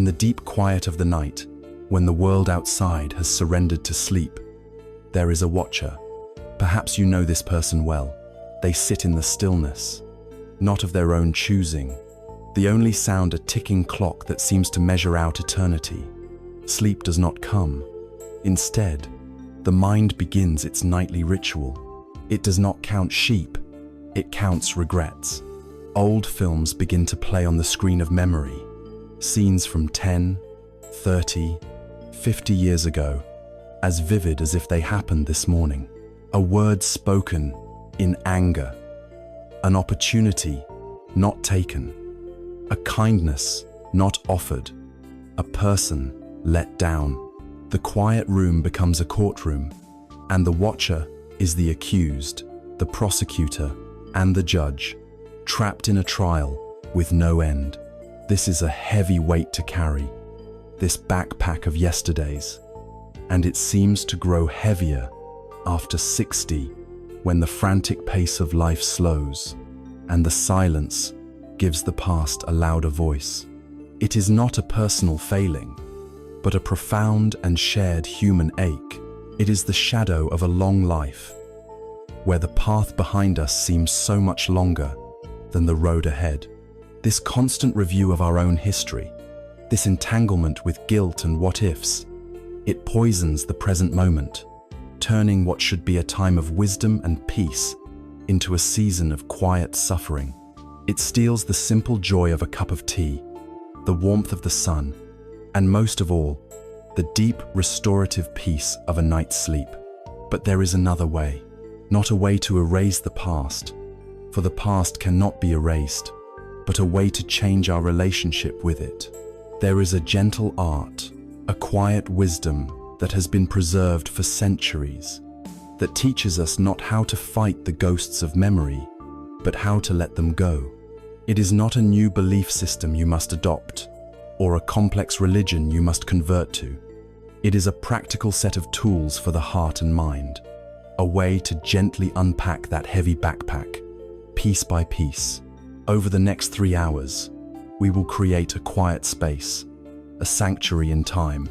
the deep quiet of the night, when the world outside has surrendered to sleep, there is a watcher. Perhaps you know this person well. They sit in the stillness, not of their own choosing. The only sound a ticking clock that seems to measure out eternity. Sleep does not come. Instead, the mind begins its nightly ritual. It does not count sheep, it counts regrets. Old films begin to play on the screen of memory. Scenes from 10, 30, 50 years ago, as vivid as if they happened this morning. A word spoken in anger. An opportunity not taken. A kindness not offered. A person let down. The quiet room becomes a courtroom, and the watcher is the accused, the prosecutor, and the judge, trapped in a trial with no end. This is a heavy weight to carry, this backpack of yesterdays, and it seems to grow heavier after 60, when the frantic pace of life slows, and the silence gives the past a louder voice. It is not a personal failing, but a profound and shared human ache. It is the shadow of a long life, where the path behind us seems so much longer than the road ahead. This constant review of our own history, this entanglement with guilt and what-ifs, it poisons the present moment, turning what should be a time of wisdom and peace into a season of quiet suffering. It steals the simple joy of a cup of tea, the warmth of the sun, and most of all, the deep restorative peace of a night's sleep. But there is another way, not a way to erase the past, for the past cannot be erased, but a way to change our relationship with it. There is a gentle art, a quiet wisdom that has been preserved for centuries, that teaches us not how to fight the ghosts of memory, but how to let them go. It is not a new belief system you must adopt, or a complex religion you must convert to. It is a practical set of tools for the heart and mind, a way to gently unpack that heavy backpack, piece by piece. Over the next 3 hours, we will create a quiet space, a sanctuary in time,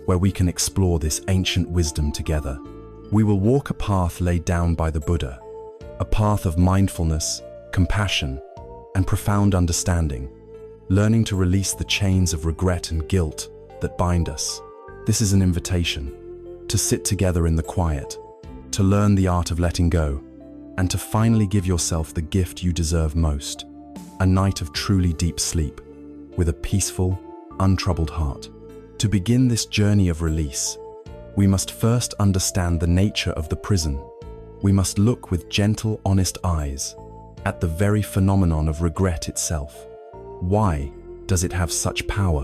where we can explore this ancient wisdom together. We will walk a path laid down by the Buddha, a path of mindfulness, compassion, and profound understanding, learning to release the chains of regret and guilt that bind us. This is an invitation to sit together in the quiet, to learn the art of letting go, and to finally give yourself the gift you deserve most, a night of truly deep sleep, with a peaceful, untroubled heart. To begin this journey of release, we must first understand the nature of the prison. We must look with gentle, honest eyes at the very phenomenon of regret itself. Why does it have such power?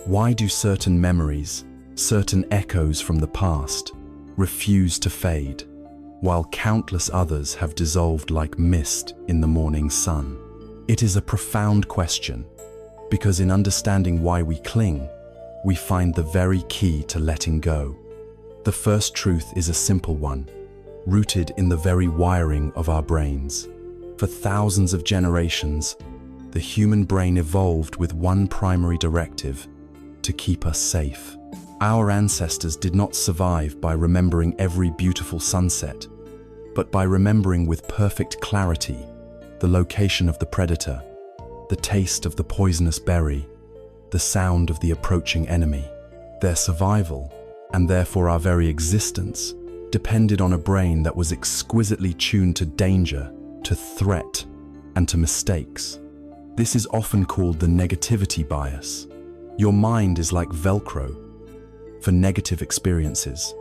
Why do certain memories, certain echoes from the past, refuse to fade, while countless others have dissolved like mist in the morning sun? It is a profound question, because in understanding why we cling, we find the very key to letting go. The first truth is a simple one, rooted in the very wiring of our brains. For thousands of generations, the human brain evolved with one primary directive: to keep us safe. Our ancestors did not survive by remembering every beautiful sunset, but by remembering with perfect clarity the location of the predator, the taste of the poisonous berry, the sound of the approaching enemy. Their survival, and therefore our very existence, depended on a brain that was exquisitely tuned to danger, to threat, and to mistakes. This is often called the negativity bias. Your mind is like Velcro for negative experiences,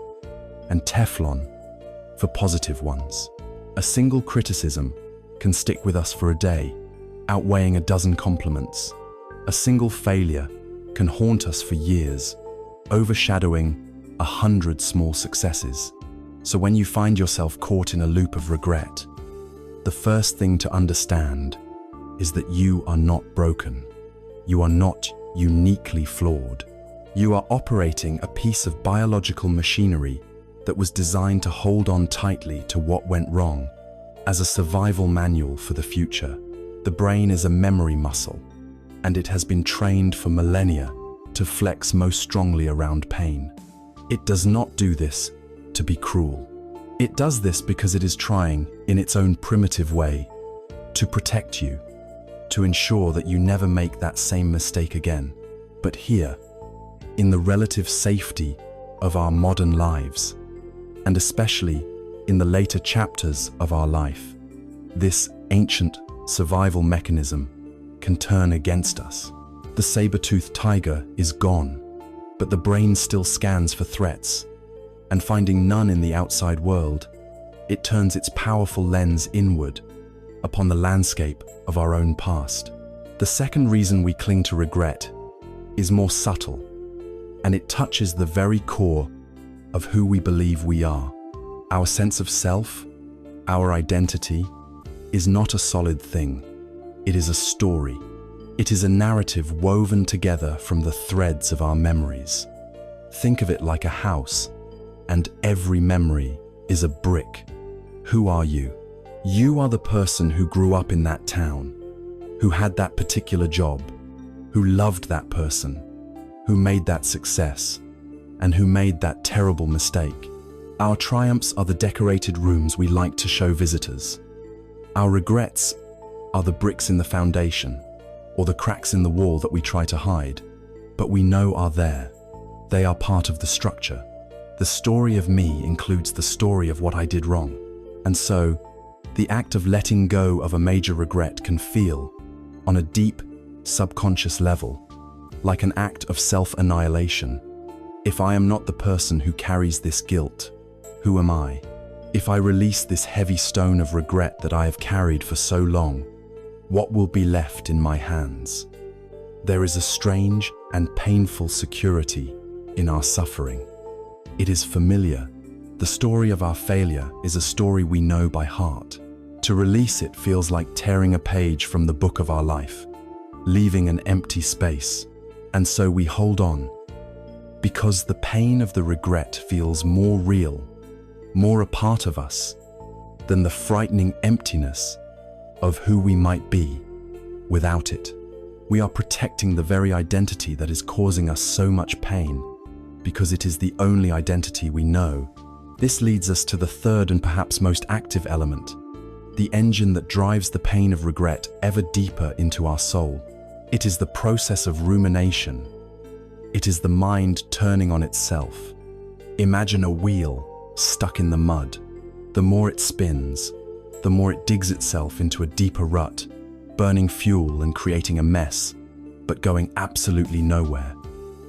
and Teflon for positive ones. A single criticism can stick with us for a day, outweighing a dozen compliments. A single failure can haunt us for years, overshadowing 100 small successes. So when you find yourself caught in a loop of regret, the first thing to understand is that you are not broken. You are not uniquely flawed. You are operating a piece of biological machinery that was designed to hold on tightly to what went wrong, as a survival manual for the future. The brain is a memory muscle, and it has been trained for millennia motive flex most strongly around pain. It does not do this to be cruel. It does this because it is trying, in its own primitive way, to protect you, to ensure that you never make that same mistake again. But here, in the relative safety of our modern lives, and especially in the later chapters of our life, this ancient survival mechanism can turn against us. The saber-toothed tiger is gone, but the brain still scans for threats, and finding none in the outside world, it turns its powerful lens inward upon the landscape of our own past. The second reason we cling to regret is more subtle, and it touches the very core of who we believe we are. Our sense of self, our identity, is not a solid thing. It is a story. It is a narrative woven together from the threads of our memories. Think of it like a house, and every memory is a brick. Who are you? You are the person who grew up in that town, who had that particular job, who loved that person, who made that success, and who made that terrible mistake. Our triumphs are the decorated rooms we like to show visitors. Our regrets are the bricks in the foundation, or the cracks in the wall that we try to hide, but we know are there. They are part of the structure. The story of me includes the story of what I did wrong. And so, the act of letting go of a major regret can feel, on a deep, subconscious level, like an act of self-annihilation. If I am not the person who carries this guilt, who am I? If I release this heavy stone of regret that I have carried for so long, what will be left in my hands? There is a strange and painful security in our suffering. It is familiar. The story of our failure is a story we know by heart. To release it feels like tearing a page from the book of our life, leaving an empty space. And so we hold on, because the pain of the regret feels more real, more a part of us, than the frightening emptiness of who we might be without it. We are protecting the very identity that is causing us so much pain, because it is the only identity we know. This leads us to the third and perhaps most active element, the engine that drives the pain of regret ever deeper into our soul. It is the process of rumination. It is the mind turning on itself. Imagine a wheel stuck in the mud. The more it spins, the more it digs itself into a deeper rut, burning fuel and creating a mess, but going absolutely nowhere.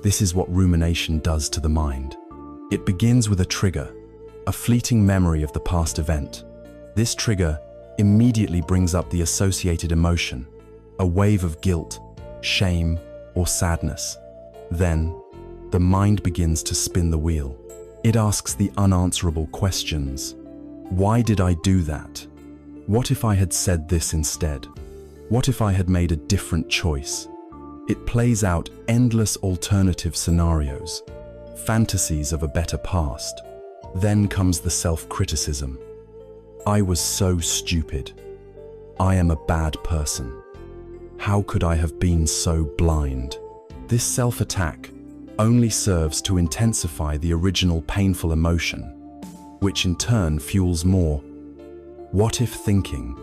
This is what rumination does to the mind. It begins with a trigger, a fleeting memory of the past event. This trigger immediately brings up the associated emotion, a wave of guilt, shame, or sadness. Then, the mind begins to spin the wheel. It asks the unanswerable questions. Why did I do that? What if I had said this instead? What if I had made a different choice? It plays out endless alternative scenarios, fantasies of a better past. Then comes the self-criticism. I was so stupid. I am a bad person. How could I have been so blind? This self-attack only serves to intensify the original painful emotion, which in turn fuels more what-if thinking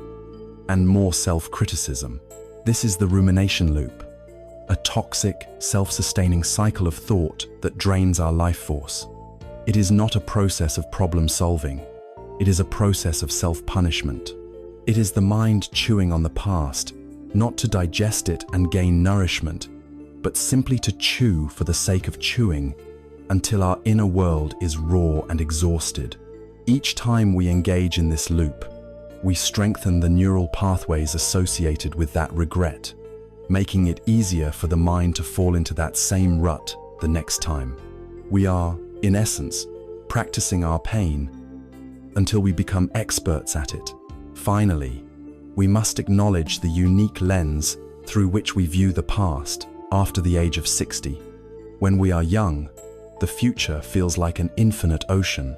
and more self-criticism. This is the rumination loop, a toxic, self-sustaining cycle of thought that drains our life force. It is not a process of problem-solving. It is a process of self-punishment. It is the mind chewing on the past, not to digest it and gain nourishment, but simply to chew for the sake of chewing until our inner world is raw and exhausted. Each time we engage in this loop, we strengthen the neural pathways associated with that regret, making it easier for the mind to fall into that same rut the next time. We are, in essence, practicing our pain until we become experts at it. Finally, we must acknowledge the unique lens through which we view the past after the age of 60. When we are young, the future feels like an infinite ocean.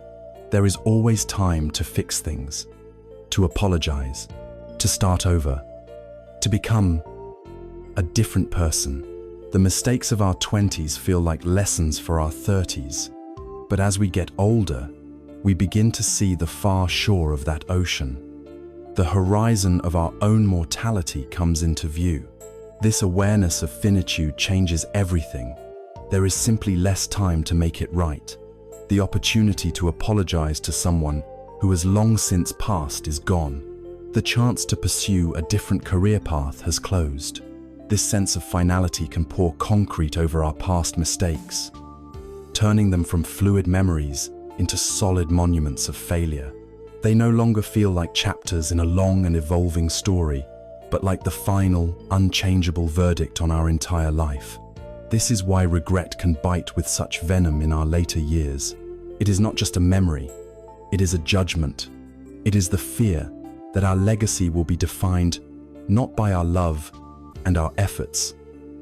There is always time to fix things, to apologize, to start over, to become a different person. The mistakes of our 20s feel like lessons for our 30s. But as we get older, we begin to see the far shore of that ocean. The horizon of our own mortality comes into view. This awareness of finitude changes everything. There is simply less time to make it right. The opportunity to apologize to someone who has long since passed is gone. The chance to pursue a different career path has closed. This sense of finality can pour concrete over our past mistakes, turning them from fluid memories into solid monuments of failure. They no longer feel like chapters in a long and evolving story, but like the final, unchangeable verdict on our entire life. This is why regret can bite with such venom in our later years. It is not just a memory, it is a judgment. It is the fear that our legacy will be defined not by our love and our efforts,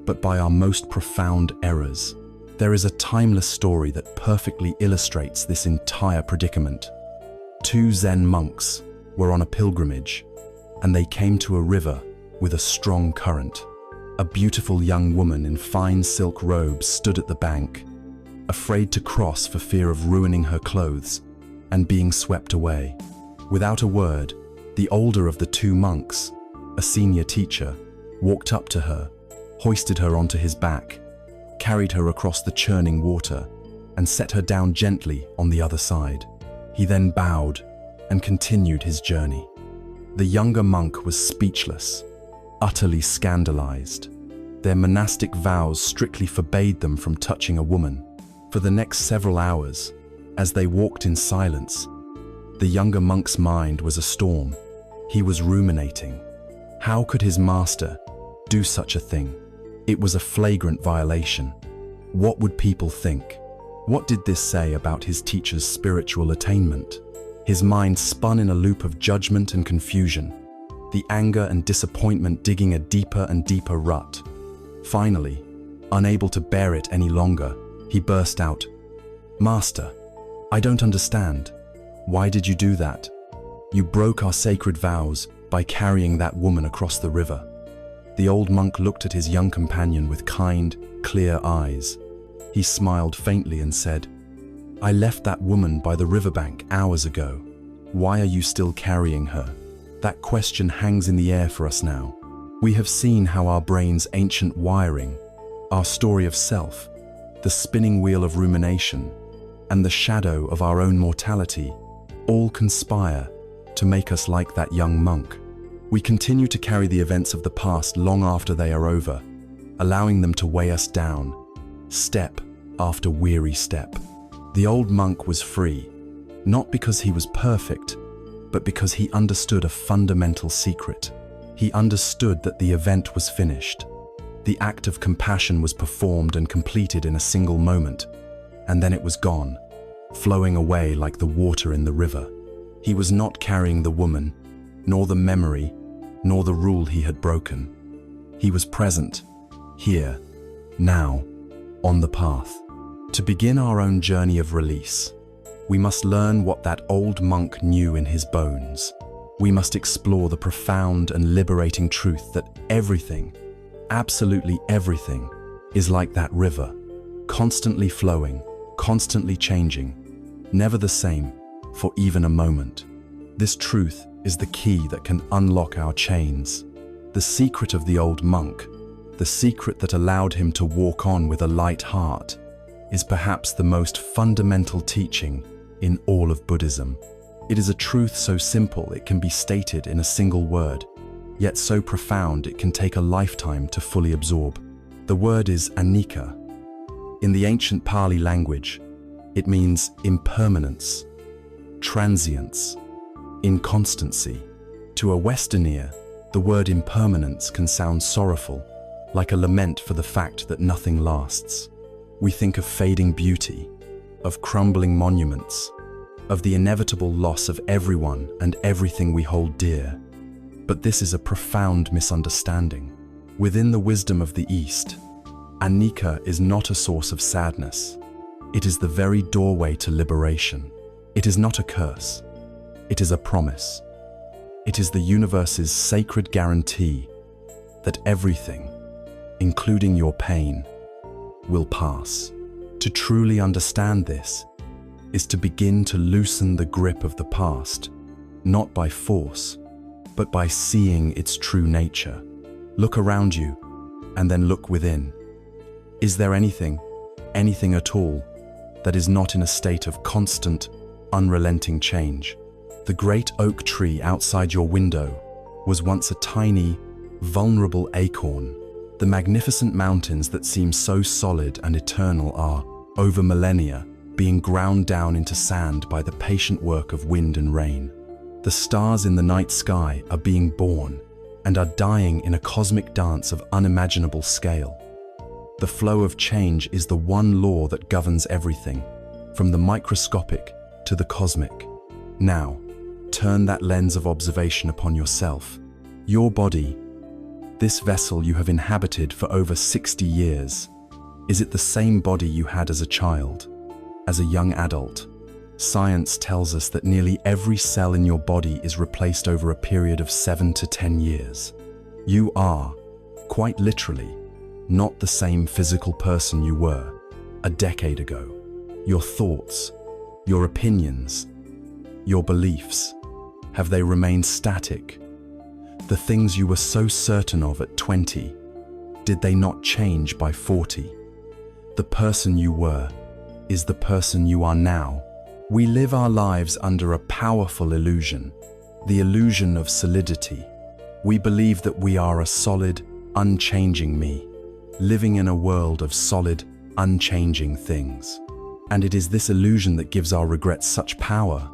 but by our most profound errors. There is a timeless story that perfectly illustrates this entire predicament. Two Zen monks were on a pilgrimage, and they came to a river with a strong current. A beautiful young woman in fine silk robes stood at the bank, afraid to cross for fear of ruining her clothes and being swept away. Without a word, the older of the two monks, a senior teacher, walked up to her, hoisted her onto his back, carried her across the churning water, and set her down gently on the other side. He then bowed and continued his journey. The younger monk was speechless, utterly scandalized. Their monastic vows strictly forbade them from touching a woman. For the next several hours, as they walked in silence, the younger monk's mind was a storm. He was ruminating. How could his master do such a thing? It was a flagrant violation. What would people think? What did this say about his teacher's spiritual attainment? His mind spun in a loop of judgment and confusion, the anger and disappointment digging a deeper and deeper rut. Finally, unable to bear it any longer, he burst out, "Master, I don't understand. Why did you do that? You broke our sacred vows by carrying that woman across the river." The old monk looked at his young companion with kind, clear eyes. He smiled faintly and said, "I left that woman by the riverbank hours ago. Why are you still carrying her?" That question hangs in the air for us now. We have seen how our brain's ancient wiring, our story of self, the spinning wheel of rumination, and the shadow of our own mortality all conspire to make us like that young monk. We continue to carry the events of the past long after they are over, allowing them to weigh us down, step after weary step. The old monk was free, not because he was perfect, but because he understood a fundamental secret. He understood that the event was finished. The act of compassion was performed and completed in a single moment, and then it was gone, flowing away like the water in the river. He was not carrying the woman, nor the memory, nor the rule he had broken. He was present, here, now, on the path. To begin our own journey of release, we must learn what that old monk knew in his bones. We must explore the profound and liberating truth that everything, absolutely everything, is like that river, constantly flowing, constantly changing, never the same for even a moment. This truth is the key that can unlock our chains. The secret of the old monk, the secret that allowed him to walk on with a light heart, is perhaps the most fundamental teaching in all of Buddhism. It is a truth so simple it can be stated in a single word, yet so profound it can take a lifetime to fully absorb. The word is anicca. In the ancient Pali language, it means impermanence, transience, inconstancy. To a Western ear, the word impermanence can sound sorrowful, like a lament for the fact that nothing lasts. We think of fading beauty, of crumbling monuments, of the inevitable loss of everyone and everything we hold dear. But this is a profound misunderstanding. Within the wisdom of the East, anicca is not a source of sadness. It is the very doorway to liberation. It is not a curse. It is a promise. It is the universe's sacred guarantee that everything, including your pain, will pass. To truly understand this is to begin to loosen the grip of the past, not by force, but by seeing its true nature. Look around you, and then look within. Is there anything at all, that is not in a state of constant, unrelenting change? The great oak tree outside your window was once a tiny, vulnerable acorn. The magnificent mountains that seem so solid and eternal are, over millennia, being ground down into sand by the patient work of wind and rain. The stars in the night sky are being born and are dying in a cosmic dance of unimaginable scale. The flow of change is the one law that governs everything, from the microscopic to the cosmic. Now, turn that lens of observation upon yourself. Your body, this vessel you have inhabited for over 60 years, is it the same body you had as a child, as a young adult? Science tells us that nearly every cell in your body is replaced over a period of 7 to 10 years. You are, quite literally, not the same physical person you were a decade ago. Your thoughts, your opinions, your beliefs, have they remained static? The things you were so certain of at 20, did they not change by 40? The person you were is the person you are now. We live our lives under a powerful illusion, the illusion of solidity. We believe that we are a solid, unchanging me, living in a world of solid, unchanging things. And it is this illusion that gives our regrets such power.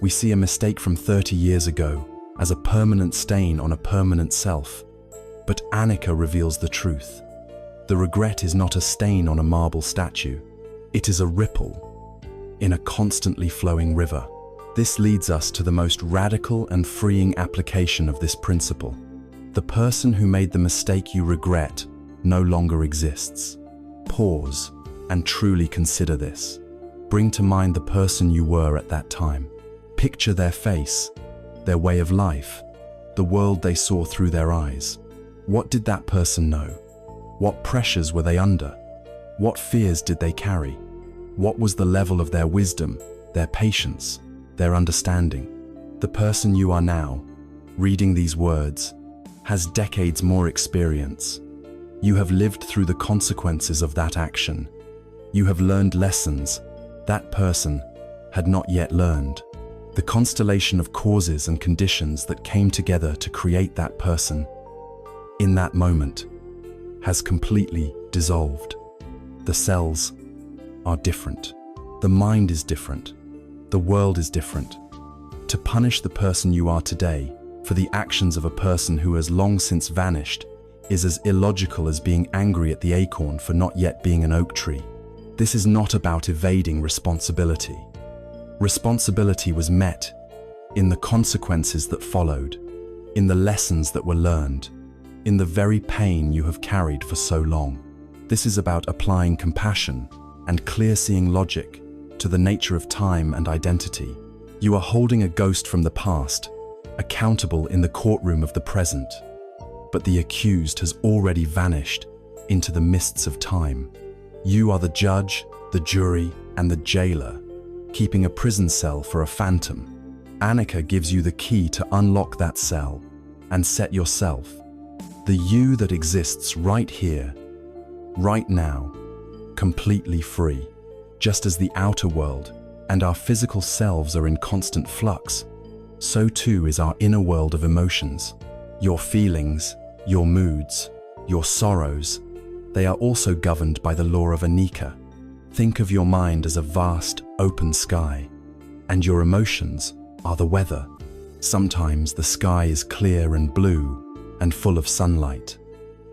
We see a mistake from 30 years ago as a permanent stain on a permanent self. But Anicca reveals the truth. The regret is not a stain on a marble statue. It is a ripple in a constantly flowing river. This leads us to the most radical and freeing application of this principle. The person who made the mistake you regret no longer exists. Pause and truly consider this. Bring to mind the person you were at that time. Picture their face, their way of life, the world they saw through their eyes. What did that person know? What pressures were they under? What fears did they carry? What was the level of their wisdom, their patience, their understanding? The person you are now, reading these words, has decades more experience. You have lived through the consequences of that action. You have learned lessons that person had not yet learned. The constellation of causes and conditions that came together to create that person, in that moment, has completely dissolved. The cells are different. The mind is different. The world is different. To punish the person you are today for the actions of a person who has long since vanished is as illogical as being angry at the acorn for not yet being an oak tree. This is not about evading responsibility. Responsibility was met in the consequences that followed, in the lessons that were learned, in the very pain you have carried for so long. This is about applying compassion and clear-seeing logic to the nature of time and identity. You are holding a ghost from the past, accountable in the courtroom of the present, but the accused has already vanished into the mists of time. You are the judge, the jury, and the jailer, keeping a prison cell for a phantom. Anicca gives you the key to unlock that cell and set yourself, the you that exists right here, right now, completely free. Just as the outer world and our physical selves are in constant flux, so too is our inner world of emotions. Your feelings, your moods, your sorrows, they are also governed by the law of Anicca. Think of your mind as a vast, open sky, and your emotions are the weather. Sometimes the sky is clear and blue and full of sunlight.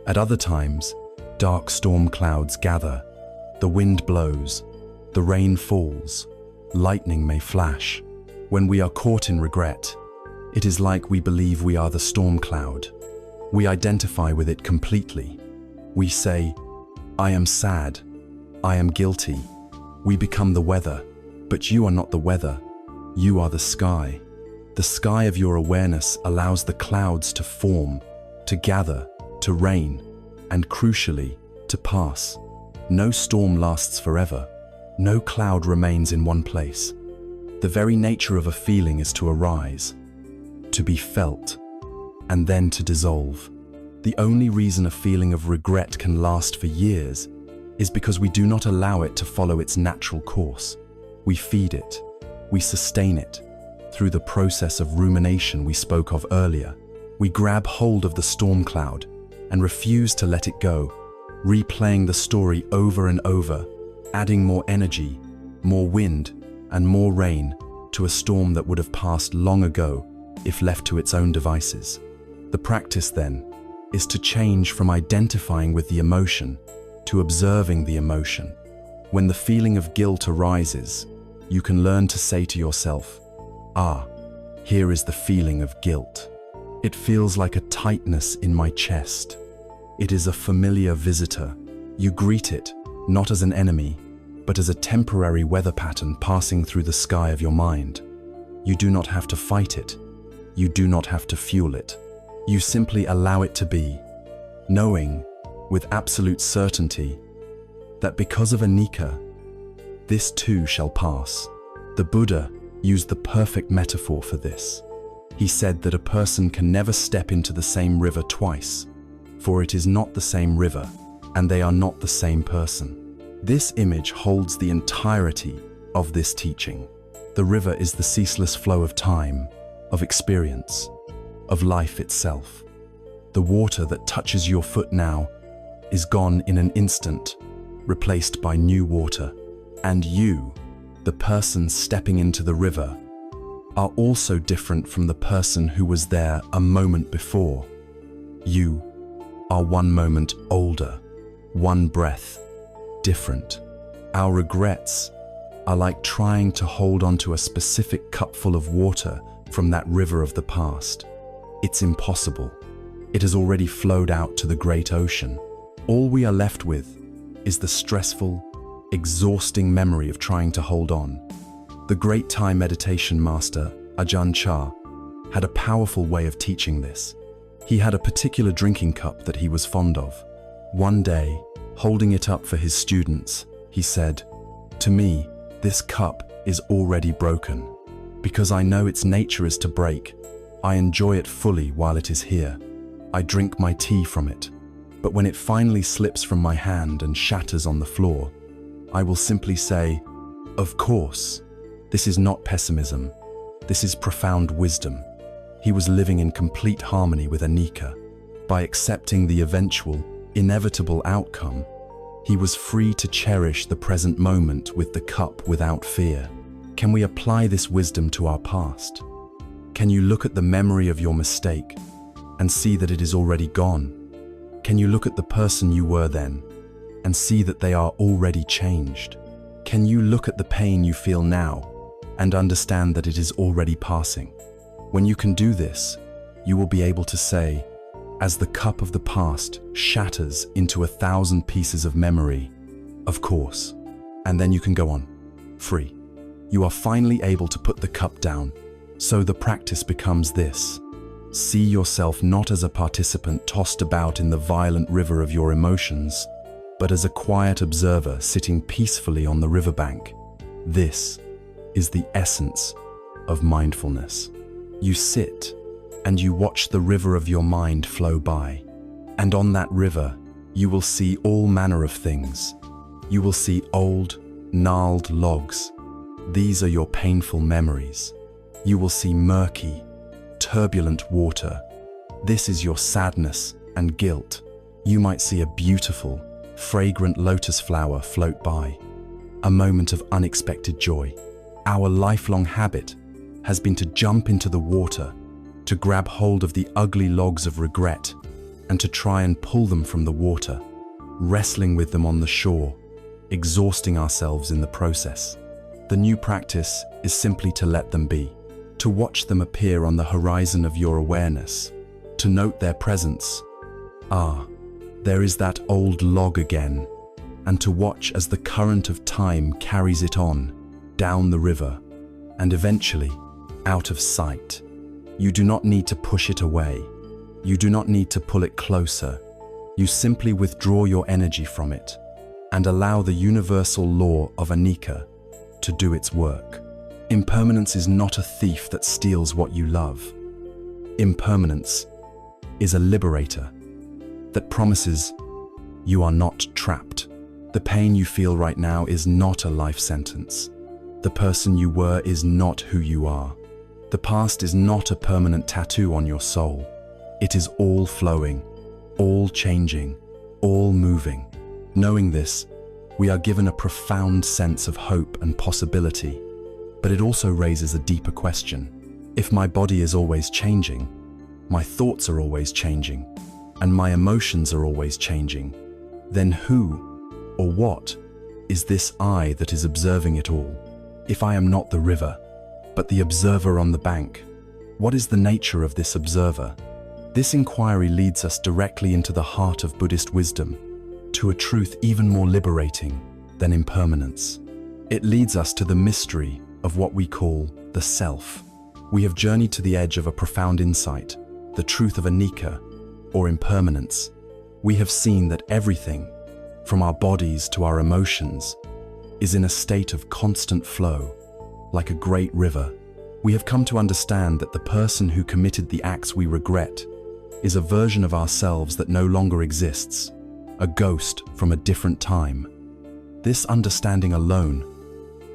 At other times, dark storm clouds gather, the wind blows, the rain falls, lightning may flash. When we are caught in regret, it is like we believe we are the storm cloud. We identify with it completely. We say, I am sad, I am guilty. We become the weather, but you are not the weather. You are the sky. The sky of your awareness allows the clouds to form, to gather, to rain. and crucially, to pass. No storm lasts forever. No cloud remains in one place. The very nature of a feeling is to arise, to be felt, and then to dissolve. The only reason a feeling of regret can last for years is because we do not allow it to follow its natural course. We feed it, we sustain it. Through the process of rumination we spoke of earlier, we grab hold of the storm cloud and refuse to let it go, replaying the story over and over, adding more energy, more wind, and more rain to a storm that would have passed long ago if left to its own devices. The practice, then, is to change from identifying with the emotion to observing the emotion. When the feeling of guilt arises, you can learn to say to yourself, "Ah, here is the feeling of guilt. It feels like a tightness in my chest. It is a familiar visitor." You greet it, not as an enemy, but as a temporary weather pattern passing through the sky of your mind. You do not have to fight it. You do not have to fuel it. You simply allow it to be, knowing, with absolute certainty, that because of anicca, this too shall pass. The Buddha used the perfect metaphor for this. He said that a person can never step into the same river twice, for it is not the same river, and they are not the same person. This image holds the entirety of this teaching. The river is the ceaseless flow of time, of experience, of life itself. The water that touches your foot now is gone in an instant, replaced by new water. And you, the person stepping into the river, are also different from the person who was there a moment before. You are one moment older, one breath different. Our regrets are like trying to hold onto a specific cupful of water from that river of the past. It's impossible. It has already flowed out to the great ocean. All we are left with is the stressful, exhausting memory of trying to hold on. The great Thai meditation master, Ajahn Chah, had a powerful way of teaching this. He had a particular drinking cup that he was fond of. One day, holding it up for his students, he said, "To me, this cup is already broken. Because I know its nature is to break, I enjoy it fully while it is here. I drink my tea from it. But when it finally slips from my hand and shatters on the floor, I will simply say, 'Of course.' This is not pessimism. This is profound wisdom." He was living in complete harmony with anicca. By accepting the eventual, inevitable outcome, he was free to cherish the present moment with the cup without fear. Can we apply this wisdom to our past? Can you look at the memory of your mistake and see that it is already gone? Can you look at the person you were then and see that they are already changed? Can you look at the pain you feel now and understand that it is already passing? When you can do this, you will be able to say, as the cup of the past shatters into 1,000 pieces of memory, "Of course," and then you can go on, free. You are finally able to put the cup down. So the practice becomes this. See yourself not as a participant tossed about in the violent river of your emotions, but as a quiet observer sitting peacefully on the riverbank. This is the essence of mindfulness. You sit and you watch the river of your mind flow by. And on that river, you will see all manner of things. You will see old, gnarled logs. These are your painful memories. You will see murky, turbulent water. This is your sadness and guilt. You might see a beautiful, fragrant lotus flower float by. A moment of unexpected joy. Our lifelong habit has been to jump into the water, to grab hold of the ugly logs of regret, and to try and pull them from the water, wrestling with them on the shore, exhausting ourselves in the process. The new practice is simply to let them be, to watch them appear on the horizon of your awareness, to note their presence. Ah, there is that old log again, and to watch as the current of time carries it on, down the river, and eventually out of sight. You do not need to push it away. You do not need to pull it closer. You simply withdraw your energy from it and allow the universal law of anicca to do its work. Impermanence is not a thief that steals what you love. Impermanence is a liberator that promises you are not trapped. The pain you feel right now is not a life sentence. The person you were is not who you are. The past is not a permanent tattoo on your soul. It is all flowing, all changing, all moving. Knowing this, we are given a profound sense of hope and possibility, but it also raises a deeper question. If my body is always changing, my thoughts are always changing, and my emotions are always changing, then who or what is this I that is observing it all? If I am not the river, but the observer on the bank, what is the nature of this observer? This inquiry leads us directly into the heart of Buddhist wisdom, to a truth even more liberating than impermanence. It leads us to the mystery of what we call the self. We have journeyed to the edge of a profound insight, the truth of anicca, or impermanence. We have seen that everything, from our bodies to our emotions, is in a state of constant flow, like a great river. We have come to understand that the person who committed the acts we regret is a version of ourselves that no longer exists, a ghost from a different time. This understanding alone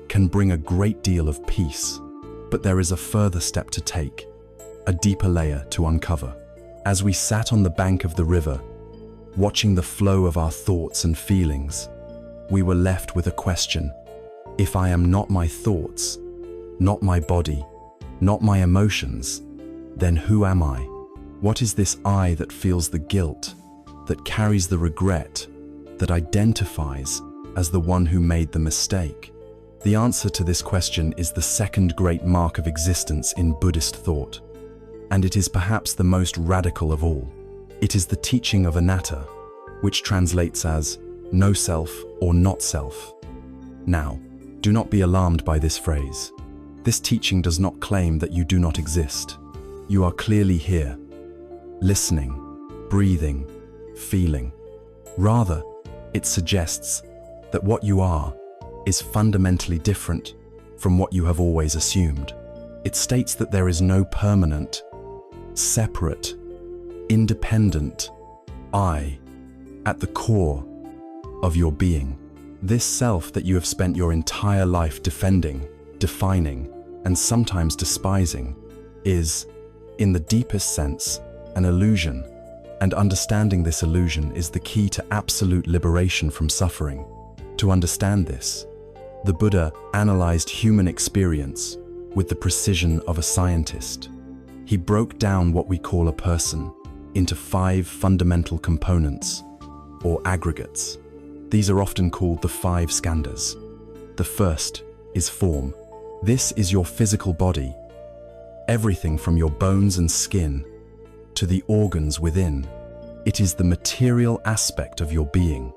can bring a great deal of peace, but there is a further step to take, a deeper layer to uncover. As we sat on the bank of the river, watching the flow of our thoughts and feelings, we were left with a question. If I am not my thoughts, not my body, not my emotions, then who am I? What is this I that feels the guilt, that carries the regret, that identifies as the one who made the mistake? The answer to this question is the second great mark of existence in Buddhist thought, and it is perhaps the most radical of all. It is the teaching of anatta, which translates as no self or not self. Now, do not be alarmed by this phrase. This teaching does not claim that you do not exist. You are clearly here, listening, breathing, feeling. Rather, it suggests that what you are is fundamentally different from what you have always assumed. It states that there is no permanent, separate, independent I at the core of your being. This self that you have spent your entire life defending, defining, and sometimes despising is, in the deepest sense, an illusion, and understanding this illusion is the key to absolute liberation from suffering. To understand this, the Buddha analyzed human experience with the precision of a scientist. He broke down what we call a person into 5 fundamental components, or aggregates. These are often called the 5 skandhas. The first is form. This is your physical body, everything from your bones and skin to the organs within. It is the material aspect of your being.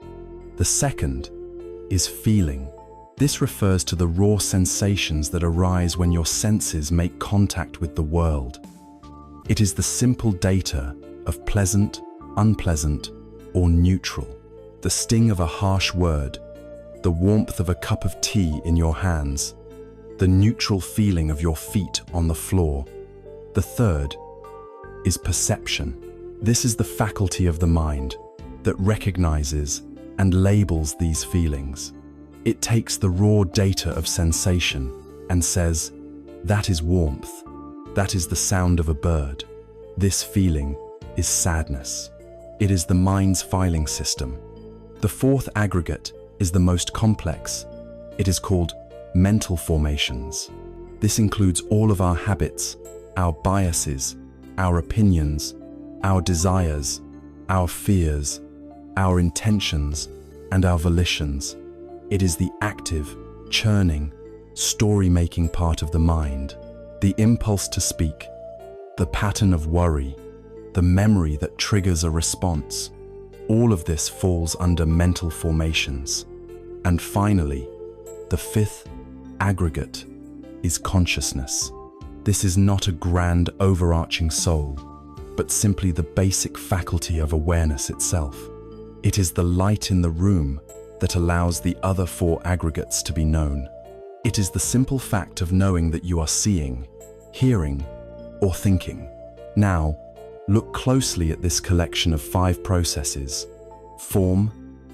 The second is feeling. This refers to the raw sensations that arise when your senses make contact with the world. It is the simple data of pleasant, unpleasant, or neutral. The sting of a harsh word, the warmth of a cup of tea in your hands, the neutral feeling of your feet on the floor. The third is perception. This is the faculty of the mind that recognizes and labels these feelings. It takes the raw data of sensation and says, that is warmth, that is the sound of a bird. This feeling is sadness. It is the mind's filing system. The fourth aggregate is the most complex. It is called mental formations. This includes all of our habits, our biases, our opinions, our desires, our fears, our intentions, and our volitions. It is the active, churning, story-making part of the mind, the impulse to speak, the pattern of worry, the memory that triggers a response. All of this falls under mental formations. And finally, the fifth aggregate is consciousness. This is not a grand overarching soul, but simply the basic faculty of awareness itself. It is the light in the room that allows the other four aggregates to be known. It is the simple fact of knowing that you are seeing, hearing, or thinking. Now, look closely at this collection of 5 processes: form,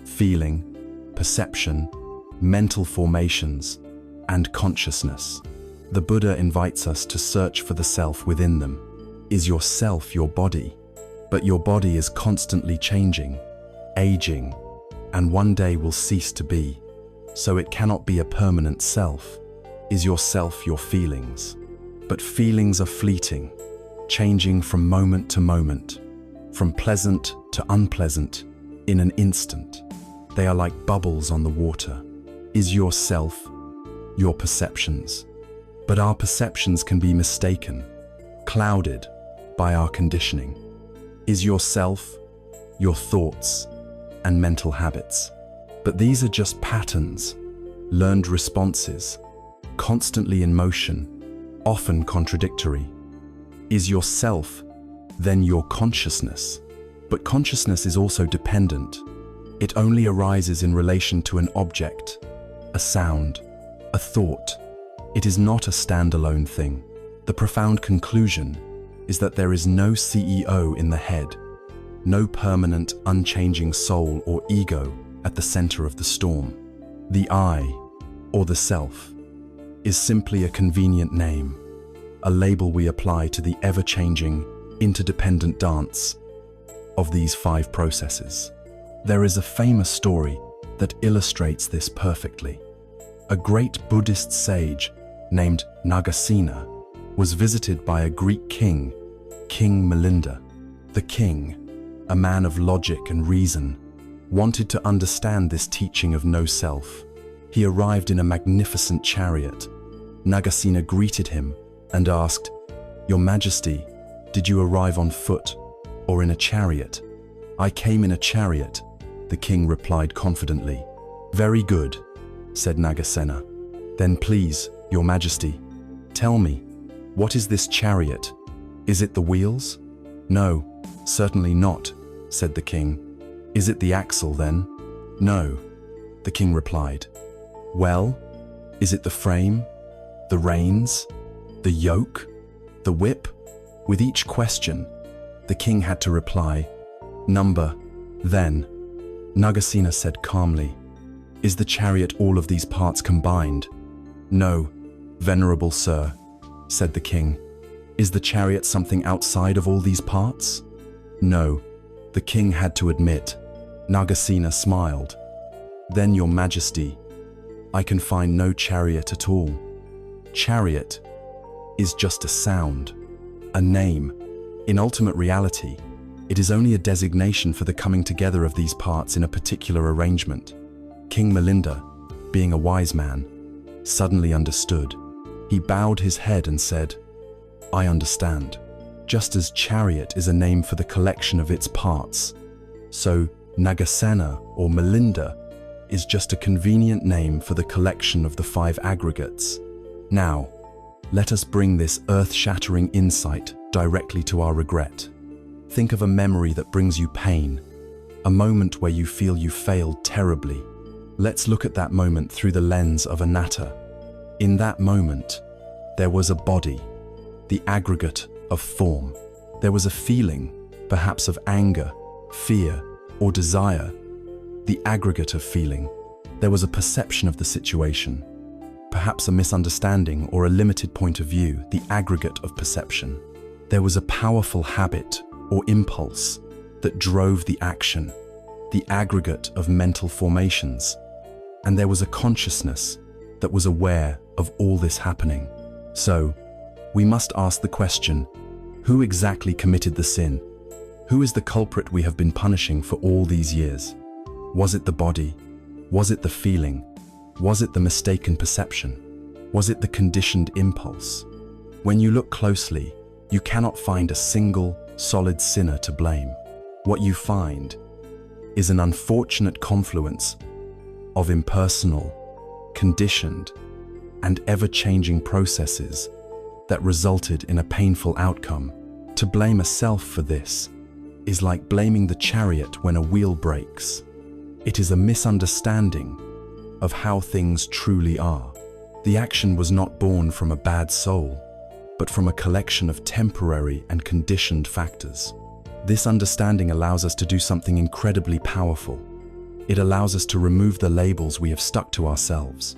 feeling, perception, mental formations, and consciousness. The Buddha invites us to search for the self within them. Is your self your body? But your body is constantly changing, aging, and one day will cease to be, so it cannot be a permanent self. Is your self your feelings? But feelings are fleeting, changing from moment to moment, from pleasant to unpleasant, in an instant. They are like bubbles on the water. Is your self your perceptions? But our perceptions can be mistaken, clouded by our conditioning. Is your self your thoughts and mental habits? But these are just patterns, learned responses, constantly in motion, often contradictory. Is your self then your consciousness? But consciousness is also dependent. It only arises in relation to an object, a sound, a thought. It is not a standalone thing. The profound conclusion is that there is no CEO in the head, no permanent, unchanging soul or ego at the center of the storm. The I, or the self, is simply a convenient name, a label we apply to the ever-changing, interdependent dance of these 5 processes. There is a famous story that illustrates this perfectly. A great Buddhist sage named Nagasena was visited by a Greek king, King Milinda. The king, a man of logic and reason, wanted to understand this teaching of no self. He arrived in a magnificent chariot. Nagasena greeted him and asked, "Your Majesty, did you arrive on foot or in a chariot?" "I came in a chariot," the king replied confidently. "Very good," said Nagasena. "Then please, Your Majesty, tell me, what is this chariot? Is it the wheels?" "No, certainly not," said the king. "Is it the axle then?" "No," the king replied. "Well, is it the frame, the reins, the yoke, the whip?" With each question, the king had to reply, "Number, then." Nagasena said calmly, "Is the chariot all of these parts combined?" "No, venerable sir," said the king. "Is the chariot something outside of all these parts?" "No," the king had to admit. Nagasena smiled. "Then, Your Majesty, I can find no chariot at all. Chariot is just a sound, a name. In ultimate reality, it is only a designation for the coming together of these parts in a particular arrangement." King Milinda, being a wise man, suddenly understood. He bowed his head and said, "I understand. Just as chariot is a name for the collection of its parts, so Nagasena or Milinda is just a convenient name for the collection of the 5 aggregates. Now, let us bring this earth-shattering insight directly to our regret. Think of a memory that brings you pain, a moment where you feel you failed terribly. Let's look at that moment through the lens of anatta. In that moment, there was a body, the aggregate of form. There was a feeling, perhaps of anger, fear, or desire, the aggregate of feeling. There was a perception of the situation, perhaps a misunderstanding or a limited point of view, the aggregate of perception. There was a powerful habit or impulse that drove the action, the aggregate of mental formations. And there was a consciousness that was aware of all this happening. So, we must ask the question, who exactly committed the sin? Who is the culprit we have been punishing for all these years? Was it the body? Was it the feeling? Was it the mistaken perception? Was it the conditioned impulse? When you look closely, you cannot find a single, solid sinner to blame. What you find is an unfortunate confluence of impersonal, conditioned, and ever-changing processes that resulted in a painful outcome. To blame a self for this is like blaming the chariot when a wheel breaks. It is a misunderstanding of how things truly are. The action was not born from a bad soul, but from a collection of temporary and conditioned factors. This understanding allows us to do something incredibly powerful. It allows us to remove the labels we have stuck to ourselves.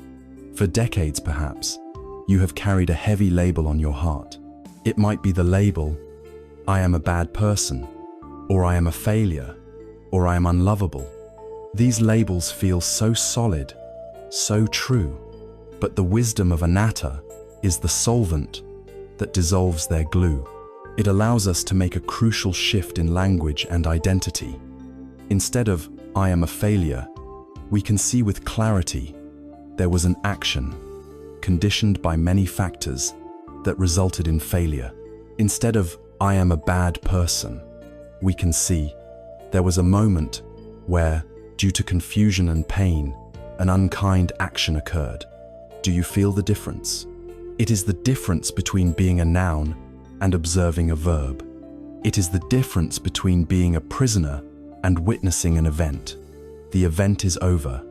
For decades, perhaps, you have carried a heavy label on your heart. It might be the label, I am a bad person, or I am a failure, or I am unlovable. These labels feel so solid, so true, but the wisdom of anatta is the solvent that dissolves their glue. It allows us to make a crucial shift in language and identity. Instead of, I am a failure, we can see with clarity there was an action, conditioned by many factors, that resulted in failure. Instead of, I am a bad person, we can see there was a moment where, due to confusion and pain, an unkind action occurred. Do you feel the difference? It is the difference between being a noun and observing a verb. It is the difference between being a prisoner and witnessing an event. The event is over.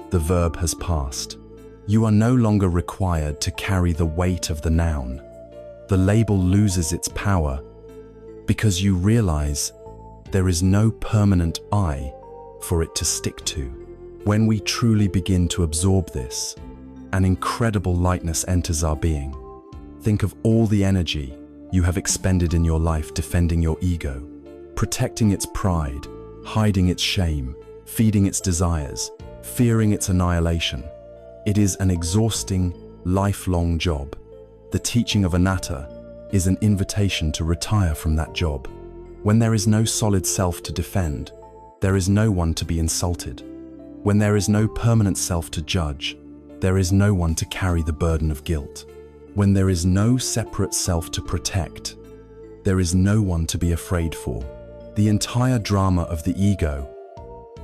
The verb has passed. You are no longer required to carry the weight of the noun. The label loses its power because you realize there is no permanent I for it to stick to. When we truly begin to absorb this, an incredible lightness enters our being. Think of all the energy you have expended in your life defending your ego, protecting its pride, hiding its shame, feeding its desires, fearing its annihilation. It is an exhausting, lifelong job. The teaching of anatta is an invitation to retire from that job. When there is no solid self to defend, there is no one to be insulted. When there is no permanent self to judge, there is no one to carry the burden of guilt. When there is no separate self to protect, there is no one to be afraid for. The entire drama of the ego,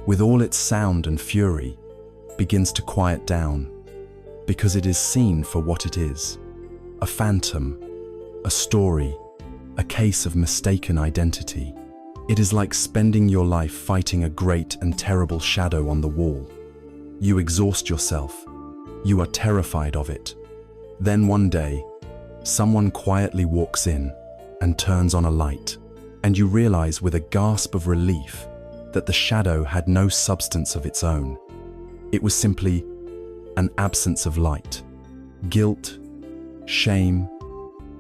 with all its sound and fury, begins to quiet down because it is seen for what it is: a phantom, a story, a case of mistaken identity. It is like spending your life fighting a great and terrible shadow on the wall. You exhaust yourself. You are terrified of it. Then one day, someone quietly walks in and turns on a light, and you realize with a gasp of relief that the shadow had no substance of its own. It was simply an absence of light. Guilt, shame,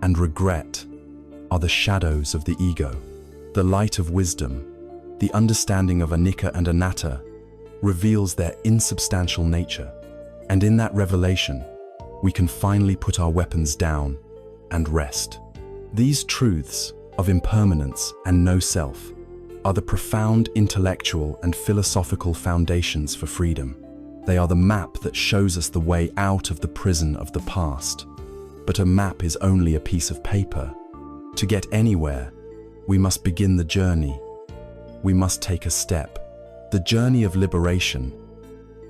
and regret are the shadows of the ego. The light of wisdom, the understanding of anicca and anatta, reveals their insubstantial nature. And in that revelation, we can finally put our weapons down and rest. These truths of impermanence and no self are the profound intellectual and philosophical foundations for freedom. They are the map that shows us the way out of the prison of the past. But a map is only a piece of paper. To get anywhere, we must begin the journey. We must take a step. The journey of liberation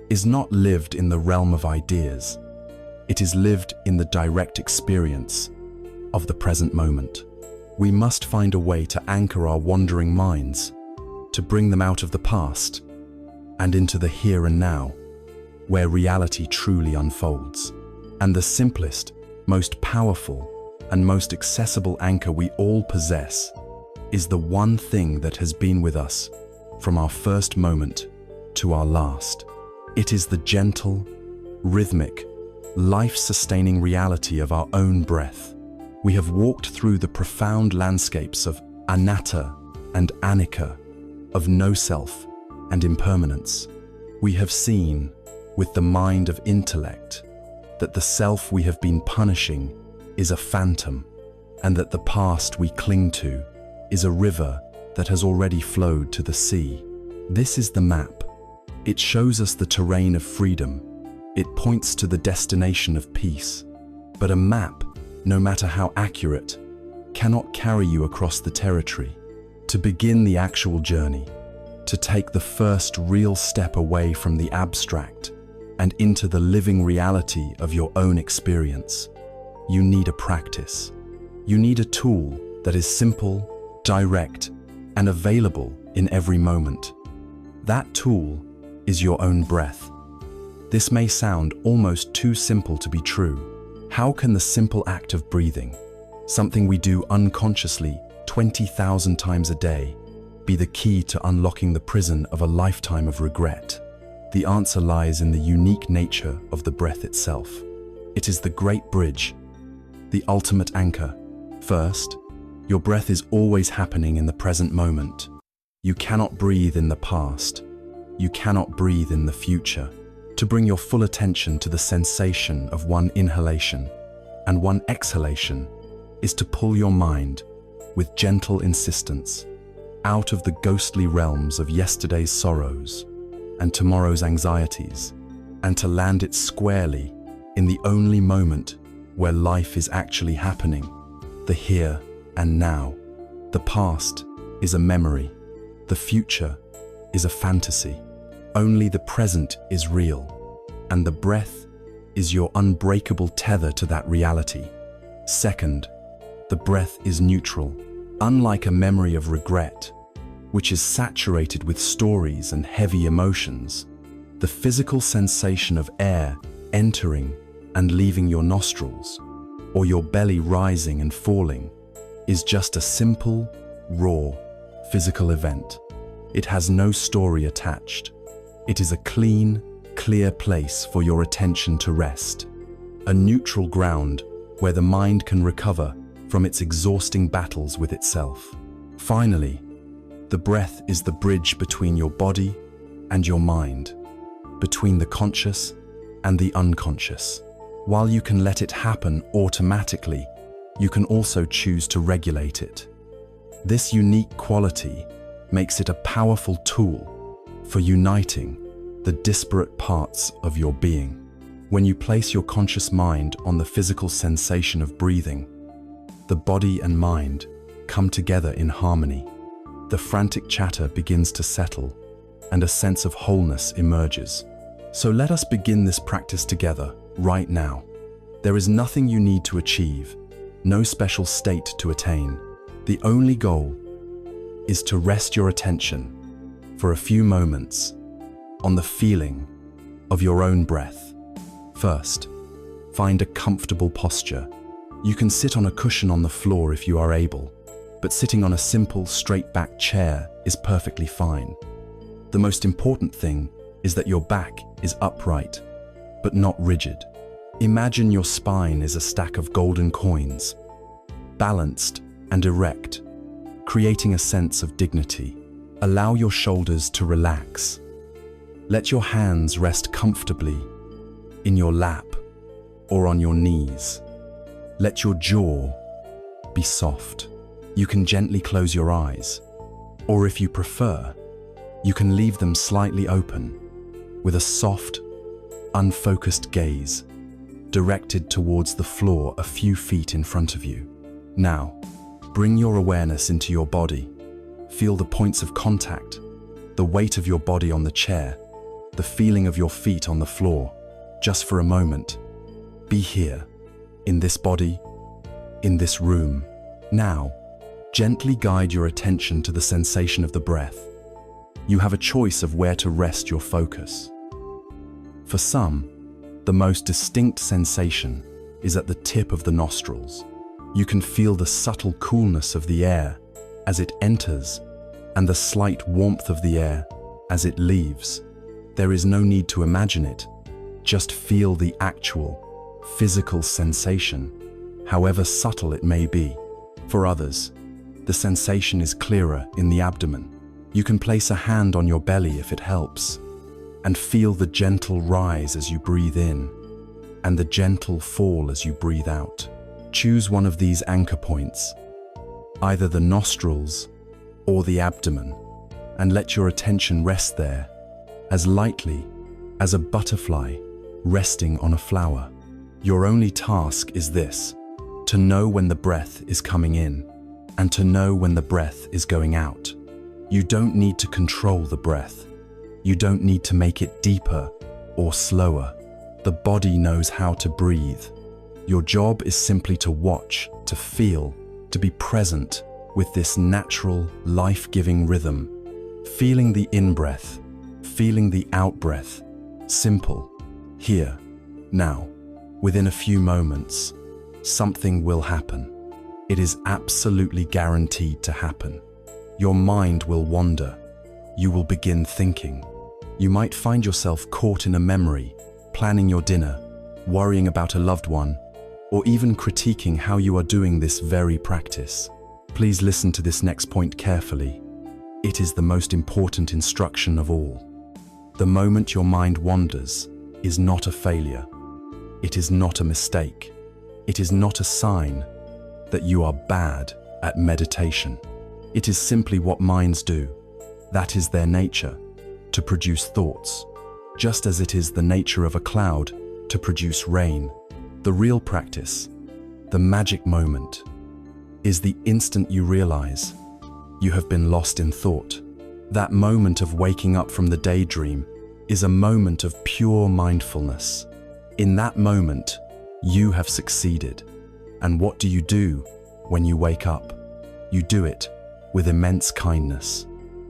is not lived in the realm of ideas. It is lived in the direct experience of the present moment. We must find a way to anchor our wandering minds, to bring them out of the past and into the here and now, where reality truly unfolds. And the simplest, most powerful, and most accessible anchor we all possess is the one thing that has been with us from our first moment to our last. It is the gentle, rhythmic, life-sustaining reality of our own breath. We have walked through the profound landscapes of anatta and anicca, of no self and impermanence. We have seen, with the mind of intellect, that the self we have been punishing is a phantom, and that the past we cling to is a river that has already flowed to the sea. This is the map. It shows us the terrain of freedom. It points to the destination of peace. But a map, no matter how accurate, cannot carry you across the territory. To begin the actual journey, to take the first real step away from the abstract and into the living reality of your own experience, you need a practice. You need a tool that is simple, direct, and available in every moment. That tool is your own breath. This may sound almost too simple to be true. How can the simple act of breathing, something we do unconsciously 20,000 times a day, be the key to unlocking the prison of a lifetime of regret? The answer lies in the unique nature of the breath itself. It is the great bridge, the ultimate anchor. First, your breath is always happening in the present moment. You cannot breathe in the past. You cannot breathe in the future. To bring your full attention to the sensation of one inhalation and one exhalation is to pull your mind, with gentle insistence, out of the ghostly realms of yesterday's sorrows and tomorrow's anxieties, and to land it squarely in the only moment where life is actually happening, the here and now. The past is a memory. The future is a fantasy. Only the present is real, and the breath is your unbreakable tether to that reality. Second, the breath is neutral. Unlike a memory of regret, which is saturated with stories and heavy emotions, the physical sensation of air entering and leaving your nostrils, or your belly rising and falling, is just a simple, raw, physical event. It has no story attached. It is a clean, clear place for your attention to rest, a neutral ground where the mind can recover from its exhausting battles with itself. Finally, the breath is the bridge between your body and your mind, between the conscious and the unconscious. While you can let it happen automatically, you can also choose to regulate it. This unique quality makes it a powerful tool for uniting the disparate parts of your being. When you place your conscious mind on the physical sensation of breathing, the body and mind come together in harmony. The frantic chatter begins to settle, and a sense of wholeness emerges. So let us begin this practice together, right now. There is nothing you need to achieve, no special state to attain. The only goal is to rest your attention for a few moments on the feeling of your own breath. First, find a comfortable posture. You can sit on a cushion on the floor if you are able, but sitting on a simple, straight-back chair is perfectly fine. The most important thing is that your back is upright, but not rigid. Imagine your spine is a stack of golden coins, balanced and erect, creating a sense of dignity. Allow your shoulders to relax. Let your hands rest comfortably in your lap or on your knees. Let your jaw be soft. You can gently close your eyes, or if you prefer, you can leave them slightly open with a soft, unfocused gaze directed towards the floor a few feet in front of you. Now, bring your awareness into your body. Feel the points of contact, the weight of your body on the chair, the feeling of your feet on the floor. Just for a moment, be here, in this body, in this room. Now, gently guide your attention to the sensation of the breath. You have a choice of where to rest your focus. For some, the most distinct sensation is at the tip of the nostrils. You can feel the subtle coolness of the air as it enters and the slight warmth of the air as it leaves. There is no need to imagine it. Just feel the actual, physical sensation, however subtle it may be. For others, the sensation is clearer in the abdomen. You can place a hand on your belly if it helps, and feel the gentle rise as you breathe in, and the gentle fall as you breathe out. Choose one of these anchor points, either the nostrils or the abdomen, and let your attention rest there, as lightly as a butterfly resting on a flower. Your only task is this: to know when the breath is coming in, and to know when the breath is going out. You don't need to control the breath. You don't need to make it deeper or slower. The body knows how to breathe. Your job is simply to watch, to feel, to be present with this natural, life-giving rhythm, feeling the in-breath, feeling the out-breath, simple, here, now. Within a few moments, something will happen. It is absolutely guaranteed to happen. Your mind will wander. You will begin thinking. You might find yourself caught in a memory, planning your dinner, worrying about a loved one, or even critiquing how you are doing this very practice. Please listen to this next point carefully. It is the most important instruction of all. The moment your mind wanders is not a failure. It is not a mistake. It is not a sign that you are bad at meditation. It is simply what minds do. That is their nature, to produce thoughts, just as it is the nature of a cloud to produce rain. The real practice, the magic moment, is the instant you realize you have been lost in thought. That moment of waking up from the daydream is a moment of pure mindfulness. In that moment, you have succeeded. And what do you do when you wake up? You do it with immense kindness.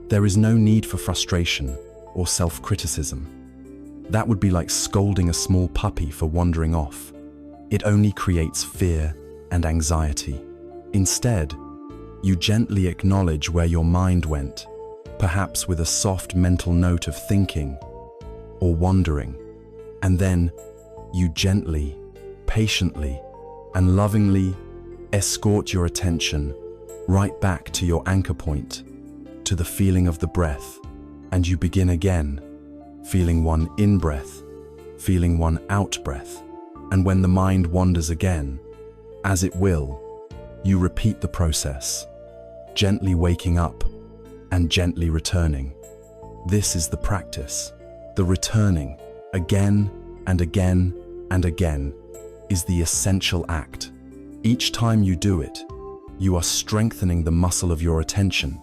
There is no need for frustration or self-criticism. That would be like scolding a small puppy for wandering off. It only creates fear and anxiety. Instead, you gently acknowledge where your mind went, perhaps with a soft mental note of thinking or wondering, and then you gently, patiently, and lovingly escort your attention right back to your anchor point, to the feeling of the breath, and you begin again, feeling one in-breath, feeling one out-breath, and when the mind wanders again, as it will, you repeat the process, gently waking up and gently returning. This is the practice. The returning, again and again and again, is the essential act. Each time you do it, you are strengthening the muscle of your attention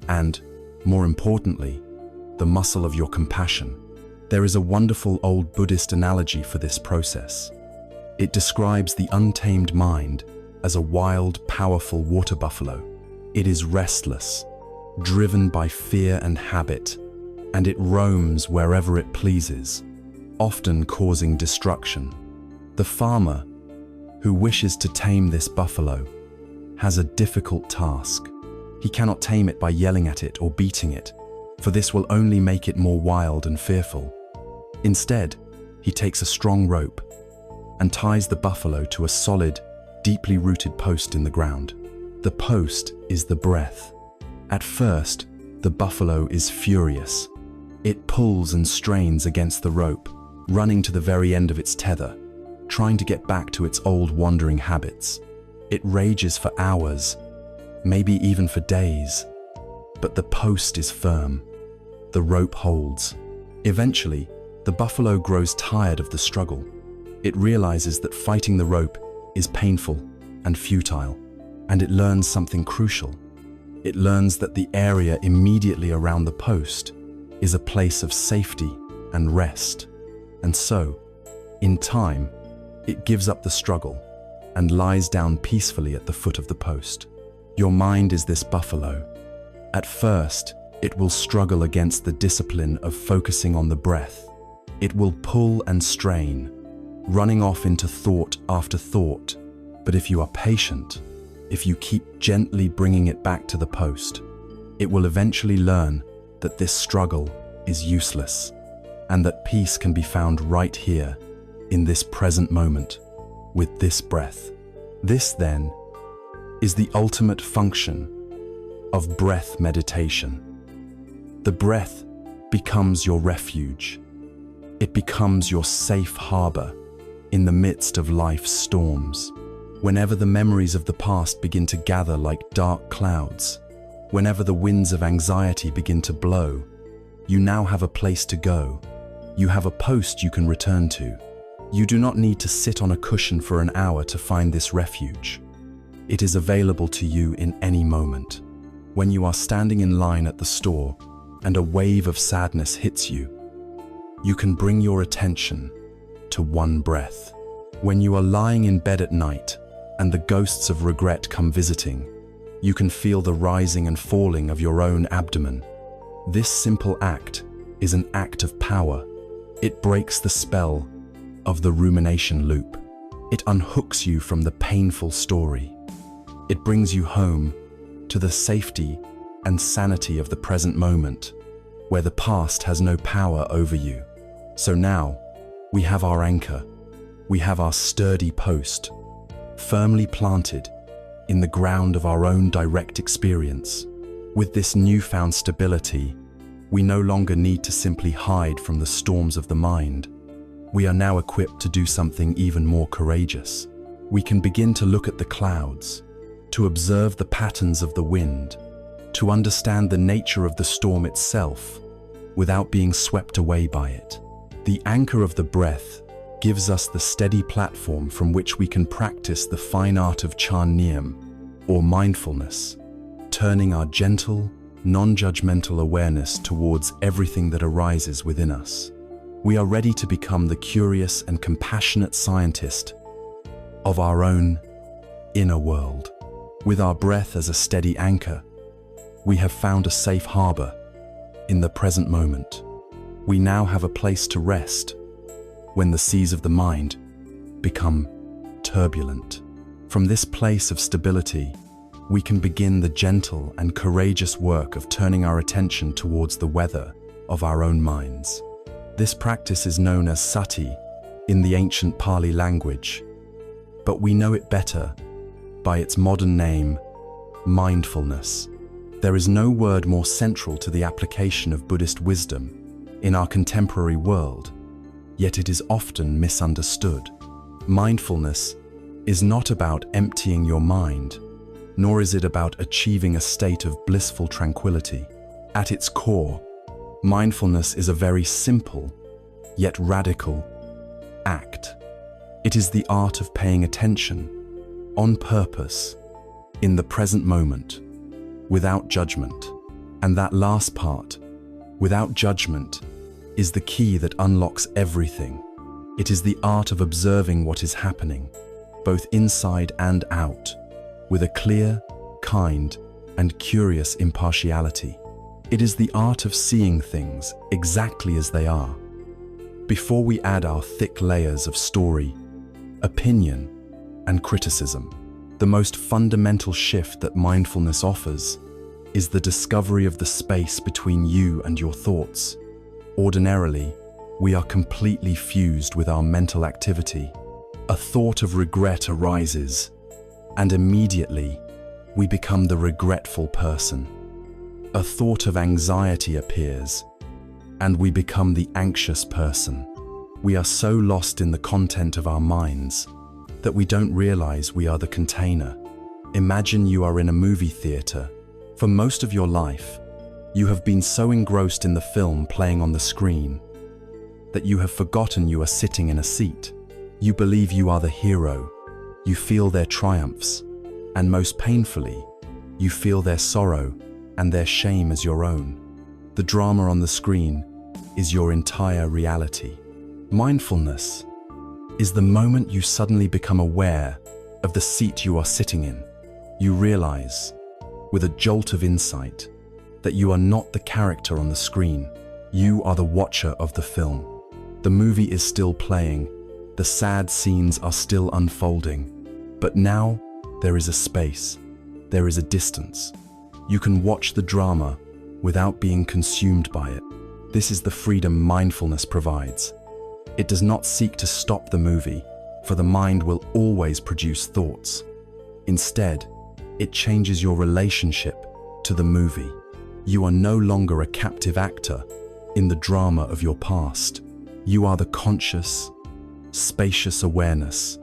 and, more importantly, the muscle of your compassion. There is a wonderful old Buddhist analogy for this process. It describes the untamed mind as a wild, powerful water buffalo. It is restless, driven by fear and habit, and it roams wherever it pleases, often causing destruction. The farmer, who wishes to tame this buffalo, has a difficult task. He cannot tame it by yelling at it or beating it, for this will only make it more wild and fearful. Instead, he takes a strong rope and ties the buffalo to a solid, deeply rooted post in the ground. The post is the breath. At first, the buffalo is furious. It pulls and strains against the rope, running to the very end of its tether, trying to get back to its old wandering habits. It rages for hours, maybe even for days. But the post is firm. The rope holds. Eventually, the buffalo grows tired of the struggle. It realizes that fighting the rope is painful and futile, and it learns something crucial. It learns that the area immediately around the post is a place of safety and rest. And so, in time, it gives up the struggle and lies down peacefully at the foot of the post. Your mind is this buffalo. At first, it will struggle against the discipline of focusing on the breath. It will pull and strain, running off into thought after thought. But if you are patient, if you keep gently bringing it back to the post, it will eventually learn that this struggle is useless and that peace can be found right here, in this present moment, with this breath. This, then, is the ultimate function of breath meditation. The breath becomes your refuge. It becomes your safe harbor in the midst of life's storms. Whenever the memories of the past begin to gather like dark clouds, whenever the winds of anxiety begin to blow, you now have a place to go. You have a post you can return to. You do not need to sit on a cushion for an hour to find this refuge. It is available to you in any moment. When you are standing in line at the store and a wave of sadness hits you, you can bring your attention to one breath. When you are lying in bed at night and the ghosts of regret come visiting, You can feel the rising and falling of your own abdomen. This simple act is an act of power. It breaks the spell of the rumination loop. It unhooks you from the painful story. It brings you home to the safety and sanity of the present moment, where the past has no power over you. So now, we have our anchor. We have our sturdy post, firmly planted in the ground of our own direct experience. With this newfound stability, we no longer need to simply hide from the storms of the mind. We are now equipped to do something even more courageous. We can begin to look at the clouds, to observe the patterns of the wind, to understand the nature of the storm itself, without being swept away by it. The anchor of the breath gives us the steady platform from which we can practice the fine art of Chan Niyam, or mindfulness, turning our gentle, non-judgmental awareness towards everything that arises within us. We are ready to become the curious and compassionate scientist of our own inner world. With our breath as a steady anchor, we have found a safe harbor in the present moment. We now have a place to rest when the seas of the mind become turbulent. From this place of stability, we can begin the gentle and courageous work of turning our attention towards the weather of our own minds. This practice is known as sati in the ancient Pali language, but we know it better by its modern name, mindfulness. There is no word more central to the application of Buddhist wisdom in our contemporary world, yet it is often misunderstood. Mindfulness is not about emptying your mind, nor is it about achieving a state of blissful tranquility. At its core, mindfulness is a very simple, yet radical, act. It is the art of paying attention, on purpose, in the present moment, without judgment. And that last part, without judgment, is the key that unlocks everything. It is the art of observing what is happening, both inside and out, with a clear, kind, and curious impartiality. It is the art of seeing things exactly as they are, before we add our thick layers of story, opinion, and criticism. The most fundamental shift that mindfulness offers is the discovery of the space between you and your thoughts. Ordinarily, we are completely fused with our mental activity. A thought of regret arises, and immediately we become the regretful person. A thought of anxiety appears, and we become the anxious person. We are so lost in the content of our minds that we don't realize we are the container. Imagine you are in a movie theater. For most of your life, you have been so engrossed in the film playing on the screen that you have forgotten you are sitting in a seat. You believe you are the hero. You feel their triumphs, and most painfully, you feel their sorrow and their shame as your own. The drama on the screen is your entire reality. Mindfulness is the moment you suddenly become aware of the seat you are sitting in. You realize, with a jolt of insight, that you are not the character on the screen. You are the watcher of the film. The movie is still playing. The sad scenes are still unfolding. But now, there is a space. There is a distance. You can watch the drama without being consumed by it. This is the freedom mindfulness provides. It does not seek to stop the movie, for the mind will always produce thoughts. Instead, it changes your relationship to the movie. You are no longer a captive actor in the drama of your past. You are the conscious, spacious awareness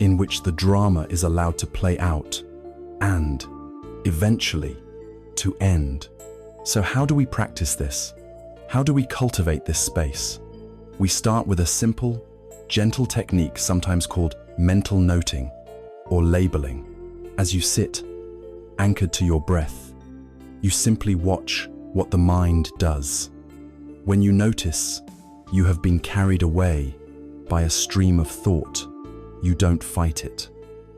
in which the drama is allowed to play out and, eventually, to end. So how do we practice this? How do we cultivate this space? We start with a simple, gentle technique sometimes called mental noting or labeling. As you sit, anchored to your breath, you simply watch what the mind does. When you notice you have been carried away by a stream of thought, you don't fight it.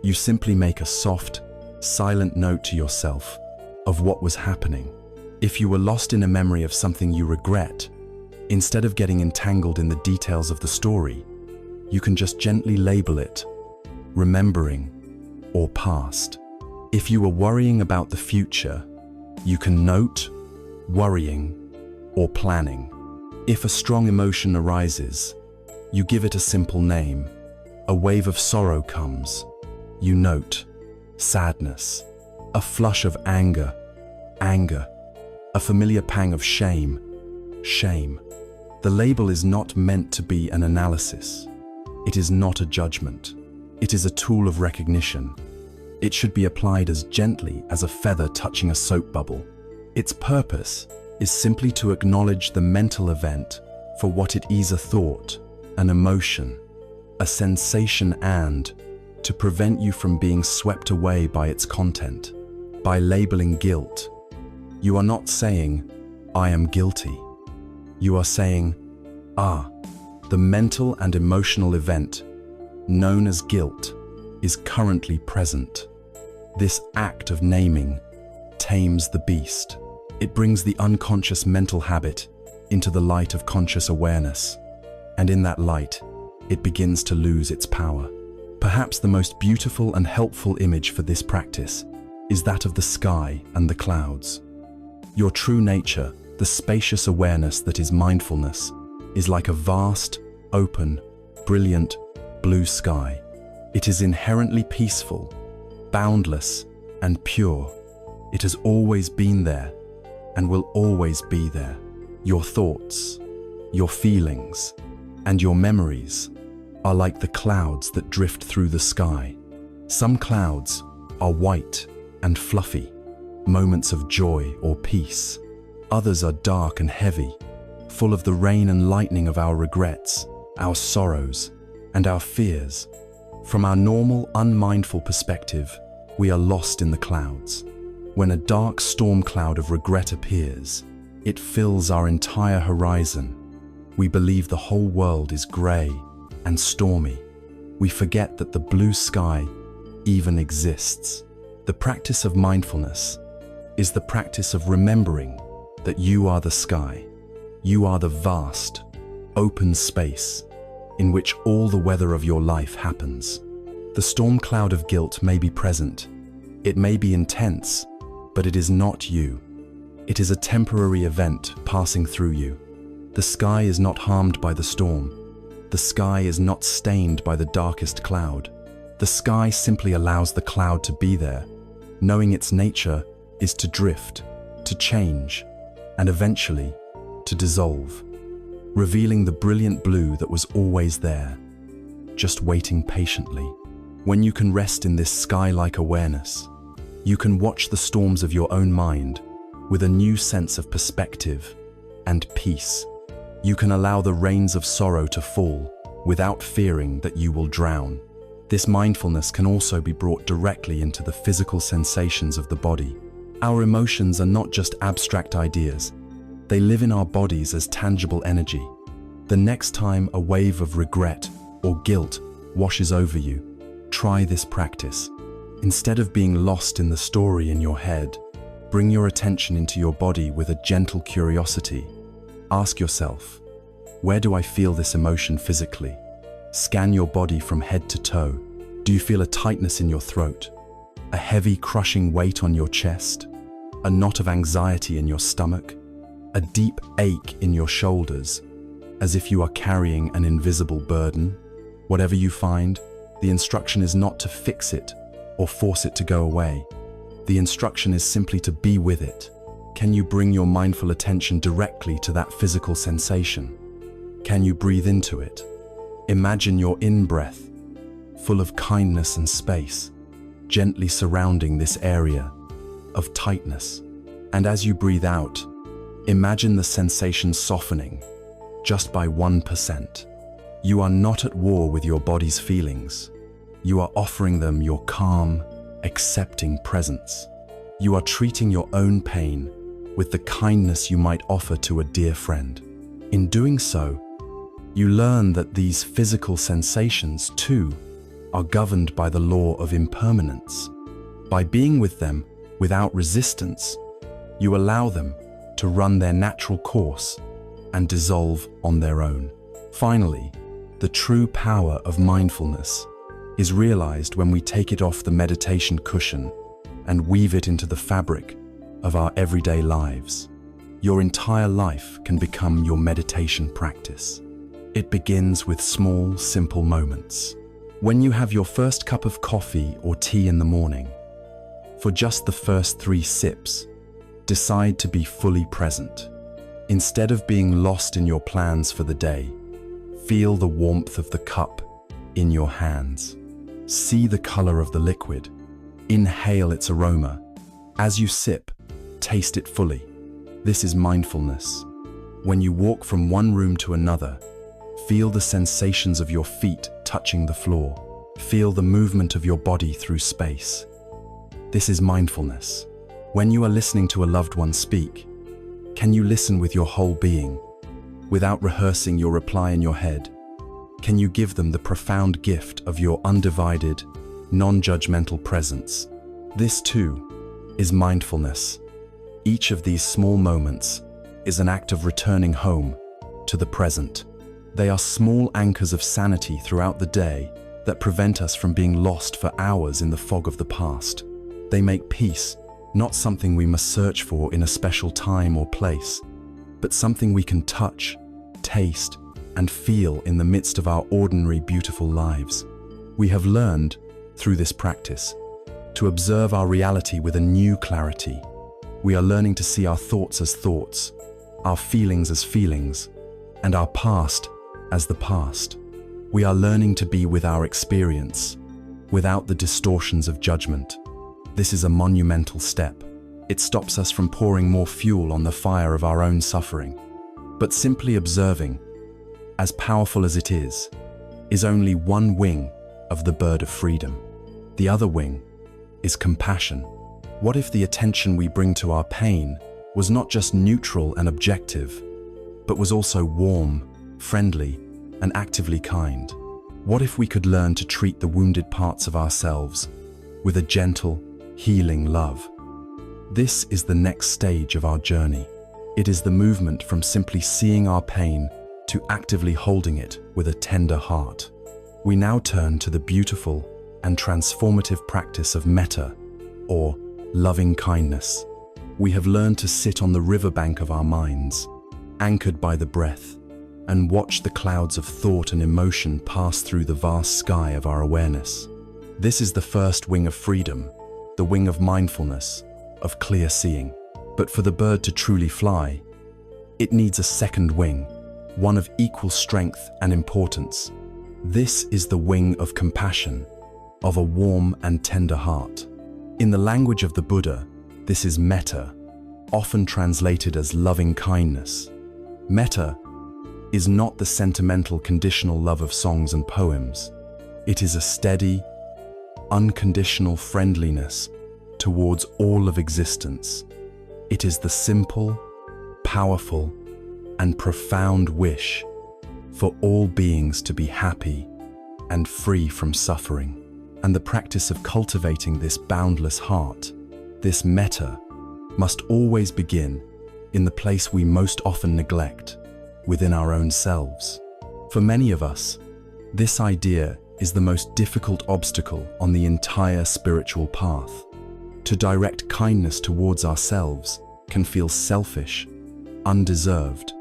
You simply make a soft, silent note to yourself of what was happening. If you were lost in a memory of something you regret, instead of getting entangled in the details of the story, you can just gently label it remembering or past. If you were worrying about the future, you can note worrying or planning. If a strong emotion arises, you give it a simple name. A wave of sorrow comes, you note sadness. A flush of anger, anger. A familiar pang of shame, shame. The label is not meant to be an analysis. It is not a judgment. It is a tool of recognition. It should be applied as gently as a feather touching a soap bubble. Its purpose is simply to acknowledge the mental event for what it is: a thought, an emotion, a sensation, and to prevent you from being swept away by its content. By labeling guilt, you are not saying, "I am guilty." You are saying, the mental and emotional event known as guilt is currently present. This act of naming tames the beast. It brings the unconscious mental habit into the light of conscious awareness, and in that light, it begins to lose its power. Perhaps the most beautiful and helpful image for this practice is that of the sky and the clouds. Your true nature, the spacious awareness that is mindfulness, is like a vast, open, brilliant, blue sky. It is inherently peaceful, boundless, and pure. It has always been there and will always be there. Your thoughts, your feelings, and your memories are like the clouds that drift through the sky. Some clouds are white and fluffy, moments of joy or peace. Others are dark and heavy, full of the rain and lightning of our regrets, our sorrows, and our fears. From our normal, unmindful perspective, we are lost in the clouds. When a dark storm cloud of regret appears, it fills our entire horizon. We believe the whole world is grey and stormy. We forget that the blue sky even exists. The practice of mindfulness is the practice of remembering that you are the sky. You are the vast, open space in which all the weather of your life happens. The storm cloud of guilt may be present. It may be intense, but it is not you. It is a temporary event passing through you. The sky is not harmed by the storm. The sky is not stained by the darkest cloud. The sky simply allows the cloud to be there, knowing its nature is to drift, to change, and eventually to dissolve, revealing the brilliant blue that was always there, just waiting patiently. When you can rest in this sky-like awareness, you can watch the storms of your own mind with a new sense of perspective and peace. You can allow the rains of sorrow to fall without fearing that you will drown. This mindfulness can also be brought directly into the physical sensations of the body. Our emotions are not just abstract ideas. They live in our bodies as tangible energy. The next time a wave of regret or guilt washes over you, try this practice. Instead of being lost in the story in your head, bring your attention into your body with a gentle curiosity. Ask yourself, where do I feel this emotion physically? Scan your body from head to toe. Do you feel a tightness in your throat? A heavy, crushing weight on your chest? A knot of anxiety in your stomach? A deep ache in your shoulders, as if you are carrying an invisible burden? Whatever you find, the instruction is not to fix it or force it to go away. The instruction is simply to be with it. Can you bring your mindful attention directly to that physical sensation? Can you breathe into it? Imagine your in-breath, full of kindness and space, gently surrounding this area of tightness. And as you breathe out, imagine the sensation softening just by 1%. You are not at war with your body's feelings. You are offering them your calm, accepting presence. You are treating your own pain with the kindness you might offer to a dear friend. In doing so, you learn that these physical sensations, too, are governed by the law of impermanence. By being with them without resistance, you allow them to run their natural course and dissolve on their own. Finally, the true power of mindfulness is realized when we take it off the meditation cushion and weave it into the fabric of our everyday lives. Your entire life can become your meditation practice. It begins with small, simple moments. When you have your first cup of coffee or tea in the morning, for just the first 3 sips, decide to be fully present. Instead of being lost in your plans for the day, feel the warmth of the cup in your hands. See the color of the liquid. Inhale its aroma. As you sip, taste it fully. This is mindfulness. When you walk from one room to another, feel the sensations of your feet touching the floor. Feel the movement of your body through space. This is mindfulness. When you are listening to a loved one speak, can you listen with your whole being, without rehearsing your reply in your head? Can you give them the profound gift of your undivided, non-judgmental presence? This too is mindfulness. Each of these small moments is an act of returning home to the present. They are small anchors of sanity throughout the day that prevent us from being lost for hours in the fog of the past. They make peace not something we must search for in a special time or place, but something we can touch, taste, and feel in the midst of our ordinary, beautiful lives. We have learned, through this practice, to observe our reality with a new clarity. We are learning to see our thoughts as thoughts, our feelings as feelings, and our past as the past. We are learning to be with our experience, without the distortions of judgment. This is a monumental step. It stops us from pouring more fuel on the fire of our own suffering. But simply observing, as powerful as it is only one wing of the bird of freedom. The other wing is compassion. What if the attention we bring to our pain was not just neutral and objective, but was also warm, friendly, and actively kind? What if we could learn to treat the wounded parts of ourselves with a gentle, healing love? This is the next stage of our journey. It is the movement from simply seeing our pain to actively holding it with a tender heart. We now turn to the beautiful and transformative practice of metta, or loving kindness. We have learned to sit on the riverbank of our minds, anchored by the breath, and watch the clouds of thought and emotion pass through the vast sky of our awareness. This is the first wing of freedom, the wing of mindfulness, of clear seeing. But for the bird to truly fly, it needs a second wing, one of equal strength and importance. This is the wing of compassion, of a warm and tender heart. In the language of the Buddha, this is metta, often translated as loving kindness. Metta is not the sentimental conditional love of songs and poems. It is a steady, unconditional friendliness towards all of existence. It is the simple, powerful, and profound wish for all beings to be happy and free from suffering. And the practice of cultivating this boundless heart, this metta, must always begin in the place we most often neglect, within our own selves. For many of us, this idea is the most difficult obstacle on the entire spiritual path. To direct kindness towards ourselves can feel selfish, undeserved,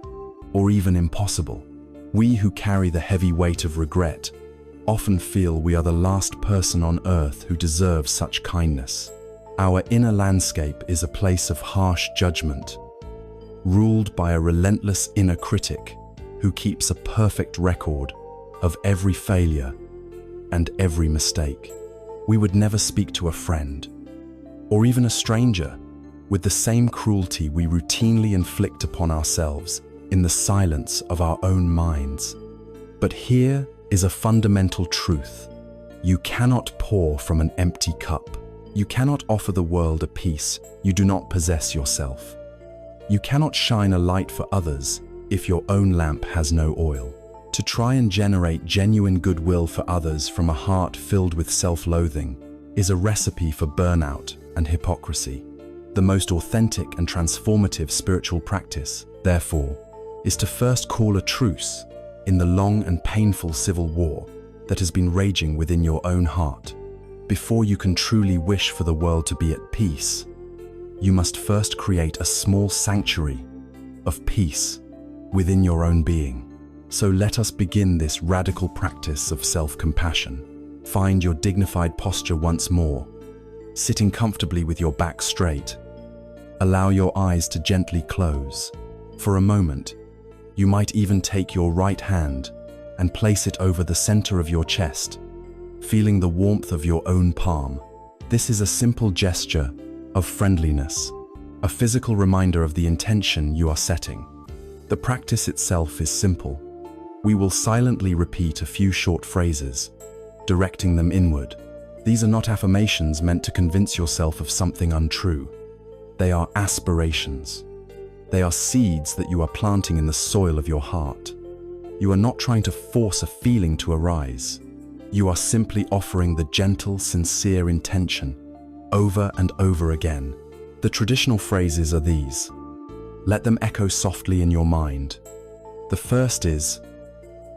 or even impossible. We who carry the heavy weight of regret often feel we are the last person on earth who deserves such kindness. Our inner landscape is a place of harsh judgment, ruled by a relentless inner critic who keeps a perfect record of every failure and every mistake. We would never speak to a friend, or even a stranger, with the same cruelty we routinely inflict upon ourselves in the silence of our own minds. But here is a fundamental truth. You cannot pour from an empty cup. You cannot offer the world a peace you do not possess yourself. You cannot shine a light for others if your own lamp has no oil. To try and generate genuine goodwill for others from a heart filled with self-loathing is a recipe for burnout and hypocrisy. The most authentic and transformative spiritual practice, therefore, is to first call a truce in the long and painful civil war that has been raging within your own heart. Before you can truly wish for the world to be at peace, you must first create a small sanctuary of peace within your own being. So let us begin this radical practice of self-compassion. Find your dignified posture once more, sitting comfortably with your back straight. Allow your eyes to gently close. For a moment, you might even take your right hand and place it over the center of your chest, feeling the warmth of your own palm. This is a simple gesture of friendliness, a physical reminder of the intention you are setting. The practice itself is simple. We will silently repeat a few short phrases, directing them inward. These are not affirmations meant to convince yourself of something untrue. They are aspirations. They are seeds that you are planting in the soil of your heart. You are not trying to force a feeling to arise. You are simply offering the gentle, sincere intention over and over again. The traditional phrases are these. Let them echo softly in your mind. The first is,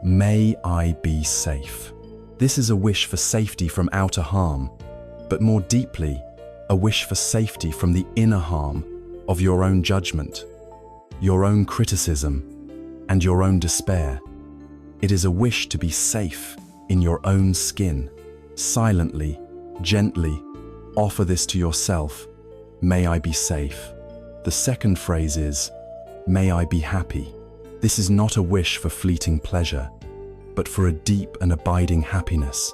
"May I be safe." This is a wish for safety from outer harm, but more deeply, a wish for safety from the inner harm of your own judgment, your own criticism, and your own despair. It is a wish to be safe in your own skin. Silently, gently, offer this to yourself. May I be safe. The second phrase is, may I be happy. This is not a wish for fleeting pleasure, but for a deep and abiding happiness,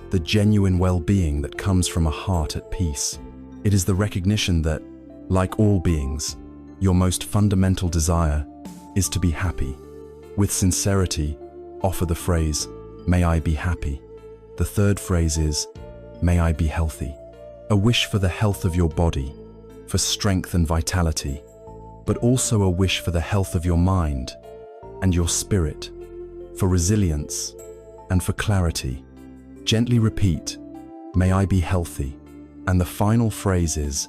the genuine well-being that comes from a heart at peace. It is the recognition that, like all beings, your most fundamental desire is to be happy. With sincerity, offer the phrase, may I be happy. The third phrase is, may I be healthy. A wish for the health of your body, for strength and vitality, but also a wish for the health of your mind and your spirit, for resilience and for clarity. Gently repeat, may I be healthy. And the final phrase is,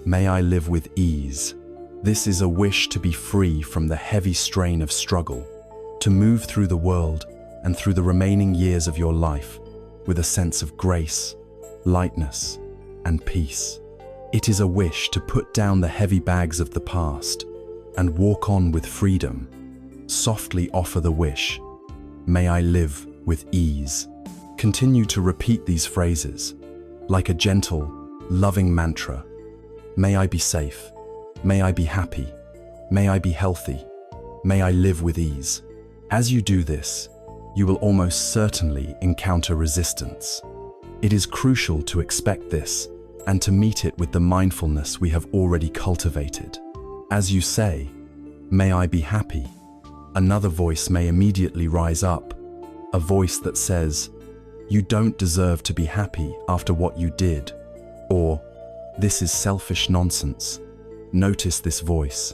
may I live with ease. This is a wish to be free from the heavy strain of struggle, to move through the world and through the remaining years of your life with a sense of grace, lightness, and peace. It is a wish to put down the heavy bags of the past and walk on with freedom. Softly offer the wish, may I live with ease. Continue to repeat these phrases like a gentle, loving mantra. May I be safe. May I be happy. May I be healthy. May I live with ease. As you do this, you will almost certainly encounter resistance. It is crucial to expect this and to meet it with the mindfulness we have already cultivated. As you say, may I be happy, another voice may immediately rise up, a voice that says, you don't deserve to be happy after what you did, or this is selfish nonsense. Notice this voice.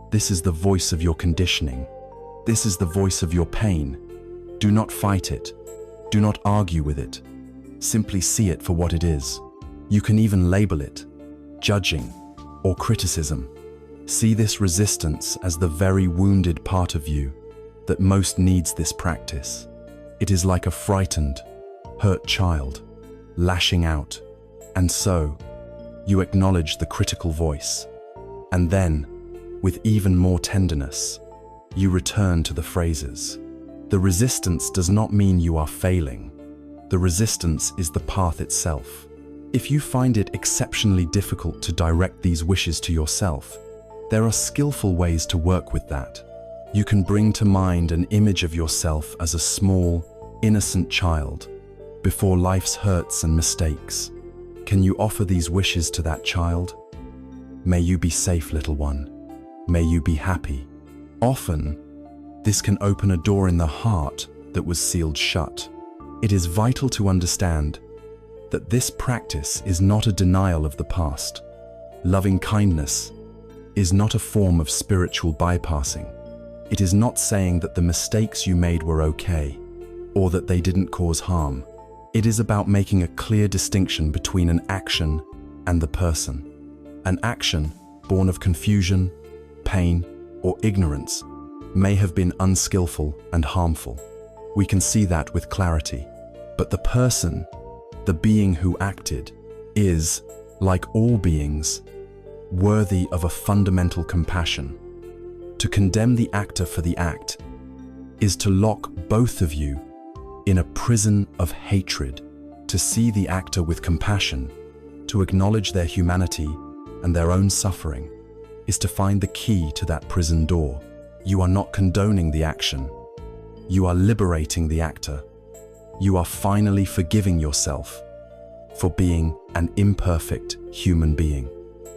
This is the voice of your conditioning. This is the voice of your pain. Do not fight it. Do not argue with it. Simply see it for what it is. You can even label it judging or criticism. See this resistance as the very wounded part of you that most needs this practice. It is like a frightened, hurt child, lashing out. And so, you acknowledge the critical voice. And then, with even more tenderness, you return to the phrases. The resistance does not mean you are failing. The resistance is the path itself. If you find it exceptionally difficult to direct these wishes to yourself, there are skillful ways to work with that. You can bring to mind an image of yourself as a small, innocent child, before life's hurts and mistakes. Can you offer these wishes to that child? May you be safe, little one. May you be happy. Often, this can open a door in the heart that was sealed shut. It is vital to understand that this practice is not a denial of the past. Loving kindness is not a form of spiritual bypassing. It is not saying that the mistakes you made were okay, or that they didn't cause harm. It is about making a clear distinction between an action and the person. An action born of confusion, pain, or ignorance may have been unskillful and harmful. We can see that with clarity. But the person, the being who acted, is, like all beings, worthy of a fundamental compassion. To condemn the actor for the act is to lock both of you in a prison of hatred. To see the actor with compassion, to acknowledge their humanity and their own suffering, is to find the key to that prison door. You are not condoning the action. You are liberating the actor. You are finally forgiving yourself for being an imperfect human being.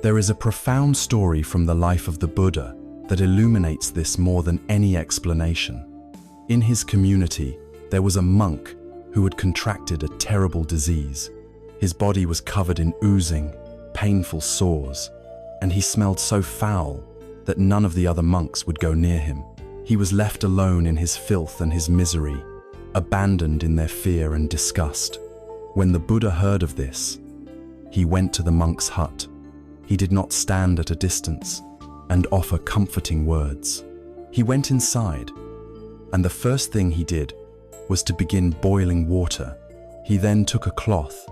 There is a profound story from the life of the Buddha that illuminates this more than any explanation. In his community, there was a monk who had contracted a terrible disease. His body was covered in oozing, painful sores, and he smelled so foul that none of the other monks would go near him. He was left alone in his filth and his misery, abandoned in their fear and disgust. When the Buddha heard of this, he went to the monk's hut. He did not stand at a distance and offer comforting words. He went inside, and the first thing he did was to begin boiling water. He then took a cloth,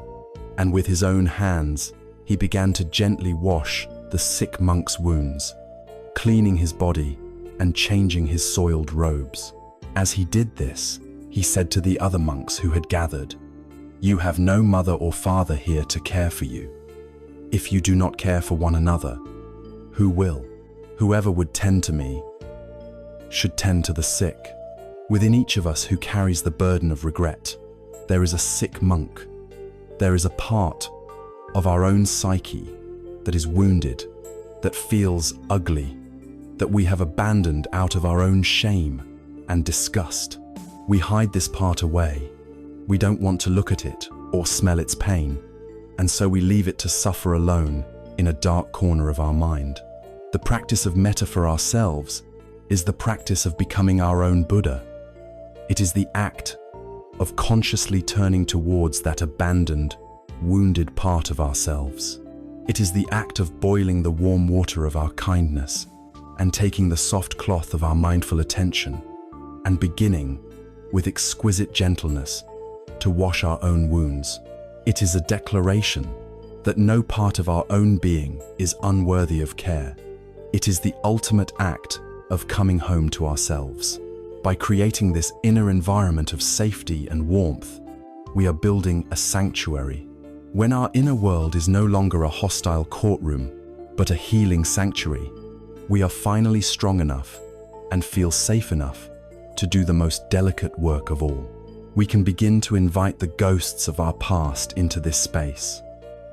and with his own hands, he began to gently wash the sick monk's wounds, cleaning his body and changing his soiled robes. As he did this, he said to the other monks who had gathered, "You have no mother or father here to care for you. If you do not care for one another, who will? Whoever would tend to me should tend to the sick." Within each of us who carries the burden of regret, there is a sick monk. There is a part of our own psyche that is wounded, that feels ugly, that we have abandoned out of our own shame and disgust. We hide this part away. We don't want to look at it or smell its pain, and so we leave it to suffer alone in a dark corner of our mind. The practice of metta for ourselves is the practice of becoming our own Buddha. It is the act of consciously turning towards that abandoned, wounded part of ourselves. It is the act of boiling the warm water of our kindness and taking the soft cloth of our mindful attention and beginning, with exquisite gentleness, to wash our own wounds. It is a declaration that no part of our own being is unworthy of care. It is the ultimate act of coming home to ourselves. By creating this inner environment of safety and warmth, we are building a sanctuary. When our inner world is no longer a hostile courtroom, but a healing sanctuary, we are finally strong enough and feel safe enough to do the most delicate work of all. We can begin to invite the ghosts of our past into this space,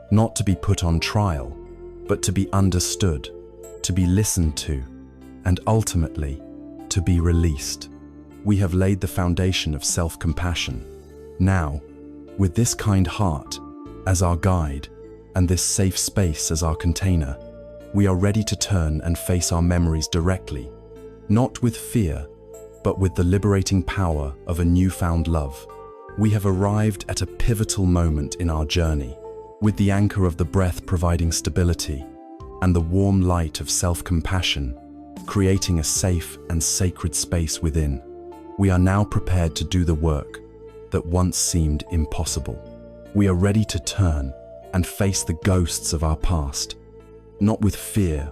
not to be put on trial, but to be understood, to be listened to, and ultimately, to be released. We have laid the foundation of self-compassion. Now, with this kind heart as our guide and this safe space as our container, we are ready to turn and face our memories directly, not with fear, but with the liberating power of a newfound love. We have arrived at a pivotal moment in our journey, with the anchor of the breath providing stability and the warm light of self-compassion, creating a safe and sacred space within. We are now prepared to do the work that once seemed impossible. We are ready to turn and face the ghosts of our past, not with fear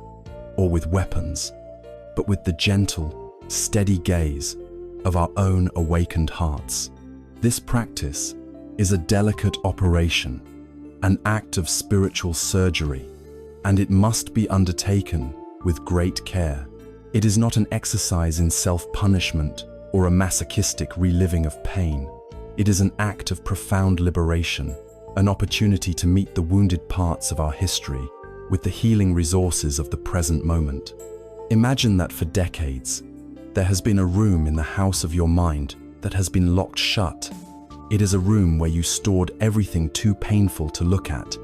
or with weapons, but with the gentle, steady gaze of our own awakened hearts. This practice is a delicate operation, an act of spiritual surgery, and it must be undertaken with great care. It is not an exercise in self-punishment or a masochistic reliving of pain. It is an act of profound liberation, an opportunity to meet the wounded parts of our history with the healing resources of the present moment. Imagine that for decades, there has been a room in the house of your mind that has been locked shut. It is a room where you stored everything too painful to look at,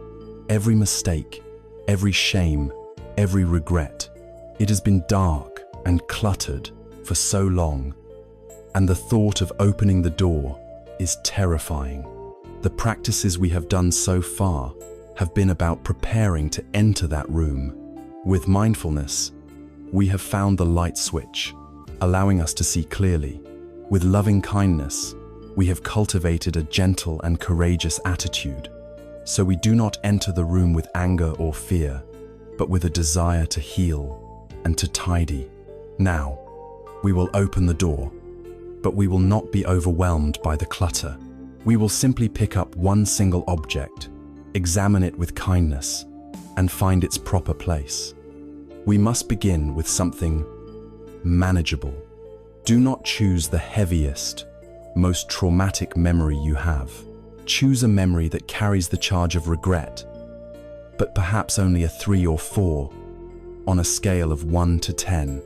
every mistake, every shame, every regret. It has been dark and cluttered for so long, and the thought of opening the door is terrifying. The practices we have done so far have been about preparing to enter that room. With mindfulness, we have found the light switch, allowing us to see clearly. With loving kindness, we have cultivated a gentle and courageous attitude, so we do not enter the room with anger or fear, but with a desire to heal and to tidy. Now, we will open the door, but we will not be overwhelmed by the clutter. We will simply pick up one single object, examine it with kindness, and find its proper place. We must begin with something manageable. Do not choose the heaviest, most traumatic memory you have. Choose a memory that carries the charge of regret, but perhaps only a 3 or 4 on a scale of 1 to 10.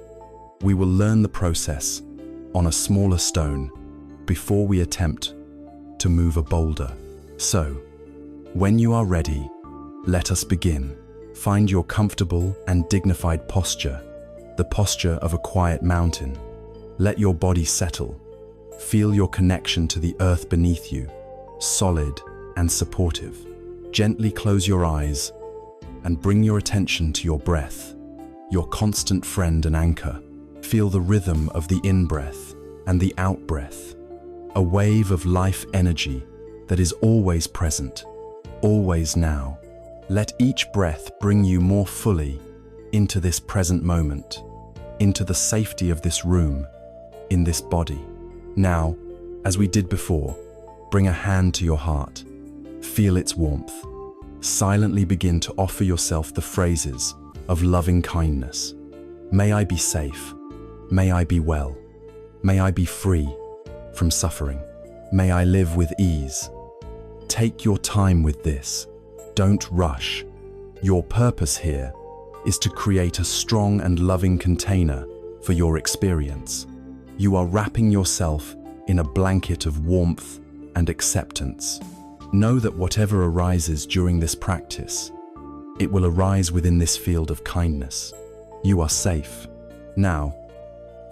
We will learn the process on a smaller stone before we attempt to move a boulder. So, when you are ready, let us begin. Find your comfortable and dignified posture, the posture of a quiet mountain. Let your body settle. Feel your connection to the earth beneath you, solid and supportive. Gently close your eyes and bring your attention to your breath, your constant friend and anchor. Feel the rhythm of the in-breath and the out-breath, a wave of life energy that is always present, always now. Let each breath bring you more fully into this present moment, into the safety of this room, in this body. Now, as we did before, bring a hand to your heart. Feel its warmth. Silently begin to offer yourself the phrases of loving kindness. May I be safe. May I be well. May I be free from suffering. May I live with ease. Take your time with this. Don't rush. Your purpose here is to create a strong and loving container for your experience. You are wrapping yourself in a blanket of warmth and acceptance. Know that whatever arises during this practice, it will arise within this field of kindness. You are safe. Now,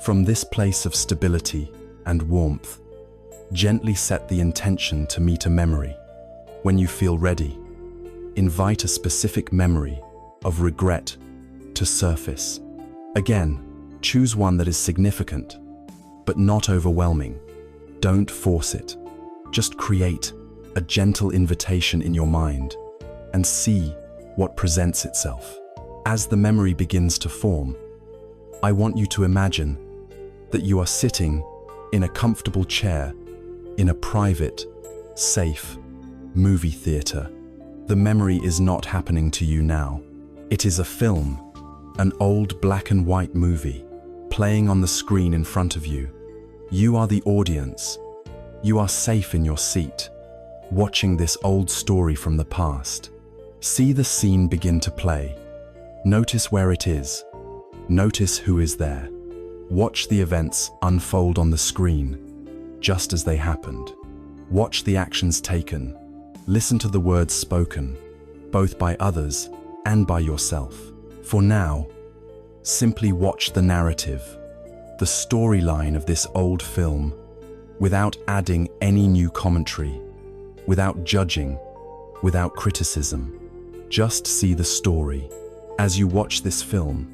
from this place of stability and warmth, gently set the intention to meet a memory. When you feel ready, invite a specific memory of regret to surface. Again, choose one that is significant, but not overwhelming. Don't force it. Just create a gentle invitation in your mind and see what presents itself. As the memory begins to form, I want you to imagine that you are sitting in a comfortable chair in a private, safe movie theater. The memory is not happening to you now. It is a film, an old black and white movie, playing on the screen in front of you. You are the audience. You are safe in your seat, watching this old story from the past. See the scene begin to play. Notice where it is. Notice who is there. Watch the events unfold on the screen, just as they happened. Watch the actions taken. Listen to the words spoken, both by others and by yourself. For now, simply watch the narrative, the storyline of this old film, without adding any new commentary, without judging, without criticism. Just see the story. As you watch this film,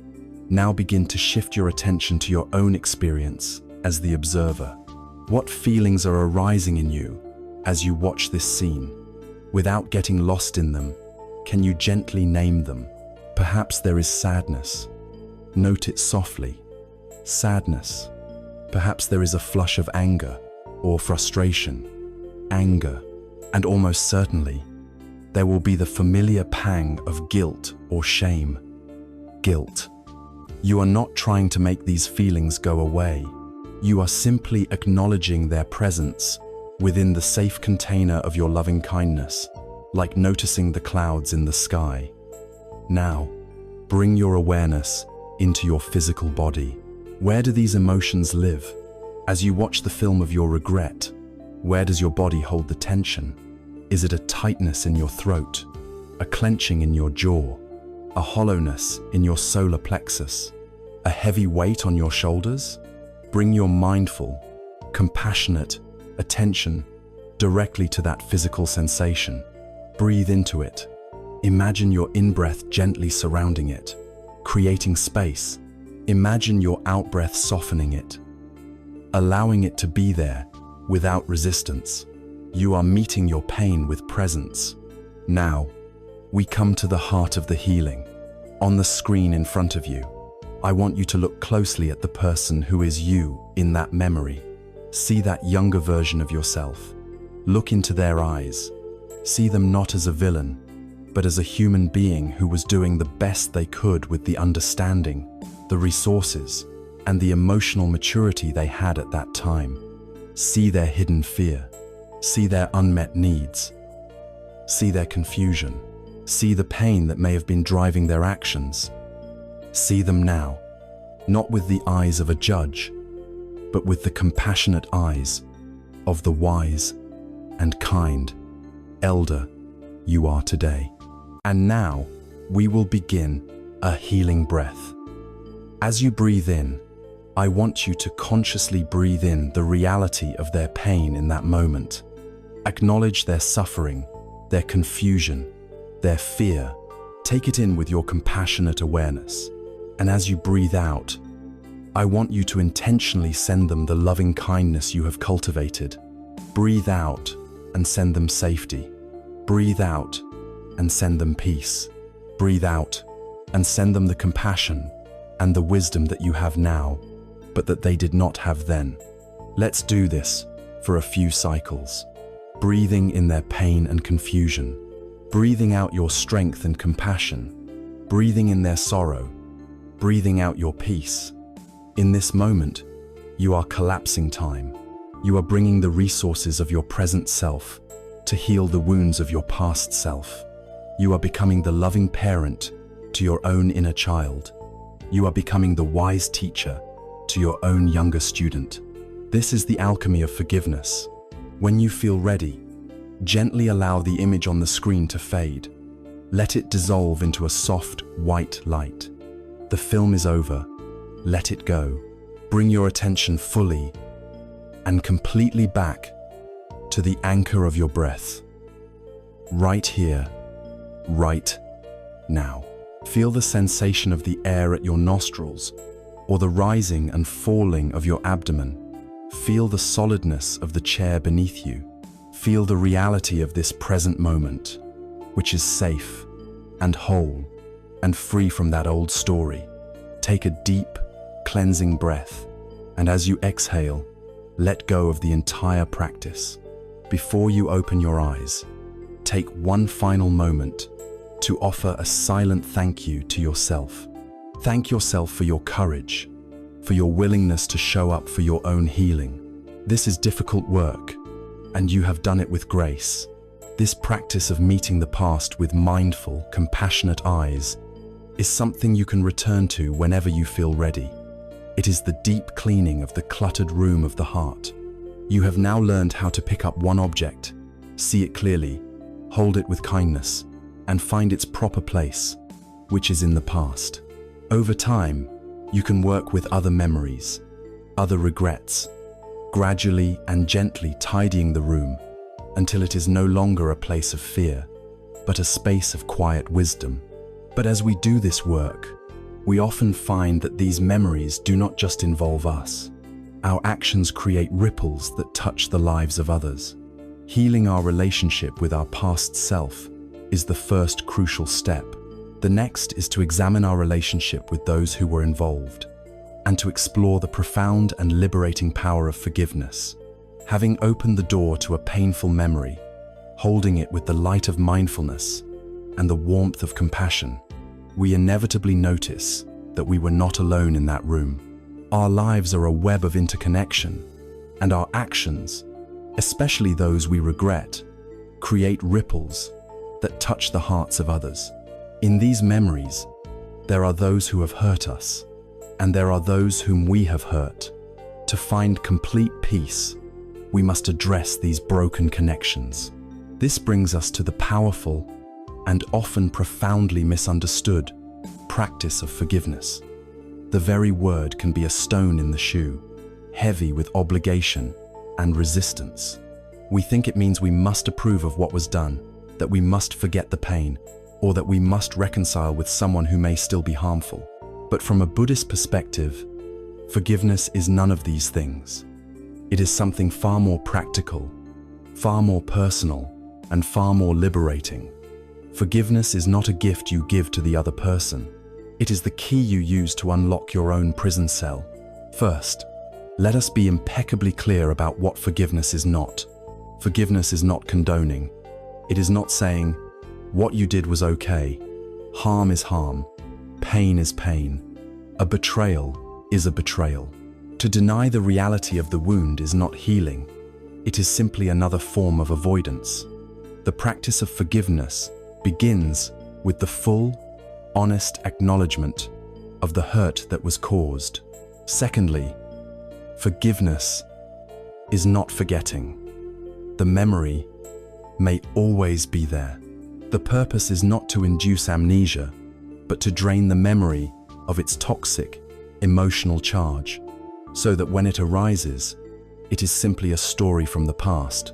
now begin to shift your attention to your own experience as the observer. What feelings are arising in you as you watch this scene? Without getting lost in them, can you gently name them? Perhaps there is sadness. Note it softly. Sadness. Perhaps there is a flush of anger or frustration. Anger. And almost certainly, there will be the familiar pang of guilt or shame. Guilt. You are not trying to make these feelings go away. You are simply acknowledging their presence within the safe container of your loving kindness, like noticing the clouds in the sky. Now, bring your awareness into your physical body. Where do these emotions live? As you watch the film of your regret, where does your body hold the tension? Is it a tightness in your throat, a clenching in your jaw, a hollowness in your solar plexus, a heavy weight on your shoulders? Bring your mindful, compassionate attention directly to that physical sensation. Breathe into it. Imagine your in-breath gently surrounding it, creating space. Imagine your out-breath softening it, allowing it to be there without resistance. You are meeting your pain with presence. Now, we come to the heart of the healing. On the screen in front of you, I want you to look closely at the person who is you in that memory. See that younger version of yourself. Look into their eyes. See them not as a villain, but as a human being who was doing the best they could with the understanding, the resources, and the emotional maturity they had at that time. See their hidden fear. See their unmet needs. See their confusion. See the pain that may have been driving their actions. See them now, not with the eyes of a judge, but with the compassionate eyes of the wise and kind elder you are today. And now, we will begin a healing breath. As you breathe in, I want you to consciously breathe in the reality of their pain in that moment. Acknowledge their suffering, their confusion, their fear. Take it in with your compassionate awareness. And as you breathe out, I want you to intentionally send them the loving kindness you have cultivated. Breathe out and send them safety. Breathe out and send them peace. Breathe out and send them the compassion and the wisdom that you have now, but that they did not have then. Let's do this for a few cycles. Breathing in their pain and confusion. Breathing out your strength and compassion. Breathing in their sorrow. Breathing out your peace. In this moment, you are collapsing time. You are bringing the resources of your present self to heal the wounds of your past self. You are becoming the loving parent to your own inner child. You are becoming the wise teacher to your own younger student. This is the alchemy of forgiveness. When you feel ready, gently allow the image on the screen to fade. Let it dissolve into a soft, white light. The film is over. Let it go. Bring your attention fully and completely back to the anchor of your breath. Right here, right now. Feel the sensation of the air at your nostrils or the rising and falling of your abdomen. Feel the solidness of the chair beneath you. Feel the reality of this present moment, which is safe and whole and free from that old story. Take a deep, cleansing breath, and as you exhale, let go of the entire practice. Before you open your eyes, take one final moment to offer a silent thank you to yourself. Thank yourself for your courage, for your willingness to show up for your own healing. This is difficult work, and you have done it with grace. This practice of meeting the past with mindful, compassionate eyes is something you can return to whenever you feel ready. It is the deep cleaning of the cluttered room of the heart. You have now learned how to pick up one object, see it clearly, hold it with kindness, and find its proper place, which is in the past. Over time, you can work with other memories, other regrets, gradually and gently tidying the room until it is no longer a place of fear, but a space of quiet wisdom. But as we do this work, we often find that these memories do not just involve us. Our actions create ripples that touch the lives of others. Healing our relationship with our past self is the first crucial step. The next is to examine our relationship with those who were involved and to explore the profound and liberating power of forgiveness. Having opened the door to a painful memory, holding it with the light of mindfulness and the warmth of compassion, we inevitably notice that we were not alone in that room. Our lives are a web of interconnection, and our actions, especially those we regret, create ripples that touch the hearts of others. In these memories, there are those who have hurt us, and there are those whom we have hurt. To find complete peace, we must address these broken connections. This brings us to the powerful and often profoundly misunderstood practice of forgiveness. The very word can be a stone in the shoe, heavy with obligation and resistance. We think it means we must approve of what was done, that we must forget the pain, or that we must reconcile with someone who may still be harmful. But from a Buddhist perspective, forgiveness is none of these things. It is something far more practical, far more personal, and far more liberating. Forgiveness is not a gift you give to the other person. It is the key you use to unlock your own prison cell. First, let us be impeccably clear about what forgiveness is not. Forgiveness is not condoning. It is not saying, what you did was okay. Harm is harm. Pain is pain. A betrayal is a betrayal. To deny the reality of the wound is not healing. It is simply another form of avoidance. The practice of forgiveness begins with the full, honest acknowledgement of the hurt that was caused. Secondly, forgiveness is not forgetting. The memory may always be there. The purpose is not to induce amnesia, but to drain the memory of its toxic, emotional charge, so that when it arises, it is simply a story from the past,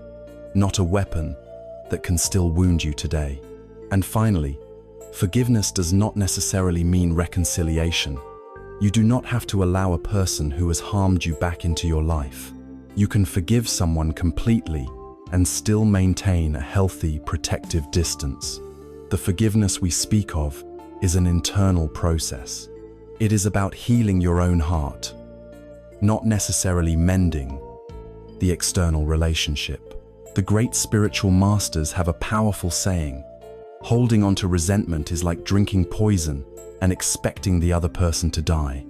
not a weapon that can still wound you today. And finally, forgiveness does not necessarily mean reconciliation. You do not have to allow a person who has harmed you back into your life. You can forgive someone completely and still maintain a healthy, protective distance. The forgiveness we speak of is an internal process. It is about healing your own heart, not necessarily mending the external relationship. The great spiritual masters have a powerful saying: holding on to resentment is like drinking poison and expecting the other person to die.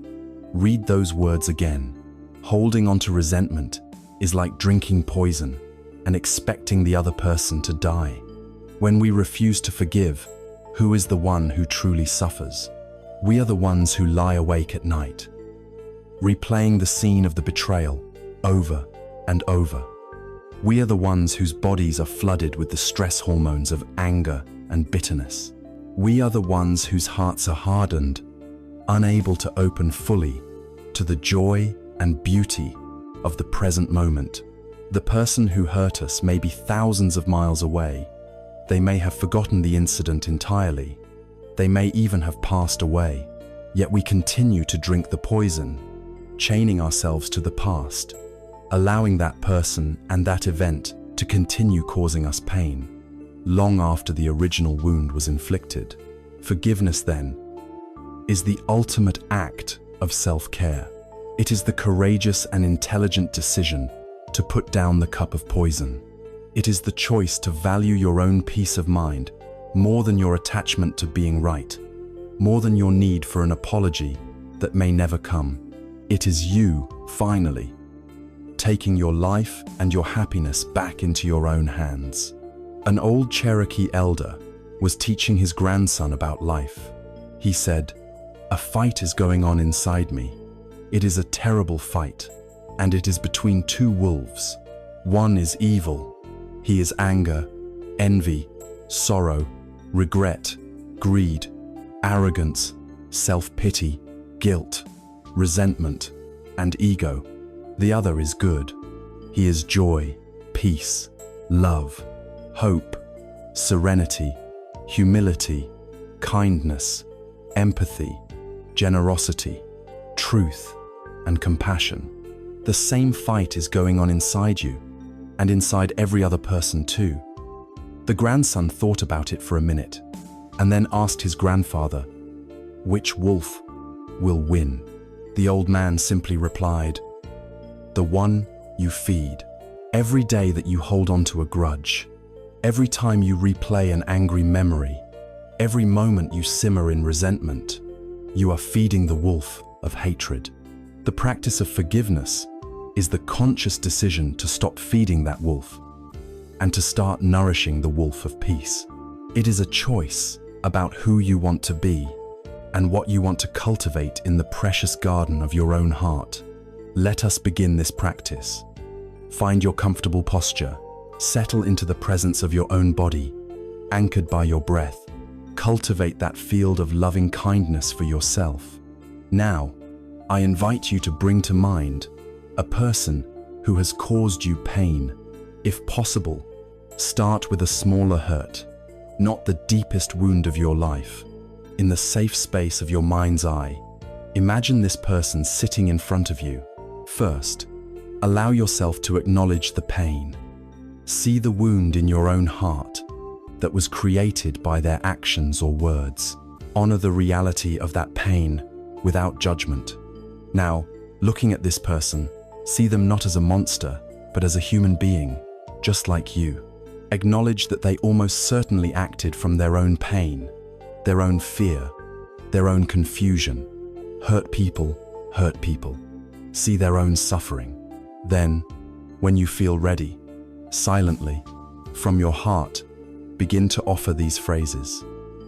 Read those words again. Holding on to resentment is like drinking poison and expecting the other person to die. When we refuse to forgive, who is the one who truly suffers? We are the ones who lie awake at night, replaying the scene of the betrayal over and over. We are the ones whose bodies are flooded with the stress hormones of anger and bitterness. We are the ones whose hearts are hardened, unable to open fully to the joy and beauty of the present moment. The person who hurt us may be thousands of miles away. They may have forgotten the incident entirely. They may even have passed away. Yet we continue to drink the poison, chaining ourselves to the past, allowing that person and that event to continue causing us pain, long after the original wound was inflicted. Forgiveness, then, is the ultimate act of self-care. It is the courageous and intelligent decision to put down the cup of poison. It is the choice to value your own peace of mind more than your attachment to being right, more than your need for an apology that may never come. It is you, finally, taking your life and your happiness back into your own hands. An old Cherokee elder was teaching his grandson about life. He said, "A fight is going on inside me. It is a terrible fight, and it is between two wolves. One is evil. He is anger, envy, sorrow, regret, greed, arrogance, self-pity, guilt, resentment, and ego. The other is good. He is joy, peace, love, hope, serenity, humility, kindness, empathy, generosity, truth, and compassion." The same fight is going on inside you, and inside every other person too. The grandson thought about it for a minute, and then asked his grandfather, "Which wolf will win?" The old man simply replied, "The one you feed." Every day that you hold on to a grudge, every time you replay an angry memory, every moment you simmer in resentment, you are feeding the wolf of hatred. The practice of forgiveness is the conscious decision to stop feeding that wolf and to start nourishing the wolf of peace. It is a choice about who you want to be and what you want to cultivate in the precious garden of your own heart. Let us begin this practice. Find your comfortable posture. Settle into the presence of your own body, anchored by your breath. Cultivate that field of loving kindness for yourself. Now, I invite you to bring to mind a person who has caused you pain, If possible, start with a smaller hurt, not the deepest wound of your life. In the safe space of your mind's eye, imagine this person sitting in front of you. First, allow yourself to acknowledge the pain. See the wound in your own heart that was created by their actions or words. Honor the reality of that pain without judgment. Now, looking at this person, see them not as a monster, but as a human being, just like you. Acknowledge that they almost certainly acted from their own pain, their own fear, their own confusion. Hurt people hurt people. See their own suffering. Then, when you feel ready, silently, from your heart, begin to offer these phrases.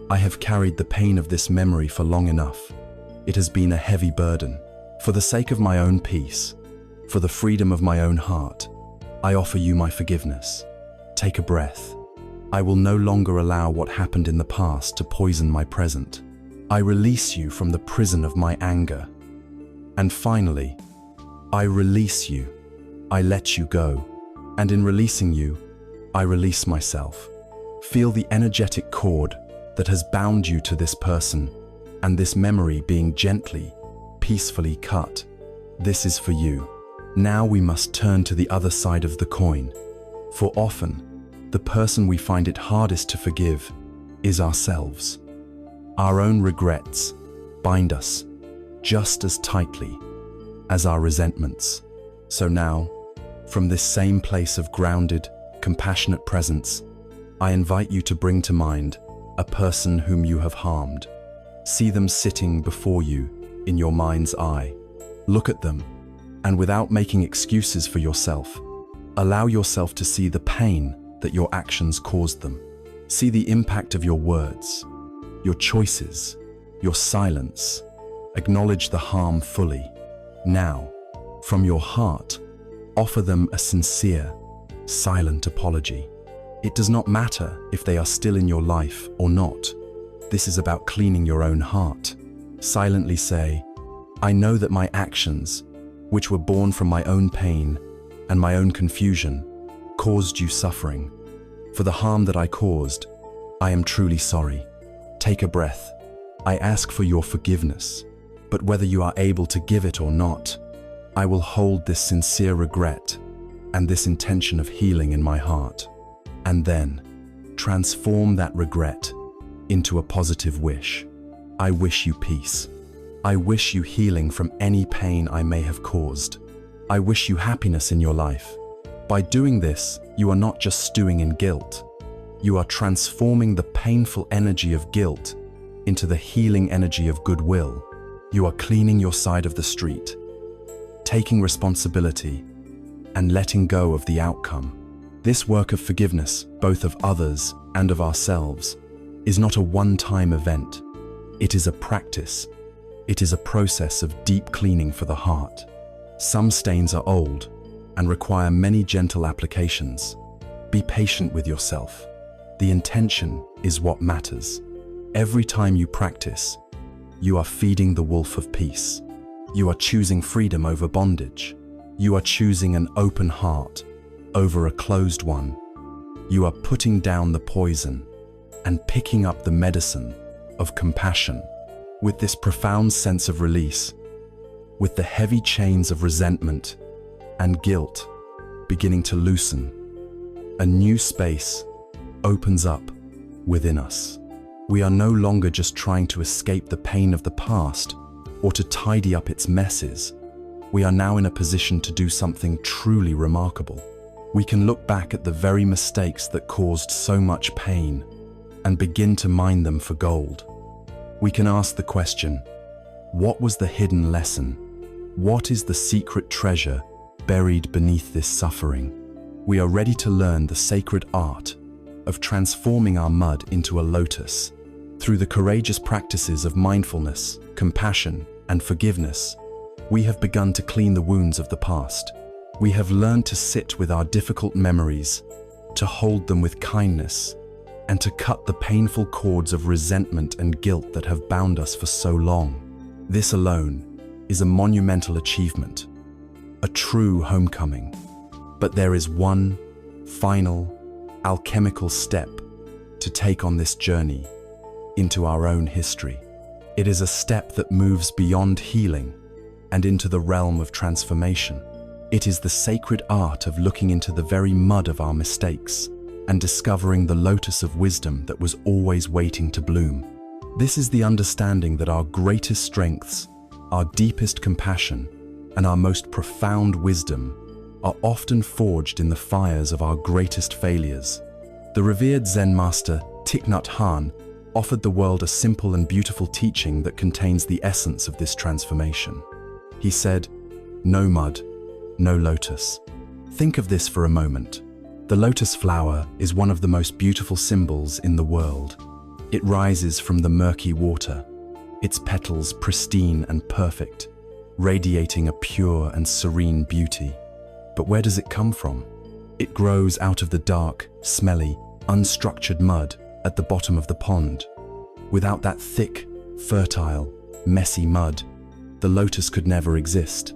I have carried the pain of this memory for long enough. It has been a heavy burden. For the sake of my own peace, for the freedom of my own heart, I offer you my forgiveness. Take a breath. I will no longer allow what happened in the past to poison my present. I release you from the prison of my anger. And finally, I release you. I let you go. And in releasing you, I release myself. Feel the energetic cord that has bound you to this person and this memory being gently, peacefully cut. This is for you. Now we must turn to the other side of the coin. For often, the person we find it hardest to forgive is ourselves. Our own regrets bind us just as tightly as our resentments. So now, from this same place of grounded, compassionate presence, I invite you to bring to mind a person whom you have harmed. See them sitting before you in your mind's eye. Look at them, and without making excuses for yourself, allow yourself to see the pain that your actions caused them. See the impact of your words, your choices, your silence. Acknowledge the harm fully. Now, from your heart, offer them a sincere, silent apology. It does not matter if they are still in your life or not. This is about cleaning your own heart. Silently say, I know that my actions, which were born from my own pain and my own confusion, caused you suffering. For the harm that I caused, I am truly sorry. Take a breath. I ask for your forgiveness, but whether you are able to give it or not, I will hold this sincere regret and this intention of healing in my heart, and then transform that regret into a positive wish. I wish you peace. I wish you healing from any pain I may have caused. I wish you happiness in your life. By doing this, you are not just stewing in guilt. You are transforming the painful energy of guilt into the healing energy of goodwill. You are cleaning your side of the street, taking responsibility, and letting go of the outcome. This work of forgiveness, both of others and of ourselves, is not a one-time event. It is a practice. It is a process of deep cleaning for the heart. Some stains are old and require many gentle applications. Be patient with yourself. The intention is what matters. Every time you practice, you are feeding the wolf of peace. You are choosing freedom over bondage. You are choosing an open heart over a closed one. You are putting down the poison and picking up the medicine of compassion. With this profound sense of release, with the heavy chains of resentment and guilt beginning to loosen, a new space opens up within us. We are no longer just trying to escape the pain of the past or to tidy up its messes. We are now in a position to do something truly remarkable. We can look back at the very mistakes that caused so much pain and begin to mine them for gold. We can ask the question, what was the hidden lesson? What is the secret treasure buried beneath this suffering? We are ready to learn the sacred art of transforming our mud into a lotus. Through the courageous practices of mindfulness, compassion, and forgiveness, we have begun to clean the wounds of the past. We have learned to sit with our difficult memories, to hold them with kindness, and to cut the painful cords of resentment and guilt that have bound us for so long. This alone is a monumental achievement, a true homecoming. But there is one final, alchemical step to take on this journey into our own history. It is a step that moves beyond healing and into the realm of transformation. It is the sacred art of looking into the very mud of our mistakes and discovering the lotus of wisdom that was always waiting to bloom. This is the understanding that our greatest strengths, our deepest compassion, and our most profound wisdom are often forged in the fires of our greatest failures. The revered Zen master Thich Nhat Hanh offered the world a simple and beautiful teaching that contains the essence of this transformation. He said, "No mud, no lotus." Think of this for a moment. The lotus flower is one of the most beautiful symbols in the world. It rises from the murky water, its petals pristine and perfect, radiating a pure and serene beauty. But where does it come from? It grows out of the dark, smelly, unstructured mud at the bottom of the pond. Without that thick, fertile, messy mud, the lotus could never exist.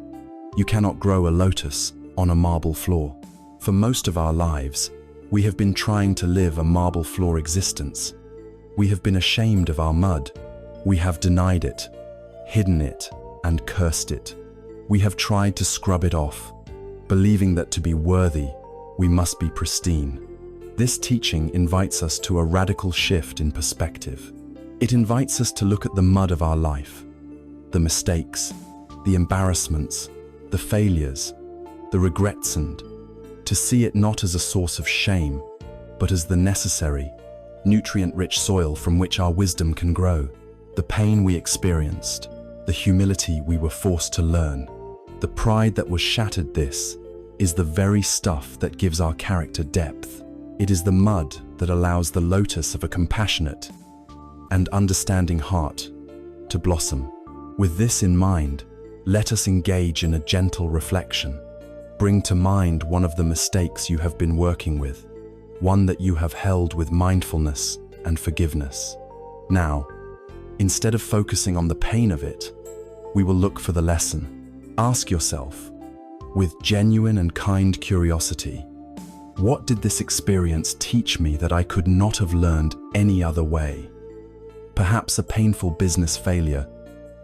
You cannot grow a lotus on a marble floor. For most of our lives, we have been trying to live a marble floor existence. We have been ashamed of our mud. We have denied it, hidden it, and cursed it. We have tried to scrub it off, believing that to be worthy, we must be pristine. This teaching invites us to a radical shift in perspective. It invites us to look at the mud of our life, the mistakes, the embarrassments, the failures, the regrets, and to see it not as a source of shame, but as the necessary, nutrient-rich soil from which our wisdom can grow. The pain we experienced, the humility we were forced to learn, the pride that was shattered, this is the very stuff that gives our character depth. It is the mud that allows the lotus of a compassionate and understanding heart to blossom. With this in mind, let us engage in a gentle reflection. Bring to mind one of the mistakes you have been working with, one that you have held with mindfulness and forgiveness. Now, instead of focusing on the pain of it, we will look for the lesson. Ask yourself, with genuine and kind curiosity, what did this experience teach me that I could not have learned any other way? Perhaps a painful business failure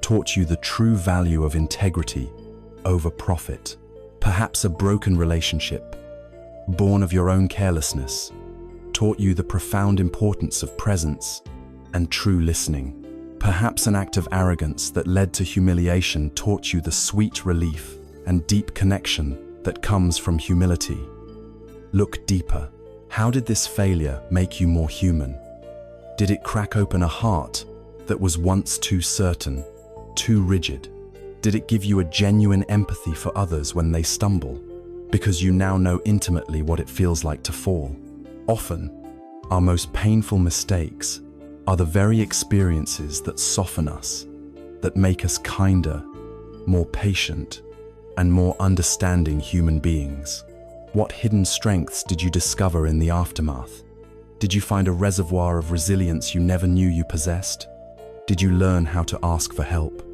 taught you the true value of integrity over profit. Perhaps a broken relationship, born of your own carelessness, taught you the profound importance of presence and true listening. Perhaps an act of arrogance that led to humiliation taught you the sweet relief and deep connection that comes from humility. Look deeper. How did this failure make you more human? Did it crack open a heart that was once too certain, too rigid? Did it give you a genuine empathy for others when they stumble, because you now know intimately what it feels like to fall? Often, our most painful mistakes are the very experiences that soften us, that make us kinder, more patient, and more understanding human beings. What hidden strengths did you discover in the aftermath? Did you find a reservoir of resilience you never knew you possessed? Did you learn how to ask for help?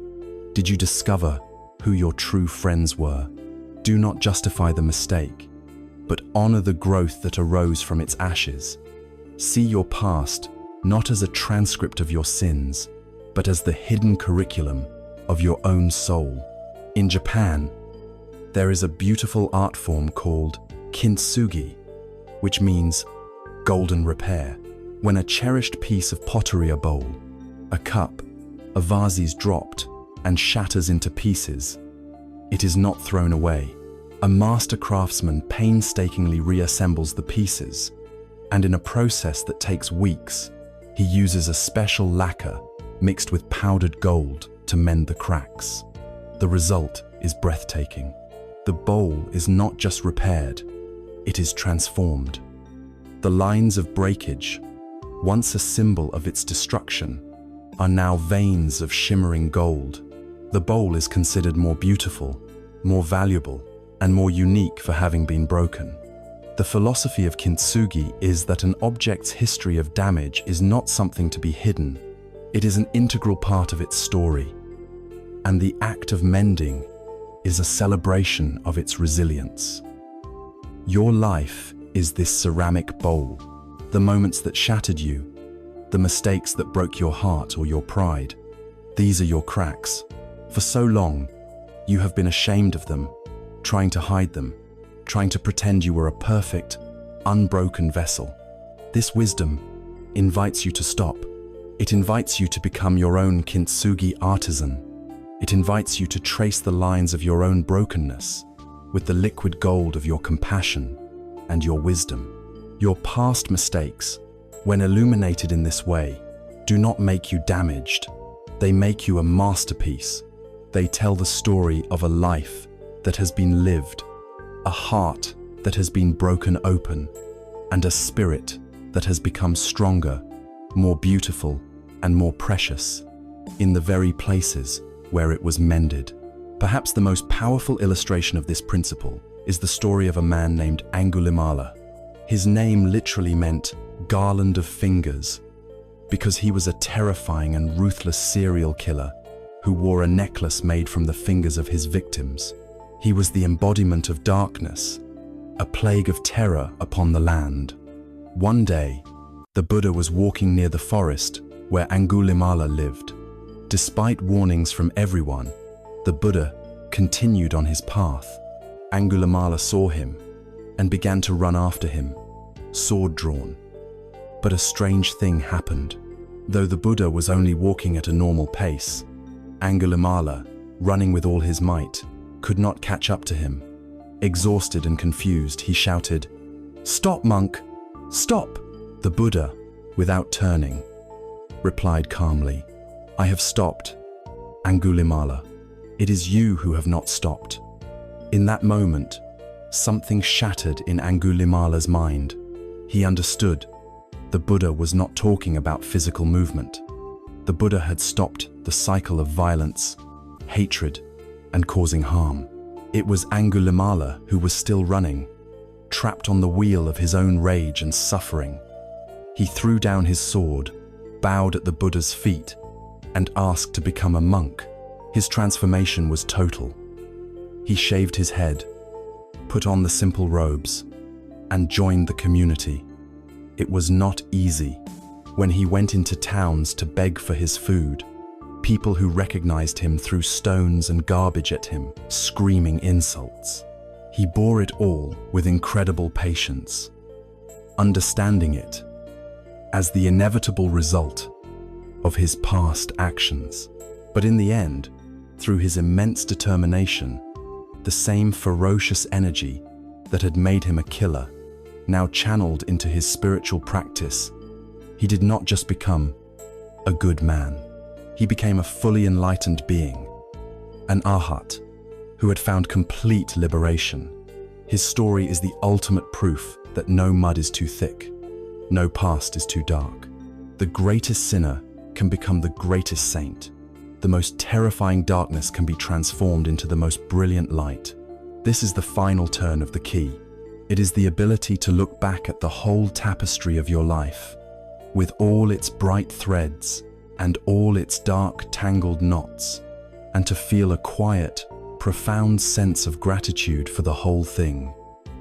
Did you discover who your true friends were? Do not justify the mistake, but honor the growth that arose from its ashes. See your past not as a transcript of your sins, but as the hidden curriculum of your own soul. In Japan, there is a beautiful art form called kintsugi, which means golden repair. When a cherished piece of pottery, a bowl, a cup, a vase is dropped and shatters into pieces, it is not thrown away. A master craftsman painstakingly reassembles the pieces, and in a process that takes weeks, he uses a special lacquer mixed with powdered gold to mend the cracks. The result is breathtaking. The bowl is not just repaired, it is transformed. The lines of breakage, once a symbol of its destruction, are now veins of shimmering gold. The bowl is considered more beautiful, more valuable, and more unique for having been broken. The philosophy of kintsugi is that an object's history of damage is not something to be hidden. It is an integral part of its story, and the act of mending is a celebration of its resilience. Your life is this ceramic bowl. The moments that shattered you, the mistakes that broke your heart or your pride, these are your cracks. For so long, you have been ashamed of them, trying to hide them, trying to pretend you were a perfect, unbroken vessel. This wisdom invites you to stop. It invites you to become your own kintsugi artisan. It invites you to trace the lines of your own brokenness with the liquid gold of your compassion and your wisdom. Your past mistakes, when illuminated in this way, do not make you damaged. They make you a masterpiece. They tell the story of a life that has been lived, a heart that has been broken open, and a spirit that has become stronger, more beautiful, and more precious in the very places where it was mended. Perhaps the most powerful illustration of this principle is the story of a man named Angulimala. His name literally meant garland of fingers because he was a terrifying and ruthless serial killer who wore a necklace made from the fingers of his victims. He was the embodiment of darkness, a plague of terror upon the land. One day, the Buddha was walking near the forest where Angulimala lived. Despite warnings from everyone, the Buddha continued on his path. Angulimala saw him and began to run after him, sword drawn. But a strange thing happened. Though the Buddha was only walking at a normal pace, Angulimala, running with all his might, could not catch up to him. Exhausted and confused, he shouted, "Stop, monk! Stop!" The Buddha, without turning, replied calmly, "I have stopped, Angulimala. It is you who have not stopped." In that moment, something shattered in Angulimala's mind. He understood. The Buddha was not talking about physical movement. The Buddha had stopped the cycle of violence, hatred, and causing harm. It was Angulimala who was still running, trapped on the wheel of his own rage and suffering. He threw down his sword, bowed at the Buddha's feet, and asked to become a monk. His transformation was total. He shaved his head, put on the simple robes, and joined the community. It was not easy. When he went into towns to beg for his food, people who recognized him threw stones and garbage at him, screaming insults. He bore it all with incredible patience, understanding it as the inevitable result of his past actions. But in the end, through his immense determination, the same ferocious energy that had made him a killer now channeled into his spiritual practice. He did not just become a good man. He became a fully enlightened being, an arhat, who had found complete liberation. His story is the ultimate proof that no mud is too thick, no past is too dark. The greatest sinner can become the greatest saint. The most terrifying darkness can be transformed into the most brilliant light. This is the final turn of the key. It is the ability to look back at the whole tapestry of your life, with all its bright threads and all its dark, tangled knots, and to feel a quiet, profound sense of gratitude for the whole thing.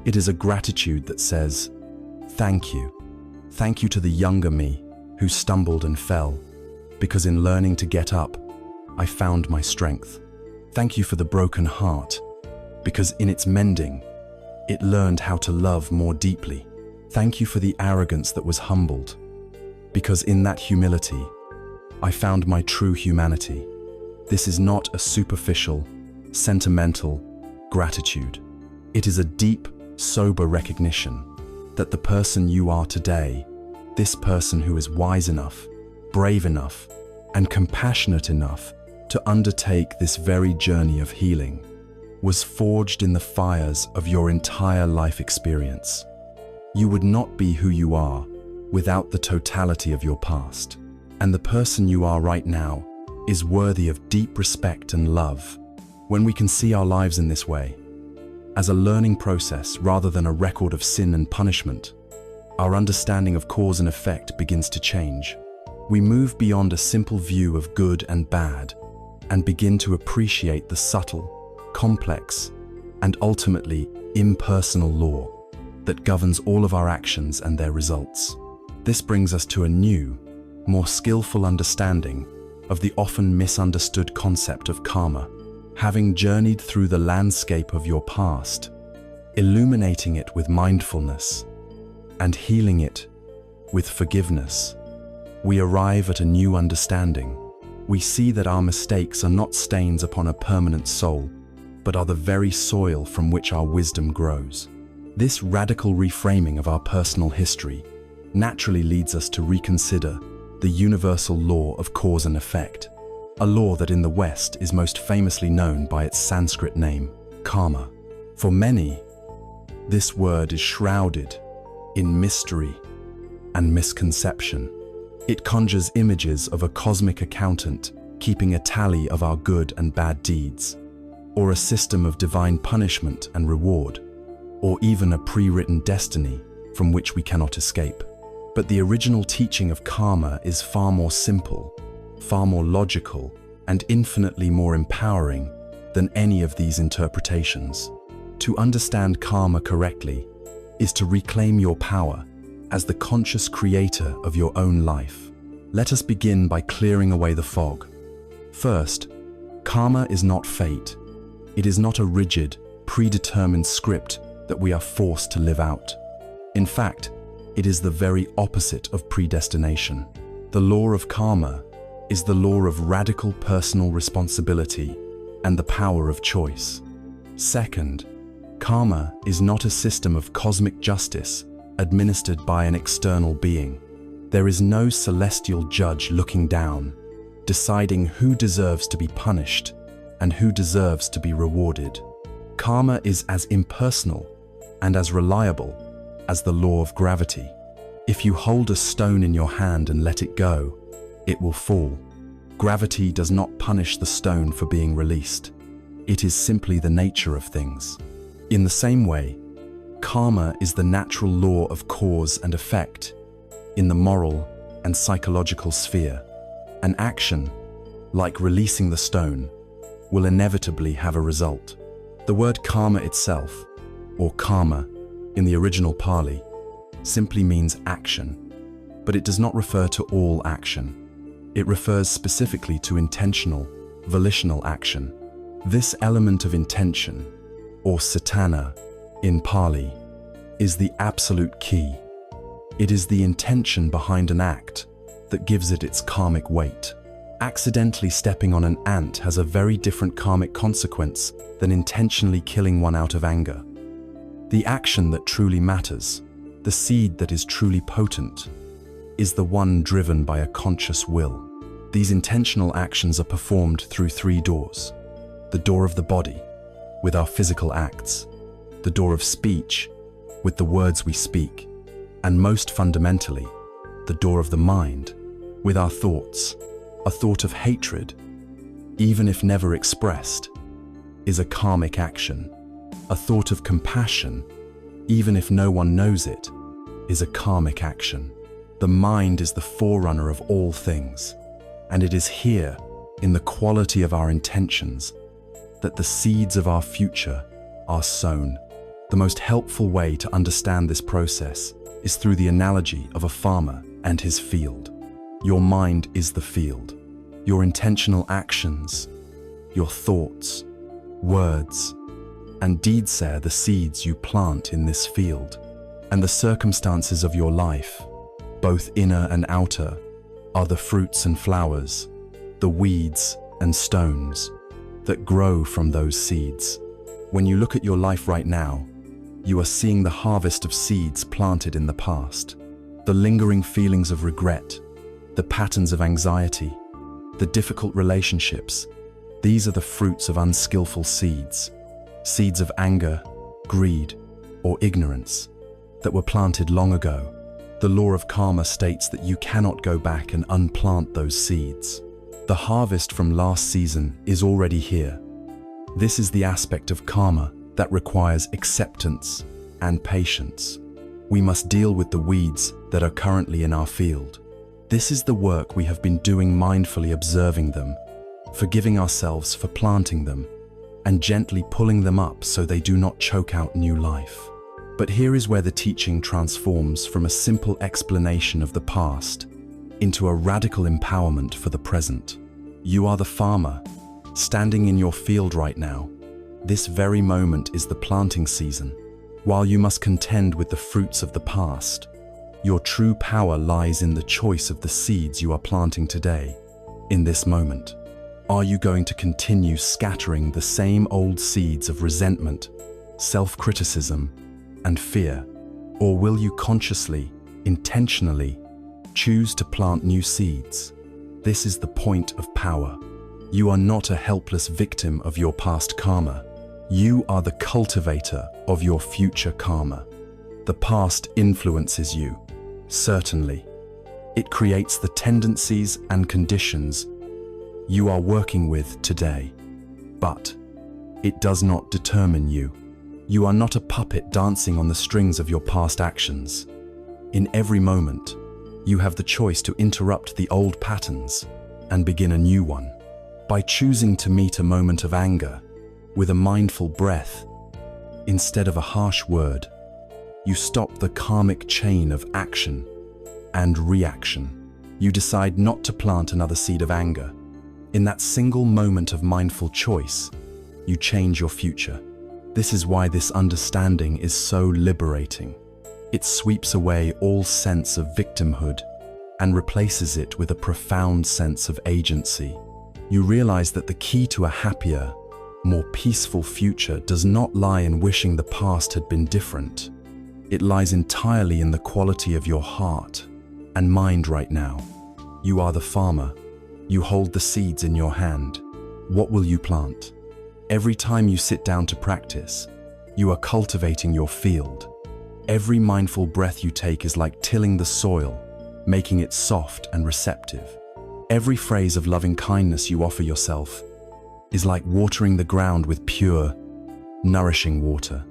It is a gratitude that says, "Thank you. Thank you to the younger me who stumbled and fell, because in learning to get up, I found my strength. Thank you for the broken heart, because in its mending, it learned how to love more deeply. Thank you for the arrogance that was humbled, because in that humility, I found my true humanity." This is not a superficial, sentimental gratitude. It is a deep, sober recognition that the person you are today, this person who is wise enough, brave enough, and compassionate enough to undertake this very journey of healing, was forged in the fires of your entire life experience. You would not be who you are without the totality of your past. And the person you are right now is worthy of deep respect and love. When we can see our lives in this way, as a learning process rather than a record of sin and punishment, our understanding of cause and effect begins to change. We move beyond a simple view of good and bad and begin to appreciate the subtle, complex, and ultimately impersonal law. that governs all of our actions and their results. This brings us to a new, more skillful understanding of the often misunderstood concept of karma. Having journeyed through the landscape of your past, illuminating it with mindfulness, and healing it with forgiveness, we arrive at a new understanding. We see that our mistakes are not stains upon a permanent soul, but are the very soil from which our wisdom grows. This radical reframing of our personal history naturally leads us to reconsider the universal law of cause and effect, a law that in the West is most famously known by its Sanskrit name, karma. For many, this word is shrouded in mystery and misconception. It conjures images of a cosmic accountant keeping a tally of our good and bad deeds, or a system of divine punishment and reward, or even a pre-written destiny from which we cannot escape. But the original teaching of karma is far more simple, far more logical, and infinitely more empowering than any of these interpretations. To understand karma correctly is to reclaim your power as the conscious creator of your own life. Let us begin by clearing away the fog. First, karma is not fate. It is not a rigid, predetermined script that we are forced to live out. In fact, it is the very opposite of predestination. The law of karma is the law of radical personal responsibility and the power of choice. Second, karma is not a system of cosmic justice administered by an external being. There is no celestial judge looking down, deciding who deserves to be punished and who deserves to be rewarded. Karma is as impersonal and as reliable as the law of gravity. If you hold a stone in your hand and let it go, it will fall. Gravity does not punish the stone for being released. It is simply the nature of things. In the same way, karma is the natural law of cause and effect in the moral and psychological sphere. An action, like releasing the stone, will inevitably have a result. The word karma itself, or karma, in the original Pali, simply means action, but it does not refer to all action. It refers specifically to intentional, volitional action. This element of intention, or satana, in Pali, is the absolute key. It is the intention behind an act that gives it its karmic weight. Accidentally stepping on an ant has a very different karmic consequence than intentionally killing one out of anger. The action that truly matters, the seed that is truly potent, is the one driven by a conscious will. These intentional actions are performed through three doors. The door of the body, with our physical acts. The door of speech, with the words we speak. And most fundamentally, the door of the mind, with our thoughts. A thought of hatred, even if never expressed, is a karmic action. A thought of compassion, even if no one knows it, is a karmic action. The mind is the forerunner of all things, and it is here, in the quality of our intentions, that the seeds of our future are sown. The most helpful way to understand this process is through the analogy of a farmer and his field. Your mind is the field. Your intentional actions, your thoughts, words, and deeds are the seeds you plant in this field. And the circumstances of your life, both inner and outer, are the fruits and flowers, the weeds and stones that grow from those seeds. When you look at your life right now, you are seeing the harvest of seeds planted in the past. The lingering feelings of regret, the patterns of anxiety, the difficult relationships, these are the fruits of unskillful seeds. Seeds of anger, greed, or ignorance that were planted long ago. The law of karma states that you cannot go back and unplant those seeds. The harvest from last season is already here. This is the aspect of karma that requires acceptance and patience. We must deal with the weeds that are currently in our field. This is the work we have been doing, mindfully observing them, forgiving ourselves for planting them, and gently pulling them up so they do not choke out new life. But here is where the teaching transforms from a simple explanation of the past into a radical empowerment for the present. You are the farmer, standing in your field right now. This very moment is the planting season. While you must contend with the fruits of the past, your true power lies in the choice of the seeds you are planting today, in this moment. Are you going to continue scattering the same old seeds of resentment, self-criticism, and fear? Or will you consciously, intentionally, choose to plant new seeds? This is the point of power. You are not a helpless victim of your past karma. You are the cultivator of your future karma. The past influences you, certainly. It creates the tendencies and conditions you are working with today. But it does not determine you. You are not a puppet dancing on the strings of your past actions. In every moment, you have the choice to interrupt the old patterns and begin a new one. By choosing to meet a moment of anger with a mindful breath, instead of a harsh word, you stop the karmic chain of action and reaction. You decide not to plant another seed of anger. In that single moment of mindful choice, you change your future. This is why this understanding is so liberating. It sweeps away all sense of victimhood and replaces it with a profound sense of agency. You realize that the key to a happier, more peaceful future does not lie in wishing the past had been different. It lies entirely in the quality of your heart and mind right now. You are the farmer. You hold the seeds in your hand. What will you plant? Every time you sit down to practice, you are cultivating your field. Every mindful breath you take is like tilling the soil, making it soft and receptive. Every phrase of loving kindness you offer yourself is like watering the ground with pure, nourishing water.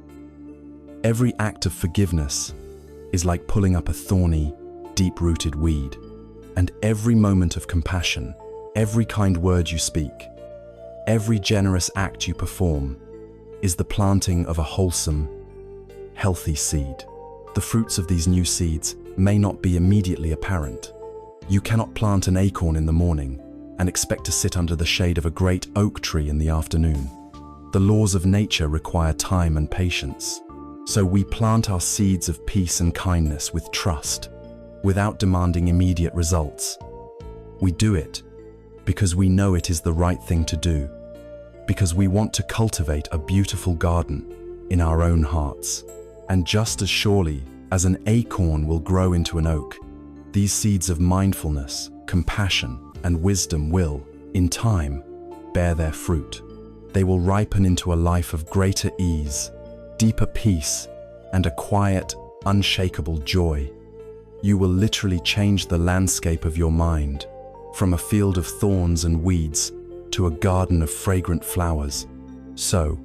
Every act of forgiveness is like pulling up a thorny, deep-rooted weed. And every moment of compassion, every kind word you speak, every generous act you perform is the planting of a wholesome, healthy seed. The fruits of these new seeds may not be immediately apparent. You cannot plant an acorn in the morning and expect to sit under the shade of a great oak tree in the afternoon. The laws of nature require time and patience. So we plant our seeds of peace and kindness with trust, without demanding immediate results. We do it because we know it is the right thing to do, because we want to cultivate a beautiful garden in our own hearts. And just as surely as an acorn will grow into an oak, these seeds of mindfulness, compassion, and wisdom will, in time, bear their fruit. They will ripen into a life of greater ease, deeper peace, and a quiet, unshakable joy. You will literally change the landscape of your mind, from a field of thorns and weeds to a garden of fragrant flowers. So,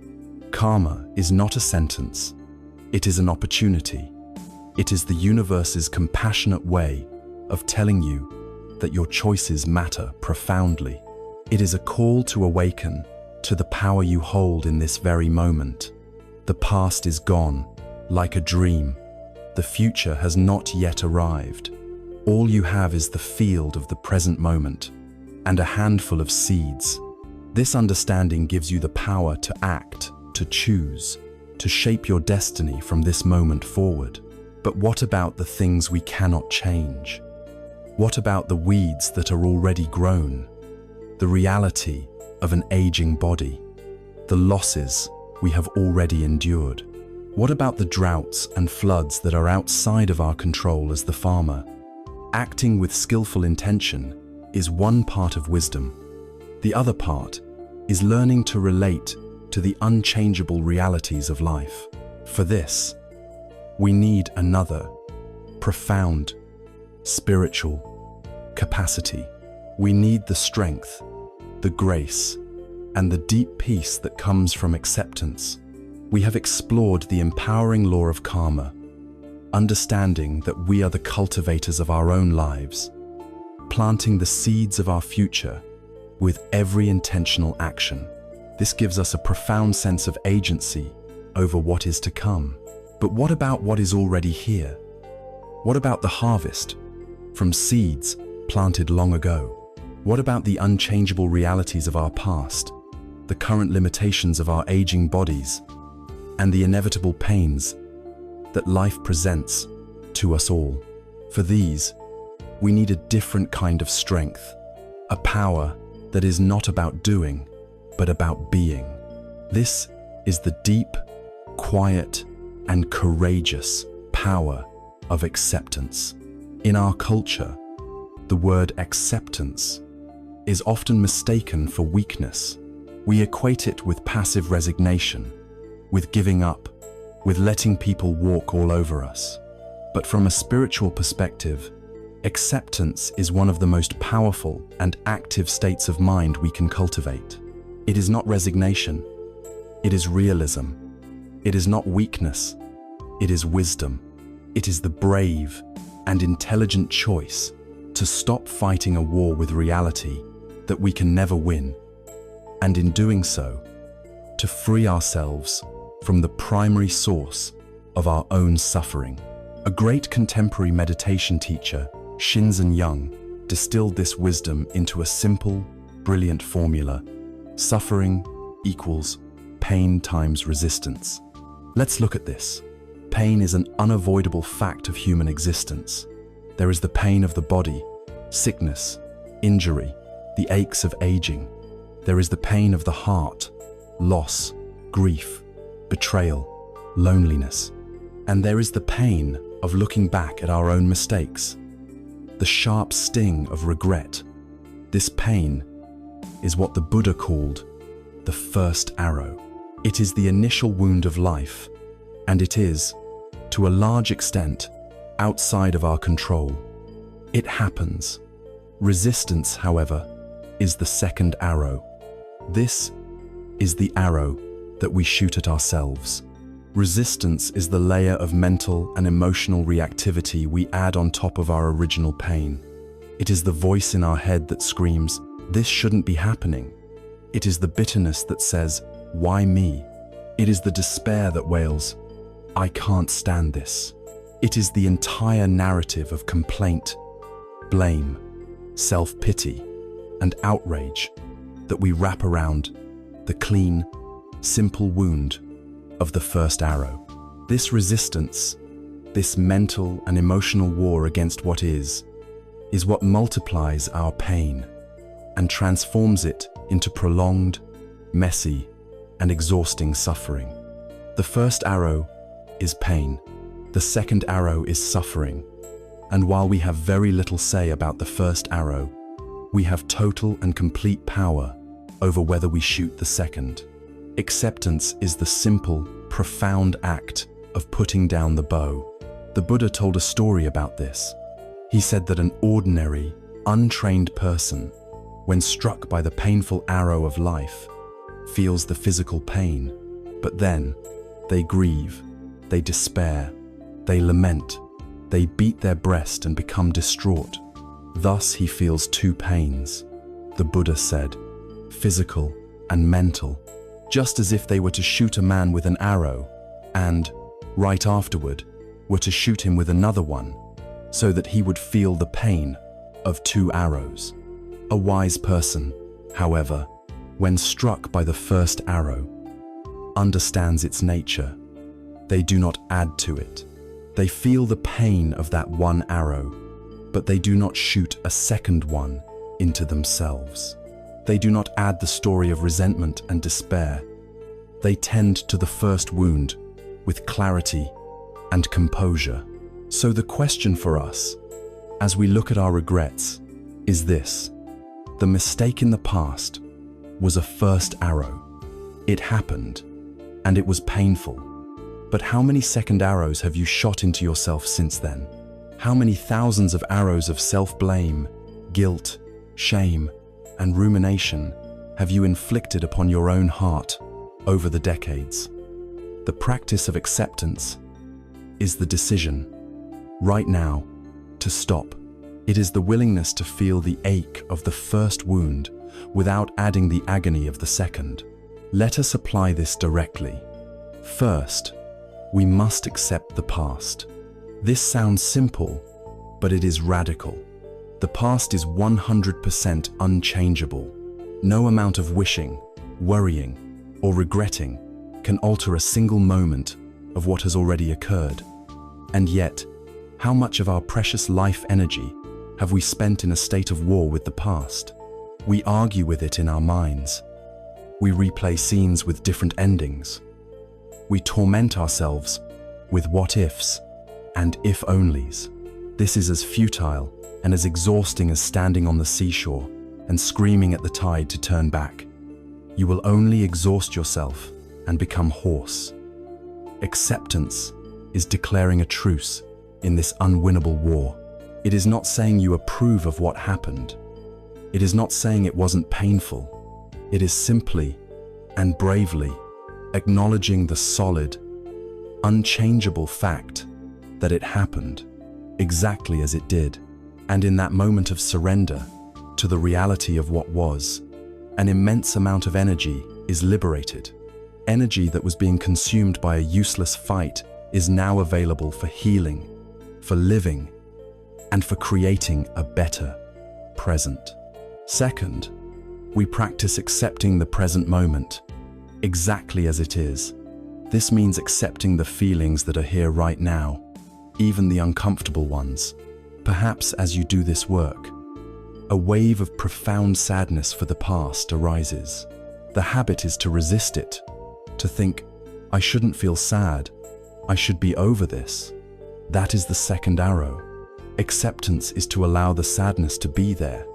karma is not a sentence. It is an opportunity. It is the universe's compassionate way of telling you that your choices matter profoundly. It is a call to awaken to the power you hold in this very moment. The past is gone, like a dream. The future has not yet arrived. All you have is the field of the present moment and a handful of seeds. This understanding gives you the power to act, to choose, to shape your destiny from this moment forward. But what about the things we cannot change? What about the weeds that are already grown? The reality of an aging body? The losses we have already endured? What about the droughts and floods that are outside of our control as the farmer? Acting with skillful intention is one part of wisdom. The other part is learning to relate to the unchangeable realities of life. For this, we need another profound spiritual capacity. We need the strength, the grace, and the deep peace that comes from acceptance. We have explored the empowering law of karma, understanding that we are the cultivators of our own lives, planting the seeds of our future with every intentional action. This gives us a profound sense of agency over what is to come. But what about what is already here? What about the harvest from seeds planted long ago? What about the unchangeable realities of our past, the current limitations of our aging bodies, and the inevitable pains that life presents to us all? For these, we need a different kind of strength, a power that is not about doing, but about being. This is the deep, quiet, and courageous power of acceptance. In our culture, the word acceptance is often mistaken for weakness. We equate it with passive resignation, with giving up, with letting people walk all over us. But from a spiritual perspective, acceptance is one of the most powerful and active states of mind we can cultivate. It is not resignation, it is realism. It is not weakness, it is wisdom. It is the brave and intelligent choice to stop fighting a war with reality that we can never win, and in doing so, to free ourselves from the primary source of our own suffering. A great contemporary meditation teacher, Shinzen Young, distilled this wisdom into a simple, brilliant formula: suffering equals pain times resistance. Let's look at this. Pain is an unavoidable fact of human existence. There is the pain of the body, sickness, injury, the aches of aging. There is the pain of the heart, loss, grief, betrayal, loneliness. And there is the pain of looking back at our own mistakes, the sharp sting of regret. This pain is what the Buddha called the first arrow. It is the initial wound of life, and it is, to a large extent, outside of our control. It happens. Resistance, however, is the second arrow. This is the arrow that we shoot at ourselves. Resistance is the layer of mental and emotional reactivity we add on top of our original pain. It is the voice in our head that screams, "This shouldn't be happening." It is the bitterness that says, "Why me?" It is the despair that wails, "I can't stand this." It is the entire narrative of complaint, blame, self-pity, and outrage that we wrap around the clean, simple wound of the first arrow. This resistance, this mental and emotional war against what is what multiplies our pain and transforms it into prolonged, messy, and exhausting suffering. The first arrow is pain. The second arrow is suffering. And while we have very little say about the first arrow, we have total and complete power over whether we shoot the second. Acceptance is the simple, profound act of putting down the bow. The Buddha told a story about this. He said that an ordinary, untrained person, when struck by the painful arrow of life, feels the physical pain, but then they grieve, they despair, they lament, they beat their breast and become distraught. Thus he feels two pains, the Buddha said, physical and mental, just as if they were to shoot a man with an arrow and, right afterward, were to shoot him with another one, so that he would feel the pain of two arrows. A wise person, however, when struck by the first arrow, understands its nature. They do not add to it. They feel the pain of that one arrow, but they do not shoot a second one into themselves. They do not add the story of resentment and despair. They tend to the first wound with clarity and composure. So the question for us, as we look at our regrets, is this: the mistake in the past was a first arrow. It happened, and it was painful. But how many second arrows have you shot into yourself since then? How many thousands of arrows of self-blame, guilt, shame, and rumination have you inflicted upon your own heart over the decades? The practice of acceptance is the decision, right now, to stop. It is the willingness to feel the ache of the first wound without adding the agony of the second. Let us apply this directly. First, We must accept the past. This sounds simple, but it is radical. The past is 100% unchangeable. No amount of wishing, worrying, or regretting can alter a single moment of what has already occurred. And yet, how much of our precious life energy have we spent in a state of war with the past? We argue with it in our minds. We replay scenes with different endings. We torment ourselves with what-ifs and if-onlys. This is as futile and as exhausting as standing on the seashore and screaming at the tide to turn back. You will only exhaust yourself and become hoarse. Acceptance is declaring a truce in this unwinnable war. It is not saying you approve of what happened. It is not saying it wasn't painful. It is simply and bravely acknowledging the solid, unchangeable fact that it happened exactly as it did. And in that moment of surrender to the reality of what was, an immense amount of energy is liberated. Energy that was being consumed by a useless fight is now available for healing, for living, and for creating a better present. Second, we practice accepting the present moment exactly as it is. This means accepting the feelings that are here right now, even the uncomfortable ones. Perhaps as you do this work, a wave of profound sadness for the past arises. The habit is to resist it, to think, I shouldn't feel sad, I should be over this. That is the second arrow. Acceptance is to allow the sadness to be there,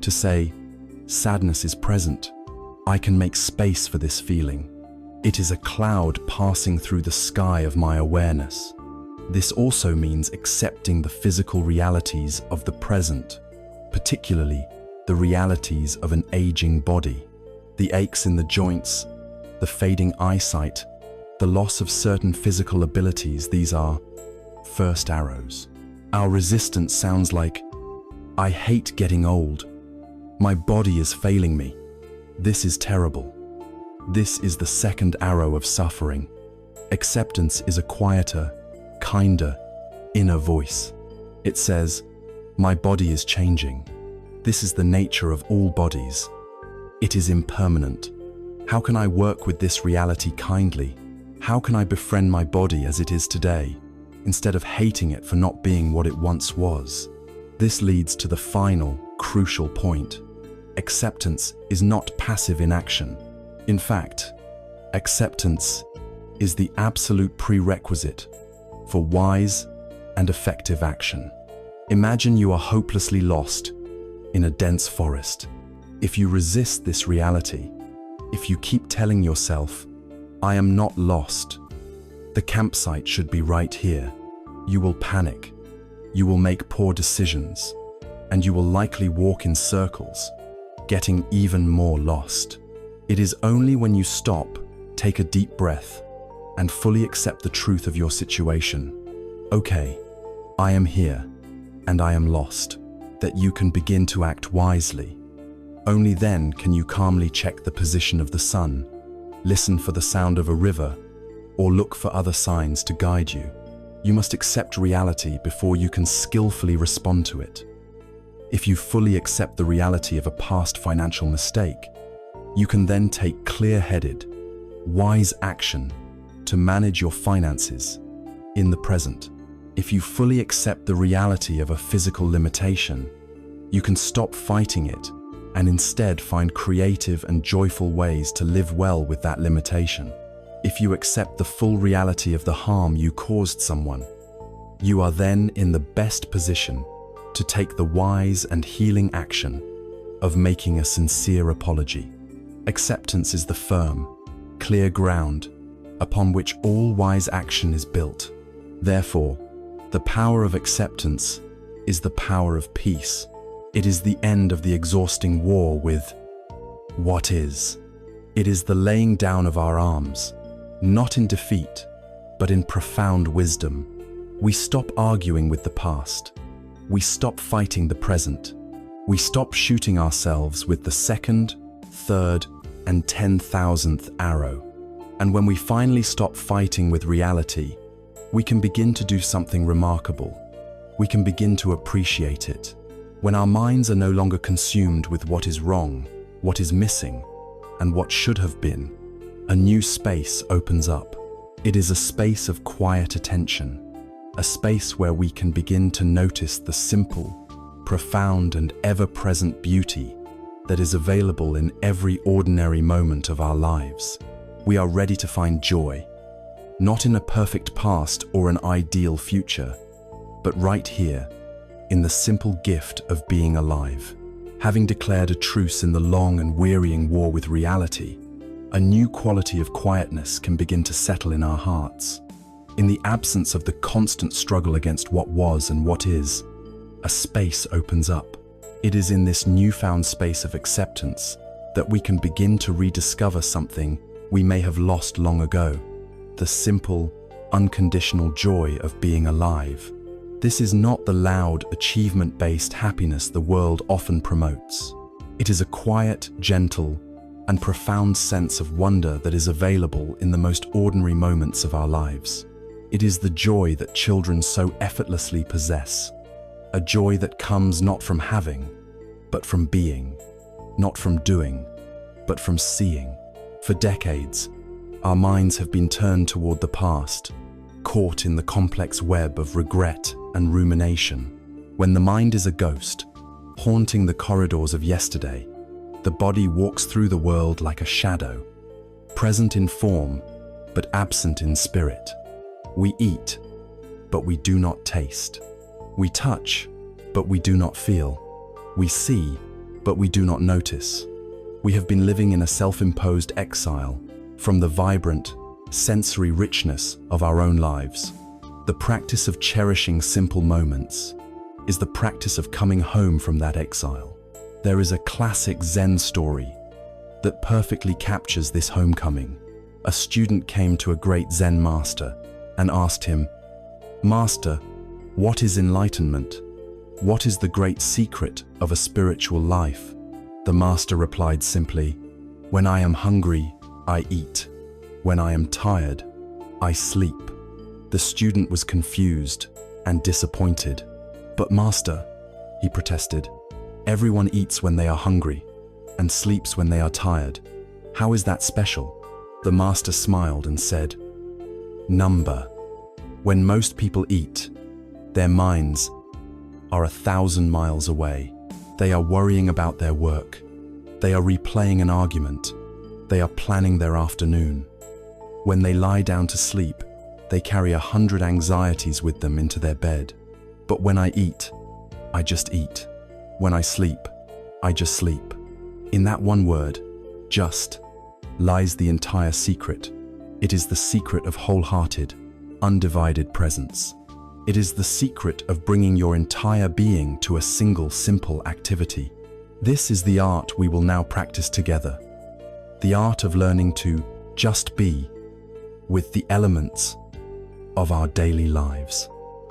to say, sadness is present. I can make space for this feeling. It is a cloud passing through the sky of my awareness. This also means accepting the physical realities of the present, particularly the realities of an aging body, the aches in the joints, the fading eyesight, the loss of certain physical abilities. These are first arrows. Our resistance sounds like, I hate getting old. My body is failing me. This is terrible. This is the second arrow of suffering. Acceptance is a quieter, kinder, inner voice. It says, my body is changing. This is the nature of all bodies. It is impermanent. How can I work with this reality kindly? How can I befriend my body as it is today, instead of hating it for not being what it once was? This leads to the final, crucial point. Acceptance is not passive inaction. In fact, acceptance is the absolute prerequisite for wise and effective action. Imagine you are hopelessly lost in a dense forest. If you resist this reality, if you keep telling yourself, I am not lost, the campsite should be right here, you will panic, you will make poor decisions, and you will likely walk in circles, getting even more lost. It is only when you stop, take a deep breath, and fully accept the truth of your situation. Okay, I am here, and I am lost, that you can begin to act wisely. Only then can you calmly check the position of the sun, listen for the sound of a river, or look for other signs to guide you. You must accept reality before you can skillfully respond to it. If you fully accept the reality of a past financial mistake, you can then take clear-headed, wise action to manage your finances in the present. If you fully accept the reality of a physical limitation, you can stop fighting it and instead find creative and joyful ways to live well with that limitation. If you accept the full reality of the harm you caused someone, you are then in the best position to take the wise and healing action of making a sincere apology. Acceptance is the firm, clear ground upon which all wise action is built. Therefore, the power of acceptance is the power of peace. It is the end of the exhausting war with what is. It is the laying down of our arms, not in defeat, but in profound wisdom. We stop arguing with the past. We stop fighting the present. We stop shooting ourselves with the second, third, and 10,000th arrow. And when we finally stop fighting with reality, we can begin to do something remarkable. We can begin to appreciate it. When our minds are no longer consumed with what is wrong, what is missing, and what should have been, a new space opens up. It is a space of quiet attention, a space where we can begin to notice the simple, profound, and ever-present beauty that is available in every ordinary moment of our lives. We are ready to find joy, not in a perfect past or an ideal future, but right here, in the simple gift of being alive. Having declared a truce in the long and wearying war with reality, a new quality of quietness can begin to settle in our hearts. In the absence of the constant struggle against what was and what is, a space opens up. It is in this newfound space of acceptance that we can begin to rediscover something we may have lost long ago, the simple, unconditional joy of being alive. This is not the loud, achievement-based happiness the world often promotes. It is a quiet, gentle, and profound sense of wonder that is available in the most ordinary moments of our lives. It is the joy that children so effortlessly possess, a joy that comes not from having, but from being, not from doing, but from seeing. For decades, our minds have been turned toward the past, caught in the complex web of regret and rumination. When the mind is a ghost, haunting the corridors of yesterday, the body walks through the world like a shadow, present in form, but absent in spirit. We eat, but we do not taste. We touch, but we do not feel. We see, but we do not notice. We have been living in a self-imposed exile from the vibrant, sensory richness of our own lives. The practice of cherishing simple moments is the practice of coming home from that exile. There is a classic Zen story that perfectly captures this homecoming. A student came to a great Zen master and asked him, "Master, what is enlightenment? What is the great secret of a spiritual life?" The master replied simply, "When I am hungry, I eat. When I am tired, I sleep." The student was confused and disappointed. "But master," he protested, "everyone eats when they are hungry and sleeps when they are tired. How is that special?" The master smiled and said, "Number. When most people eat, their minds are 1,000 miles away. They are worrying about their work. They are replaying an argument. They are planning their afternoon. When they lie down to sleep, they carry 100 anxieties with them into their bed. But when I eat, I just eat. When I sleep, I just sleep." In that one word, "just," lies the entire secret. It is the secret of wholehearted, undivided presence. It is the secret of bringing your entire being to a single simple activity. This is the art we will now practice together. The art of learning to just be with the elements of our daily lives.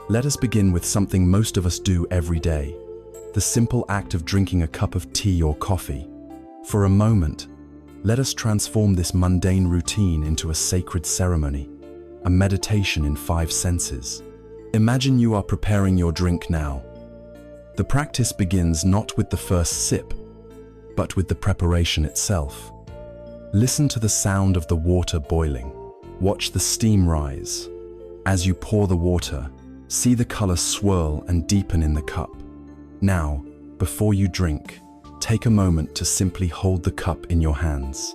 Let us begin with something most of us do every day, the simple act of drinking a cup of tea or coffee. For a moment, let us transform this mundane routine into a sacred ceremony, a meditation in 5 senses. Imagine you are preparing your drink now. The practice begins not with the first sip, but with the preparation itself. Listen to the sound of the water boiling. Watch the steam rise. As you pour the water, see the color swirl and deepen in the cup. Now, before you drink, take a moment to simply hold the cup in your hands.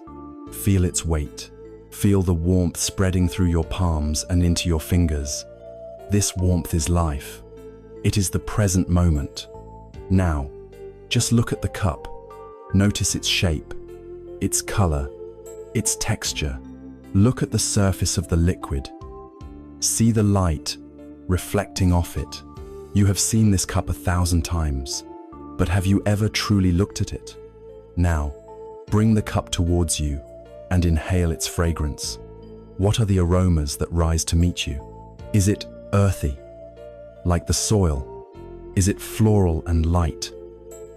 Feel its weight. Feel the warmth spreading through your palms and into your fingers. This warmth is life. It is the present moment. Now, just look at the cup. Notice its shape, its color, its texture. Look at the surface of the liquid. See the light reflecting off it. You have seen this cup 1,000 times, but have you ever truly looked at it? Now, bring the cup towards you and inhale its fragrance. What are the aromas that rise to meet you? Is it earthy, like the soil? Is it floral and light?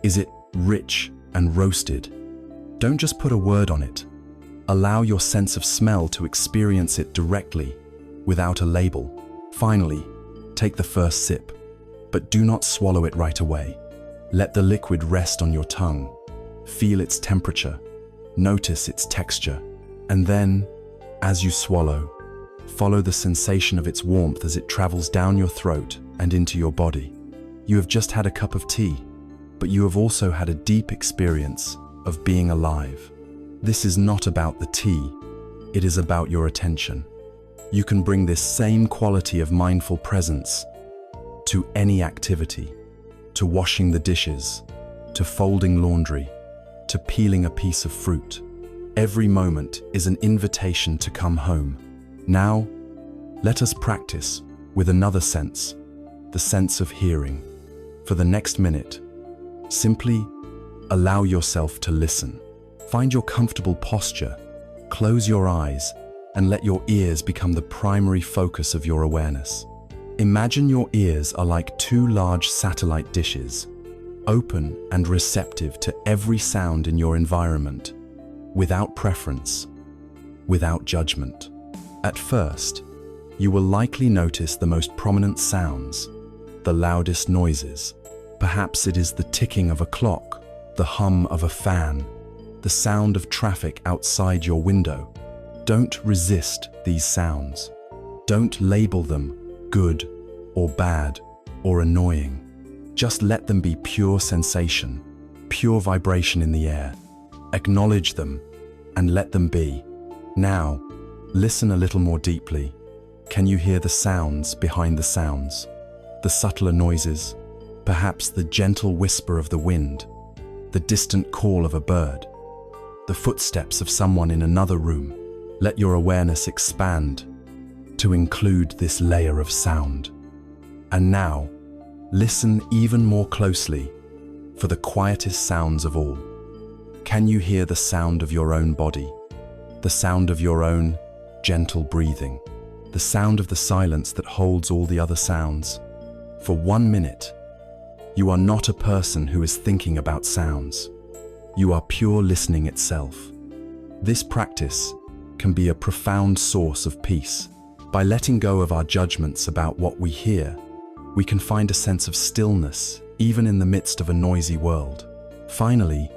Is it rich and roasted? Don't just put a word on it. Allow your sense of smell to experience it directly, without a label. Finally, take the first sip, but do not swallow it right away. Let the liquid rest on your tongue. Feel its temperature, notice its texture, and then, as you swallow, follow the sensation of its warmth as it travels down your throat and into your body. You have just had a cup of tea, but you have also had a deep experience of being alive. This is not about the tea, it is about your attention. You can bring this same quality of mindful presence to any activity, to washing the dishes, to folding laundry, to peeling a piece of fruit. Every moment is an invitation to come home. Now, let us practice with another sense, the sense of hearing. For the next minute, simply allow yourself to listen. Find your comfortable posture, close your eyes, and let your ears become the primary focus of your awareness. Imagine your ears are like two large satellite dishes, open and receptive to every sound in your environment, without preference, without judgment. At first, you will likely notice the most prominent sounds, the loudest noises. Perhaps it is the ticking of a clock, the hum of a fan, the sound of traffic outside your window. Don't resist these sounds. Don't label them good or bad or annoying. Just let them be pure sensation, pure vibration in the air. Acknowledge them and let them be. Now, listen a little more deeply. Can you hear the sounds behind the sounds? The subtler noises, perhaps the gentle whisper of the wind, the distant call of a bird, the footsteps of someone in another room. Let your awareness expand to include this layer of sound. And now, listen even more closely for the quietest sounds of all. Can you hear the sound of your own body? The sound of your own gentle breathing? The sound of the silence that holds all the other sounds? For 1 minute, you are not a person who is thinking about sounds. You are pure listening itself. This practice can be a profound source of peace. By letting go of our judgments about what we hear, we can find a sense of stillness even in the midst of a noisy world. Finally,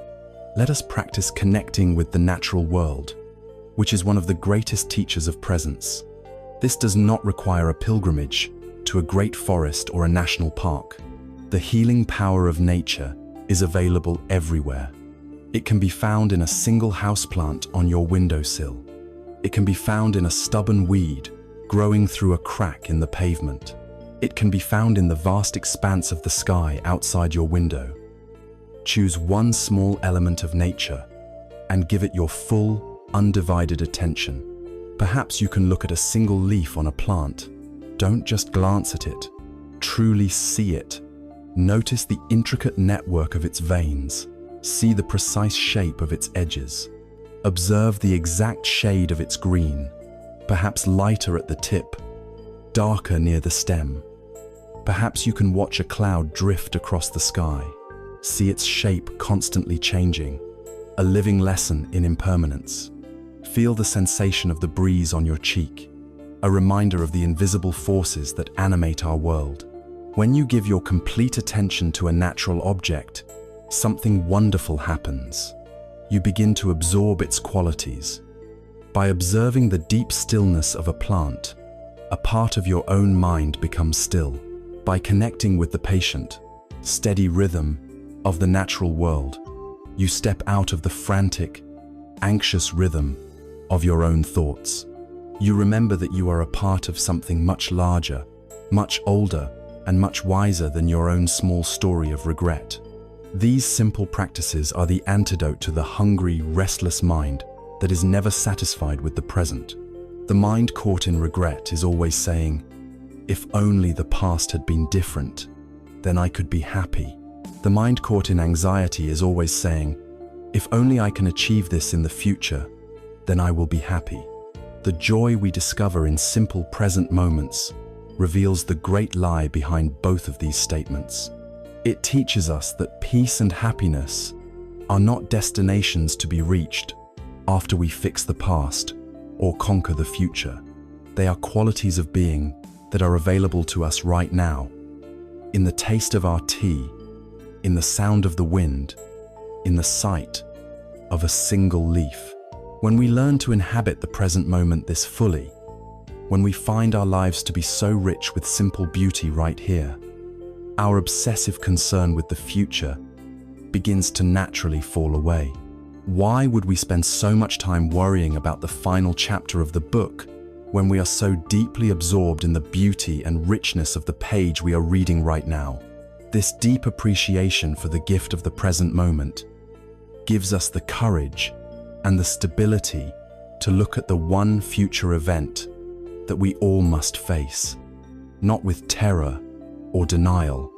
let us practice connecting with the natural world, which is one of the greatest teachers of presence. This does not require a pilgrimage to a great forest or a national park. The healing power of nature is available everywhere. It can be found in a single houseplant on your windowsill. It can be found in a stubborn weed growing through a crack in the pavement. It can be found in the vast expanse of the sky outside your window. Choose one small element of nature and give it your full, undivided attention. Perhaps you can look at a single leaf on a plant. Don't just glance at it. Truly see it. Notice the intricate network of its veins. See the precise shape of its edges. Observe the exact shade of its green, perhaps lighter at the tip, darker near the stem. Perhaps you can watch a cloud drift across the sky. See its shape constantly changing, a living lesson in impermanence. Feel the sensation of the breeze on your cheek, a reminder of the invisible forces that animate our world. When you give your complete attention to a natural object, something wonderful happens. You begin to absorb its qualities. By observing the deep stillness of a plant, a part of your own mind becomes still. By connecting with the patient, steady rhythm of the natural world, you step out of the frantic, anxious rhythm of your own thoughts. You remember that you are a part of something much larger, much older, and much wiser than your own small story of regret. These simple practices are the antidote to the hungry, restless mind that is never satisfied with the present. The mind caught in regret is always saying, "If only the past had been different, then I could be happy." The mind caught in anxiety is always saying, "If only I can achieve this in the future, then I will be happy." The joy we discover in simple present moments reveals the great lie behind both of these statements. It teaches us that peace and happiness are not destinations to be reached, after we fix the past or conquer the future. They are qualities of being that are available to us right now, in the taste of our tea, in the sound of the wind, in the sight of a single leaf. When we learn to inhabit the present moment this fully, when we find our lives to be so rich with simple beauty right here, our obsessive concern with the future begins to naturally fall away. Why would we spend so much time worrying about the final chapter of the book when we are so deeply absorbed in the beauty and richness of the page we are reading right now? This deep appreciation for the gift of the present moment gives us the courage and the stability to look at the one future event that we all must face, not with terror or denial,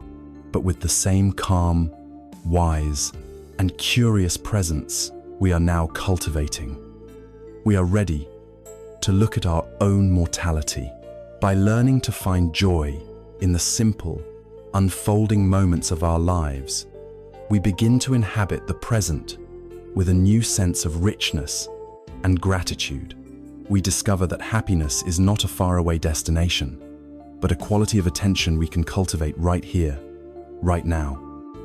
but with the same calm, wise, and curious presence we are now cultivating. We are ready to look at our own mortality. By learning to find joy in the simple, unfolding moments of our lives, we begin to inhabit the present with a new sense of richness and gratitude. We discover that happiness is not a faraway destination, but a quality of attention we can cultivate right here, right now.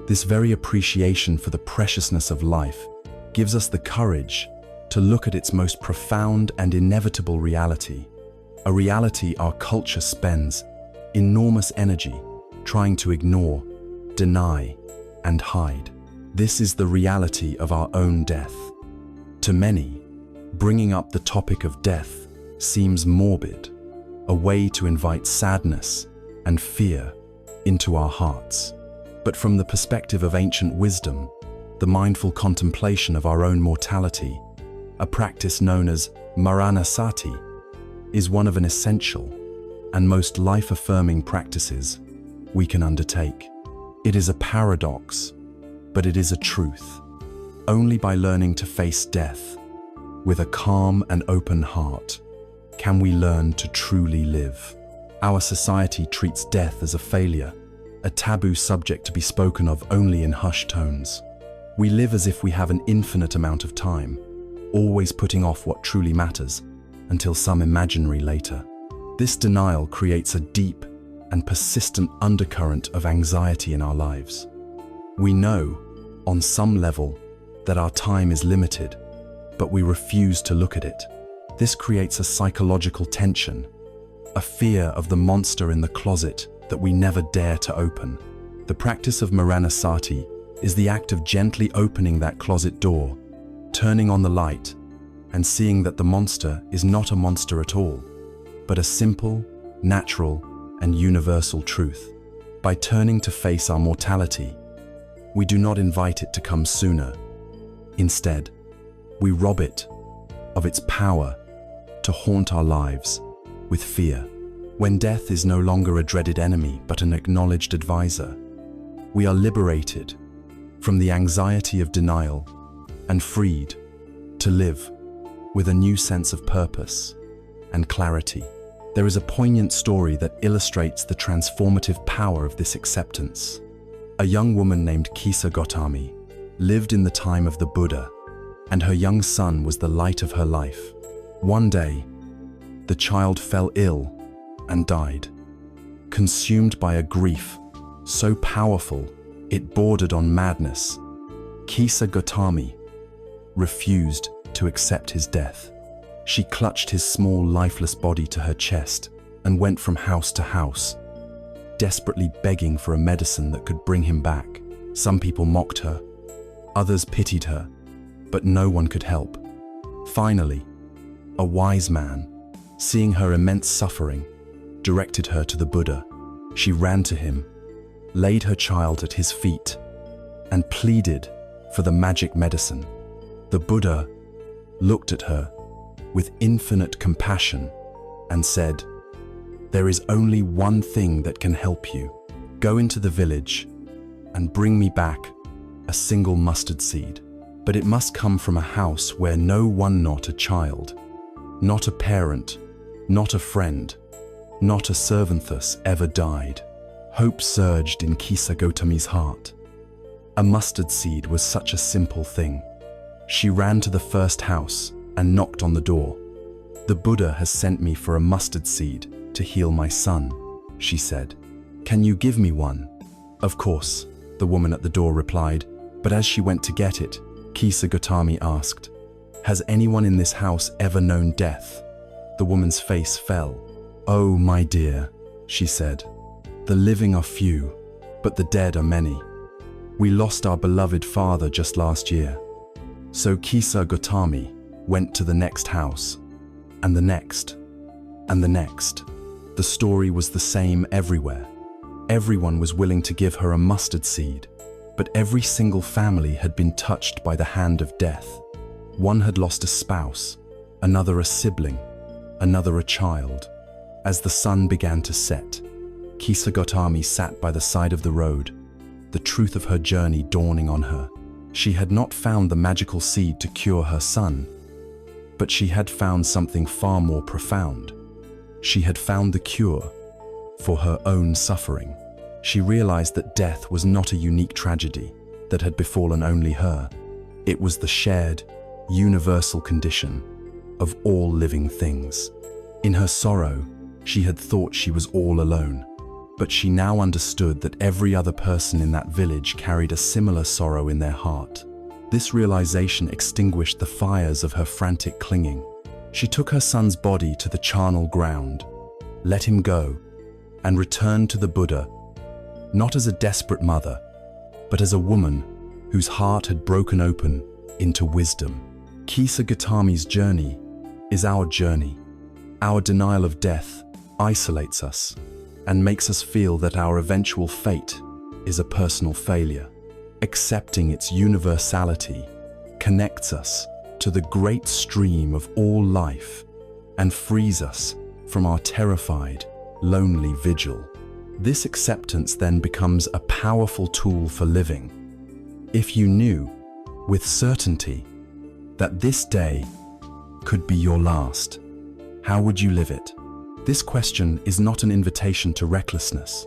This very appreciation for the preciousness of life gives us the courage to look at its most profound and inevitable reality, a reality our culture spends enormous energy trying to ignore, deny, and hide. This is the reality of our own death. To many, bringing up the topic of death seems morbid, a way to invite sadness and fear into our hearts. But from the perspective of ancient wisdom, the mindful contemplation of our own mortality, a practice known as maranasati, is one of an essential and most life-affirming practices we can undertake. It is a paradox, but it is a truth. Only by learning to face death with a calm and open heart can we learn to truly live. Our society treats death as a failure, a taboo subject to be spoken of only in hushed tones. We live as if we have an infinite amount of time, always putting off what truly matters until some imaginary later. This denial creates a deep and persistent undercurrent of anxiety in our lives. We know, on some level, that our time is limited, but we refuse to look at it. This creates a psychological tension, a fear of the monster in the closet that we never dare to open. The practice of maranasati is the act of gently opening that closet door, turning on the light, and seeing that the monster is not a monster at all, but a simple, natural, and universal truth. By turning to face our mortality, we do not invite it to come sooner. Instead, we rob it of its power to haunt our lives with fear. When death is no longer a dreaded enemy but an acknowledged advisor, we are liberated from the anxiety of denial and freed to live with a new sense of purpose and clarity. There is a poignant story that illustrates the transformative power of this acceptance. A young woman named Kisa Gotami lived in the time of the Buddha, and her young son was the light of her life. One day, the child fell ill and died, consumed by a grief so powerful it bordered on madness. Kisa Gotami refused to accept his death. She clutched his small, lifeless body to her chest and went from house to house, desperately begging for a medicine that could bring him back. Some people mocked her, others pitied her, but no one could help. Finally, a wise man, seeing her immense suffering, directed her to the Buddha. She ran to him, laid her child at his feet, and pleaded for the magic medicine. The Buddha looked at her with infinite compassion and said, "There is only one thing that can help you. Go into the village and bring me back a single mustard seed. But it must come from a house where no one, not a child, not a parent, not a friend, not a servanthus ever died." Hope surged in Kisa Gotami's heart. A mustard seed was such a simple thing. She ran to the first house and knocked on the door. "The Buddha has sent me for a mustard seed to heal my son," she said. "Can you give me one?" "Of course," the woman at the door replied, but as she went to get it, Kisa Gotami asked, "Has anyone in this house ever known death?" The woman's face fell. "Oh, my dear," she said, "the living are few, but the dead are many. We lost our beloved father just last year." So Kisa Gotami went to the next house, and the next, and the next. The story was the same everywhere. Everyone was willing to give her a mustard seed, but every single family had been touched by the hand of death. One had lost a spouse, another a sibling, another a child. As the sun began to set, Kisa Gotami sat by the side of the road, the truth of her journey dawning on her. She had not found the magical seed to cure her son, but she had found something far more profound. She had found the cure for her own suffering. She realized that death was not a unique tragedy that had befallen only her. It was the shared, universal condition of all living things. In her sorrow, she had thought she was all alone, but she now understood that every other person in that village carried a similar sorrow in their heart. This realization extinguished the fires of her frantic clinging. She took her son's body to the charnel ground, let him go, and returned to the Buddha, not as a desperate mother, but as a woman whose heart had broken open into wisdom. Kisa Gotami's journey is our journey. Our denial of death isolates us and makes us feel that our eventual fate is a personal failure. Accepting its universality connects us to the great stream of all life and frees us from our terrified, lonely vigil. This acceptance then becomes a powerful tool for living. If you knew, with certainty, that this day could be your last, how would you live it? This question is not an invitation to recklessness,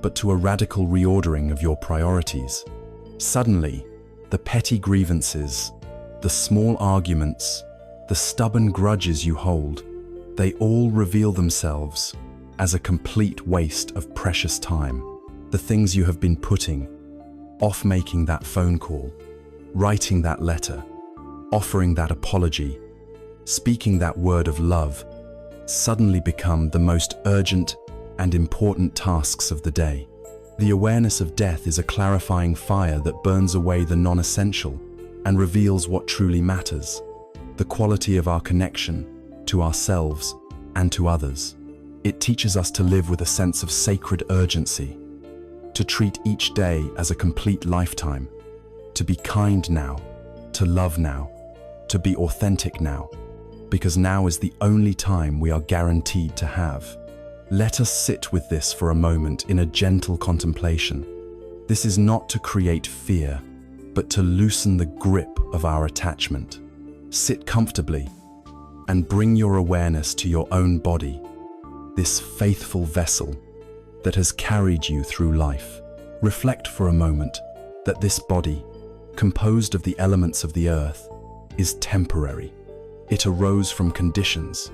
but to a radical reordering of your priorities. Suddenly, the petty grievances, the small arguments, the stubborn grudges you hold, they all reveal themselves as a complete waste of precious time. The things you have been putting off, making that phone call, writing that letter, offering that apology, speaking that word of love, suddenly become the most urgent and important tasks of the day. The awareness of death is a clarifying fire that burns away the non-essential and reveals what truly matters, the quality of our connection to ourselves and to others. It teaches us to live with a sense of sacred urgency, to treat each day as a complete lifetime, to be kind now, to love now, to be authentic now, because now is the only time we are guaranteed to have. Let us sit with this for a moment in a gentle contemplation. This is not to create fear, but to loosen the grip of our attachment. Sit comfortably and bring your awareness to your own body, this faithful vessel that has carried you through life. Reflect for a moment that this body, composed of the elements of the earth, is temporary. It arose from conditions.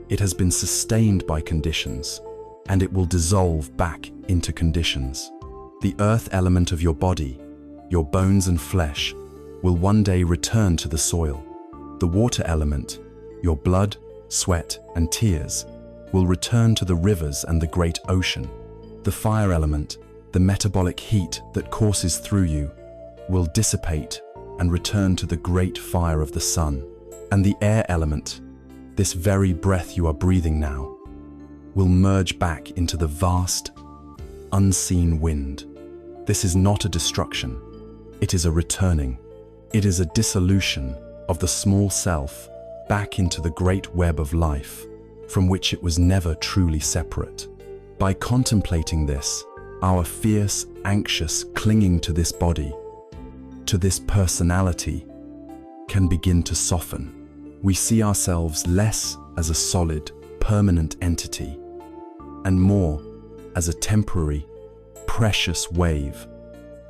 It has been sustained by conditions, and it will dissolve back into conditions. The earth element of your body, your bones and flesh, will one day return to the soil. The water element, your blood, sweat, and tears, will return to the rivers and the great ocean. The fire element, the metabolic heat that courses through you, will dissipate and return to the great fire of the sun. And the air element, this very breath you are breathing now, will merge back into the vast, unseen wind. This is not a destruction. It is a returning. It is a dissolution of the small self back into the great web of life, from which it was never truly separate. By contemplating this, our fierce, anxious clinging to this body, to this personality, can begin to soften. We see ourselves less as a solid, permanent entity, and more as a temporary, precious wave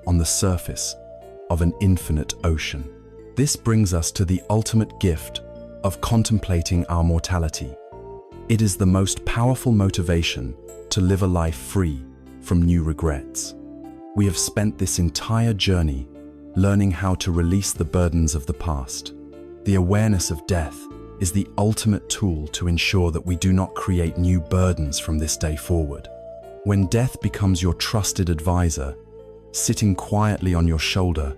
on the surface of an infinite ocean. This brings us to the ultimate gift of contemplating our mortality. It is the most powerful motivation to live a life free from new regrets. We have spent this entire journey learning how to release the burdens of the past. The awareness of death is the ultimate tool to ensure that we do not create new burdens from this day forward. When death becomes your trusted advisor, sitting quietly on your shoulder,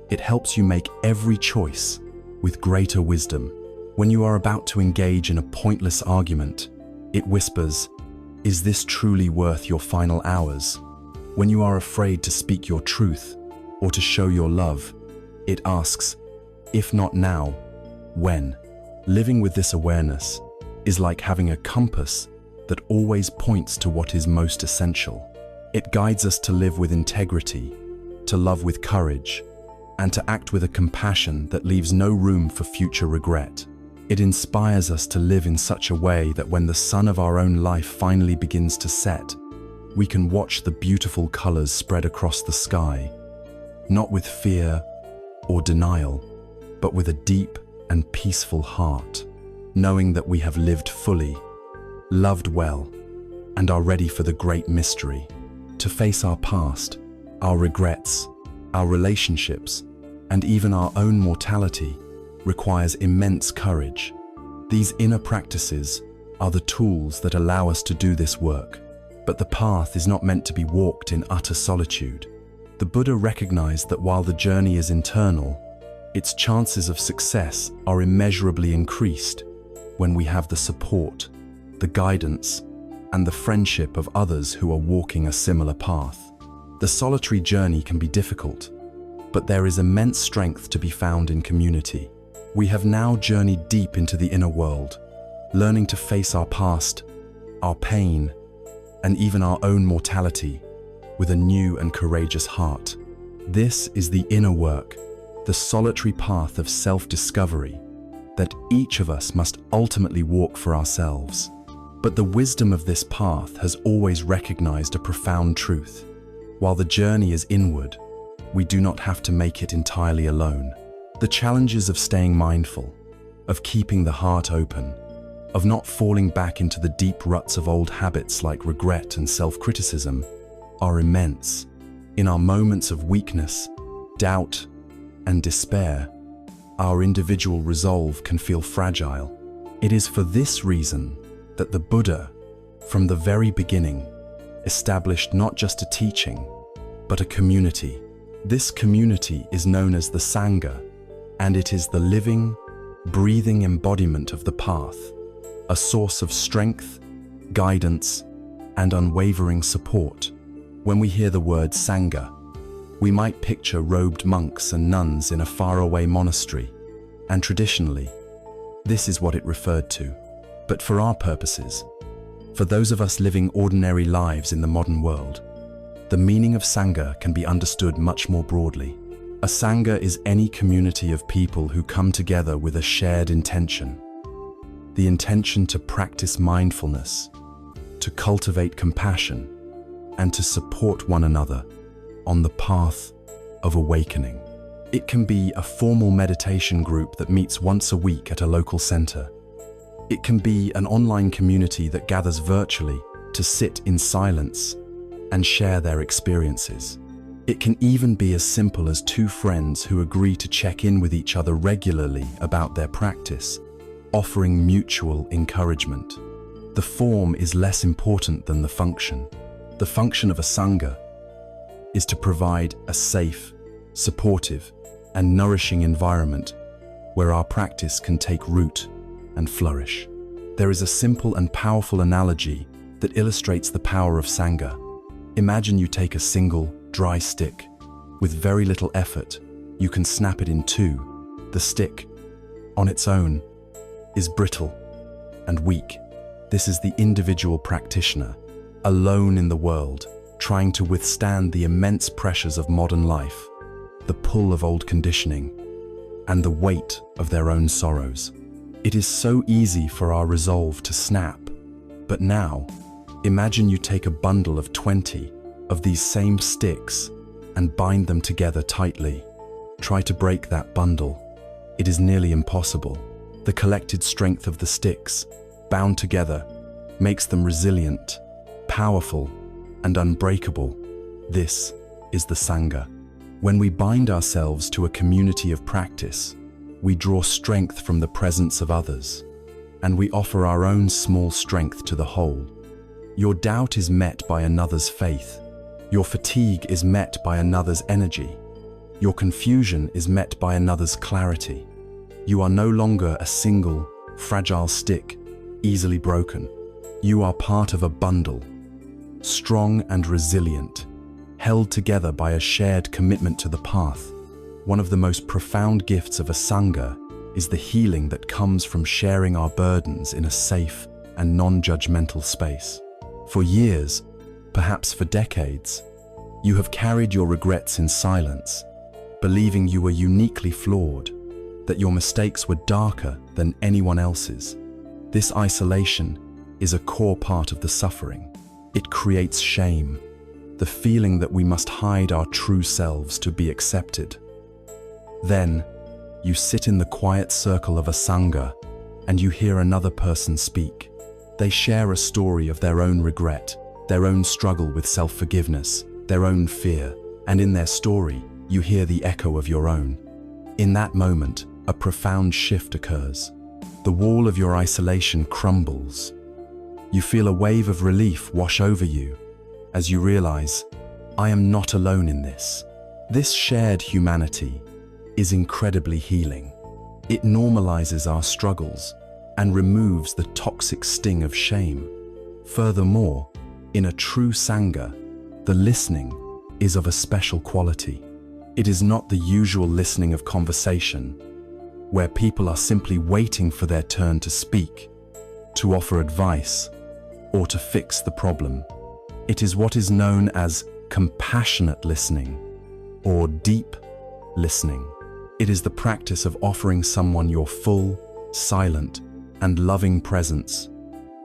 it helps you make every choice with greater wisdom. When you are about to engage in a pointless argument, it whispers, "Is this truly worth your final hours?" When you are afraid to speak your truth or to show your love, it asks, "If not now, when?" Living with this awareness is like having a compass that always points to what is most essential. It guides us to live with integrity, to love with courage, and to act with a compassion that leaves no room for future regret. It inspires us to live in such a way that when the sun of our own life finally begins to set, we can watch the beautiful colors spread across the sky, not with fear or denial, but with a deep and peaceful heart, knowing that we have lived fully, loved well, and are ready for the great mystery. To face our past, our regrets, our relationships, and even our own mortality requires immense courage. These inner practices are the tools that allow us to do this work, but the path is not meant to be walked in utter solitude. The Buddha recognized that while the journey is internal, its chances of success are immeasurably increased when we have the support, the guidance, and the friendship of others who are walking a similar path. The solitary journey can be difficult, but there is immense strength to be found in community. We have now journeyed deep into the inner world, learning to face our past, our pain, and even our own mortality with a new and courageous heart. This is the inner work, the solitary path of self-discovery that each of us must ultimately walk for ourselves. But the wisdom of this path has always recognized a profound truth. While the journey is inward, we do not have to make it entirely alone. The challenges of staying mindful, of keeping the heart open, of not falling back into the deep ruts of old habits like regret and self-criticism are immense. In our moments of weakness, doubt, and despair, our individual resolve can feel fragile. It is for this reason that the Buddha, from the very beginning, established not just a teaching, but a community. This community is known as the Sangha, and it is the living, breathing embodiment of the path, a source of strength, guidance, and unwavering support. When we hear the word Sangha, we might picture robed monks and nuns in a faraway monastery, and traditionally, this is what it referred to. But for our purposes, for those of us living ordinary lives in the modern world, the meaning of Sangha can be understood much more broadly. A Sangha is any community of people who come together with a shared intention. The intention to practice mindfulness, to cultivate compassion, and to support one another on the path of awakening. It can be a formal meditation group that meets once a week at a local center. It can be an online community that gathers virtually to sit in silence and share their experiences. It can even be as simple as two friends who agree to check in with each other regularly about their practice, offering mutual encouragement. The form is less important than the function. The function of a Sangha is to provide a safe, supportive, and nourishing environment where our practice can take root and flourish. There is a simple and powerful analogy that illustrates the power of Sangha. Imagine you take a single, dry stick. With very little effort, you can snap it in two. The stick, on its own, is brittle and weak. This is the individual practitioner, alone in the world, trying to withstand the immense pressures of modern life, the pull of old conditioning, and the weight of their own sorrows. It is so easy for our resolve to snap, but now, imagine you take a bundle of 20 of these same sticks and bind them together tightly. Try to break that bundle. It is nearly impossible. The collected strength of the sticks, bound together, makes them resilient, powerful, and unbreakable. This is the Sangha. When we bind ourselves to a community of practice, we draw strength from the presence of others, and we offer our own small strength to the whole. Your doubt is met by another's faith. Your fatigue is met by another's energy. Your confusion is met by another's clarity. You are no longer a single, fragile stick, easily broken. You are part of a bundle, strong and resilient, held together by a shared commitment to the path. One of the most profound gifts of a Sangha is the healing that comes from sharing our burdens in a safe and non-judgmental space. For years, perhaps for decades, you have carried your regrets in silence, believing you were uniquely flawed, that your mistakes were darker than anyone else's. This isolation is a core part of the suffering. It creates shame, the feeling that we must hide our true selves to be accepted. Then, you sit in the quiet circle of a Sangha and you hear another person speak. They share a story of their own regret, their own struggle with self-forgiveness, their own fear, and in their story, you hear the echo of your own. In that moment, a profound shift occurs. The wall of your isolation crumbles. You feel a wave of relief wash over you as you realize, I am not alone in this. This shared humanity is incredibly healing. It normalizes our struggles and removes the toxic sting of shame. Furthermore, in a true Sangha, the listening is of a special quality. It is not the usual listening of conversation, where people are simply waiting for their turn to speak, to offer advice, or to fix the problem. It is what is known as compassionate listening, or deep listening. It is the practice of offering someone your full, silent, and loving presence,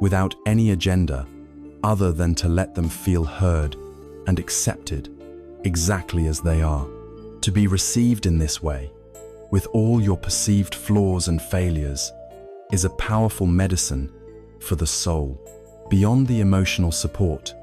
without any agenda other than to let them feel heard and accepted exactly as they are. To be received in this way, with all your perceived flaws and failures, is a powerful medicine for the soul. Beyond the emotional support,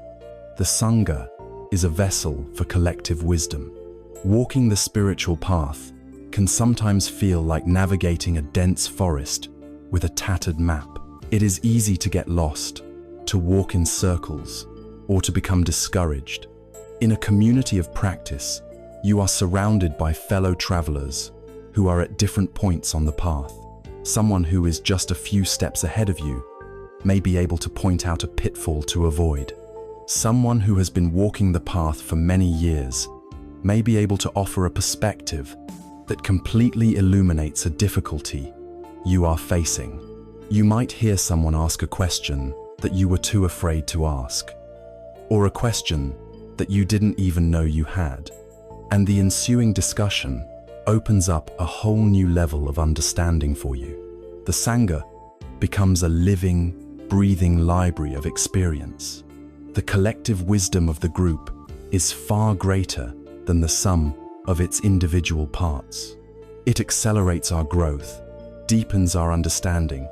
the Sangha is a vessel for collective wisdom. Walking the spiritual path can sometimes feel like navigating a dense forest with a tattered map. It is easy to get lost, to walk in circles, or to become discouraged. In a community of practice, you are surrounded by fellow travelers who are at different points on the path. Someone who is just a few steps ahead of you may be able to point out a pitfall to avoid. Someone who has been walking the path for many years may be able to offer a perspective that completely illuminates a difficulty you are facing. You might hear someone ask a question that you were too afraid to ask, or a question that you didn't even know you had. And the ensuing discussion opens up a whole new level of understanding for you. The Sangha becomes a living, breathing library of experience. The collective wisdom of the group is far greater than the sum of its individual parts. It accelerates our growth, deepens our understanding,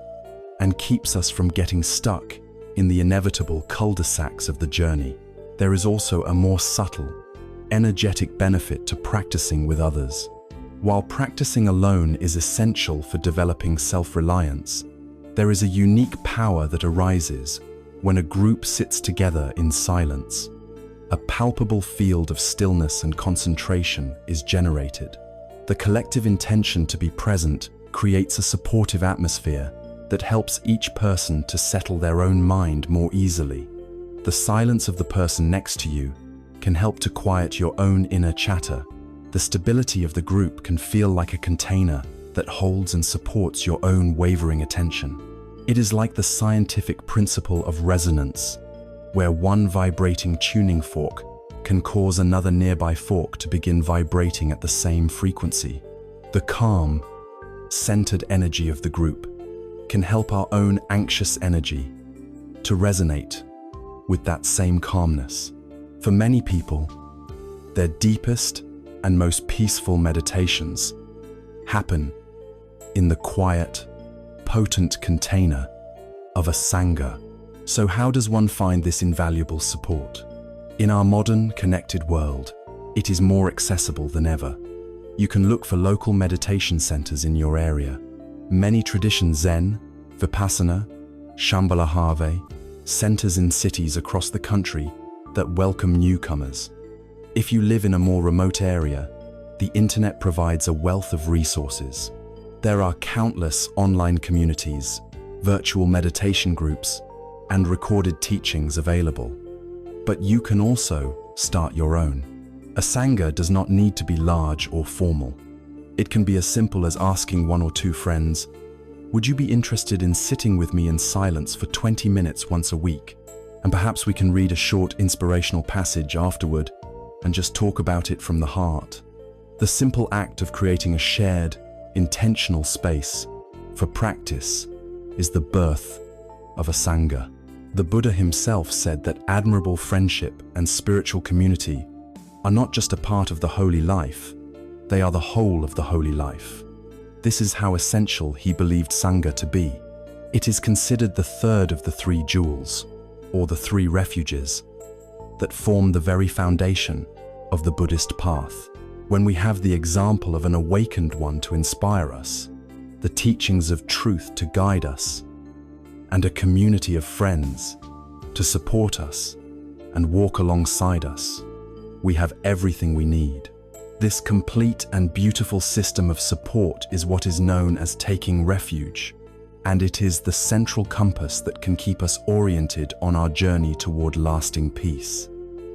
and keeps us from getting stuck in the inevitable cul-de-sacs of the journey. There is also a more subtle, energetic benefit to practicing with others. While practicing alone is essential for developing self-reliance, there is a unique power that arises when a group sits together in silence. A palpable field of stillness and concentration is generated. The collective intention to be present creates a supportive atmosphere that helps each person to settle their own mind more easily. The silence of the person next to you can help to quiet your own inner chatter. The stability of the group can feel like a container that holds and supports your own wavering attention. It is like the scientific principle of resonance, where one vibrating tuning fork can cause another nearby fork to begin vibrating at the same frequency. The calm, centered energy of the group can help our own anxious energy to resonate with that same calmness. For many people, their deepest and most peaceful meditations happen in the quiet, potent container of a sangha. So how does one find this invaluable support? In our modern, connected world, it is more accessible than ever. You can look for local meditation centers in your area. Many tradition Zen, Vipassana, Shambhala Have, centers in cities across the country that welcome newcomers. If you live in a more remote area, the internet provides a wealth of resources. There are countless online communities, virtual meditation groups, and recorded teachings available. But you can also start your own. A sangha does not need to be large or formal. It can be as simple as asking one or two friends, "Would you be interested in sitting with me in silence for 20 minutes once a week? And perhaps we can read a short inspirational passage afterward and just talk about it from the heart." The simple act of creating a shared, intentional space for practice is the birth of a sangha. The Buddha himself said that admirable friendship and spiritual community are not just a part of the holy life, they are the whole of the holy life. This is how essential he believed sangha to be. It is considered the third of the three jewels, or the three refuges, that form the very foundation of the Buddhist path. When we have the example of an awakened one to inspire us, the teachings of truth to guide us, and a community of friends to support us and walk alongside us, we have everything we need. This complete and beautiful system of support is what is known as taking refuge, and it is the central compass that can keep us oriented on our journey toward lasting peace.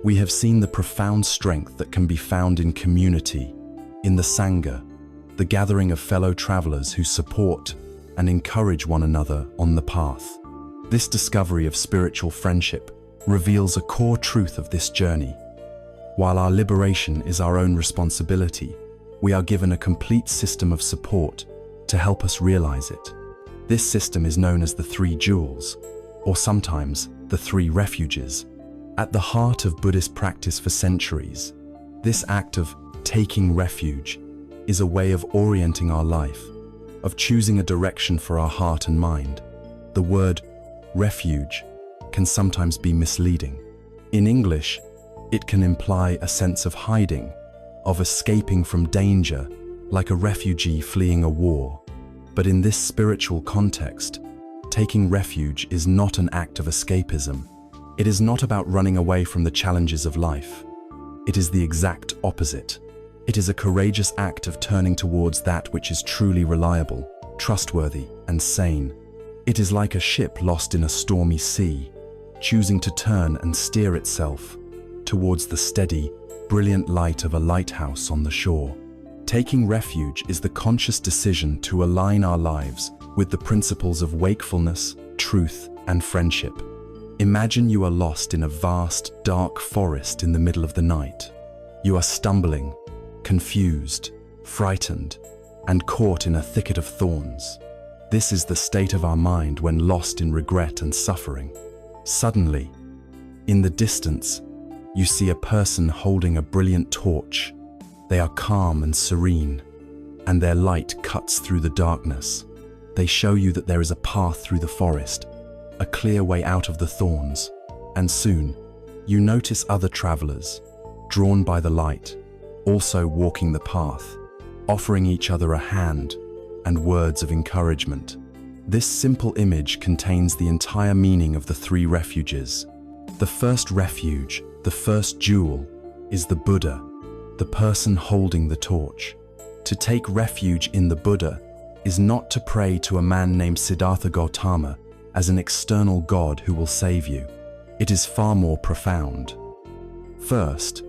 We have seen the profound strength that can be found in community, in the sangha, the gathering of fellow travelers who support and encourage one another on the path. This discovery of spiritual friendship reveals a core truth of this journey. While our liberation is our own responsibility, we are given a complete system of support to help us realize it. This system is known as the three jewels, or sometimes the three refuges. At the heart of Buddhist practice for centuries, this act of taking refuge is a way of orienting our life, of choosing a direction for our heart and mind. The word refuge can sometimes be misleading. In English, it can imply a sense of hiding, of escaping from danger, like a refugee fleeing a war. But in this spiritual context, taking refuge is not an act of escapism. It is not about running away from the challenges of life. It is the exact opposite. It is a courageous act of turning towards that which is truly reliable, trustworthy, and sane. It is like a ship lost in a stormy sea, choosing to turn and steer itself towards the steady, brilliant light of a lighthouse on the shore. Taking refuge is the conscious decision to align our lives with the principles of wakefulness, truth, and friendship. Imagine you are lost in a vast, dark forest in the middle of the night. You are stumbling, confused, frightened, and caught in a thicket of thorns. This is the state of our mind when lost in regret and suffering. Suddenly, in the distance, you see a person holding a brilliant torch. They are calm and serene, and their light cuts through the darkness. They show you that there is a path through the forest, a clear way out of the thorns, and soon you notice other travelers, drawn by the light, also walking the path, offering each other a hand and words of encouragement. This simple image contains the entire meaning of the three refuges. The first refuge, the first jewel, is the Buddha, the person holding the torch. To take refuge in the Buddha is not to pray to a man named Siddhartha Gautama as an external god who will save you. It is far more profound. First,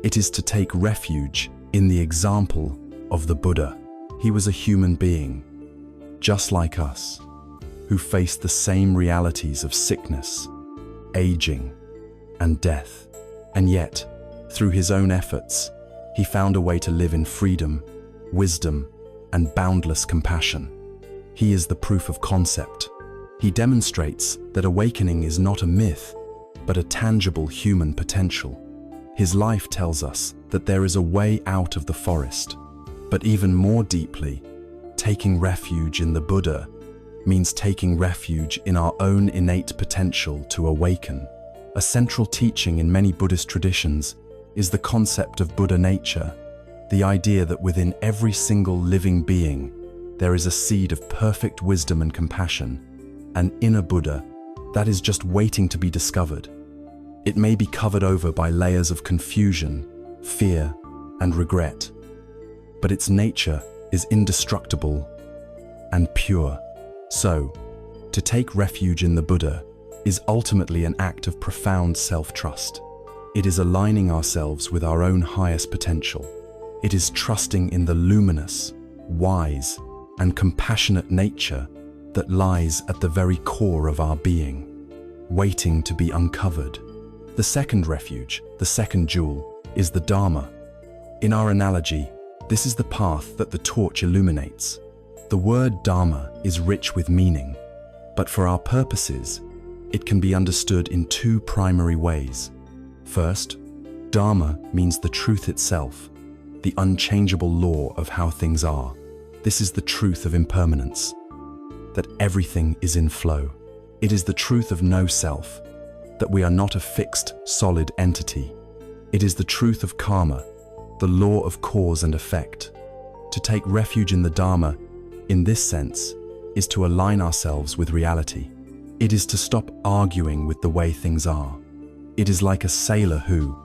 it is to take refuge in the example of the Buddha. He was a human being, just like us, who faced the same realities of sickness, aging, and death. And yet, through his own efforts, he found a way to live in freedom, wisdom, and boundless compassion. He is the proof of concept. He demonstrates that awakening is not a myth, but a tangible human potential. His life tells us that there is a way out of the forest, but even more deeply, taking refuge in the Buddha means taking refuge in our own innate potential to awaken. A central teaching in many Buddhist traditions is the concept of Buddha nature, the idea that within every single living being there is a seed of perfect wisdom and compassion, an inner Buddha that is just waiting to be discovered. It may be covered over by layers of confusion, fear, and regret, but its nature is indestructible and pure. So, to take refuge in the Buddha is ultimately an act of profound self-trust. It is aligning ourselves with our own highest potential. It is trusting in the luminous, wise, and compassionate nature that lies at the very core of our being, waiting to be uncovered. The second refuge, the second jewel, is the Dharma. In our analogy, this is the path that the torch illuminates. The word Dharma is rich with meaning, but for our purposes, it can be understood in two primary ways. First, Dharma means the truth itself, the unchangeable law of how things are. This is the truth of impermanence, that everything is in flow. It is the truth of no self, that we are not a fixed, solid entity. It is the truth of karma, the law of cause and effect. To take refuge in the Dharma, in this sense, is to align ourselves with reality. It is to stop arguing with the way things are. It is like a sailor who,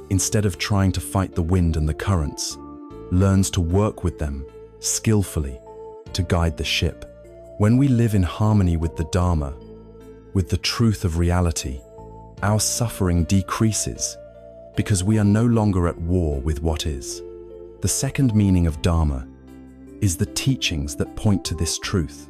instead of trying to fight the wind and the currents, learns to work with them skillfully to guide the ship. When we live in harmony with the Dharma, with the truth of reality, our suffering decreases because we are no longer at war with what is. The second meaning of Dharma is the teachings that point to this truth.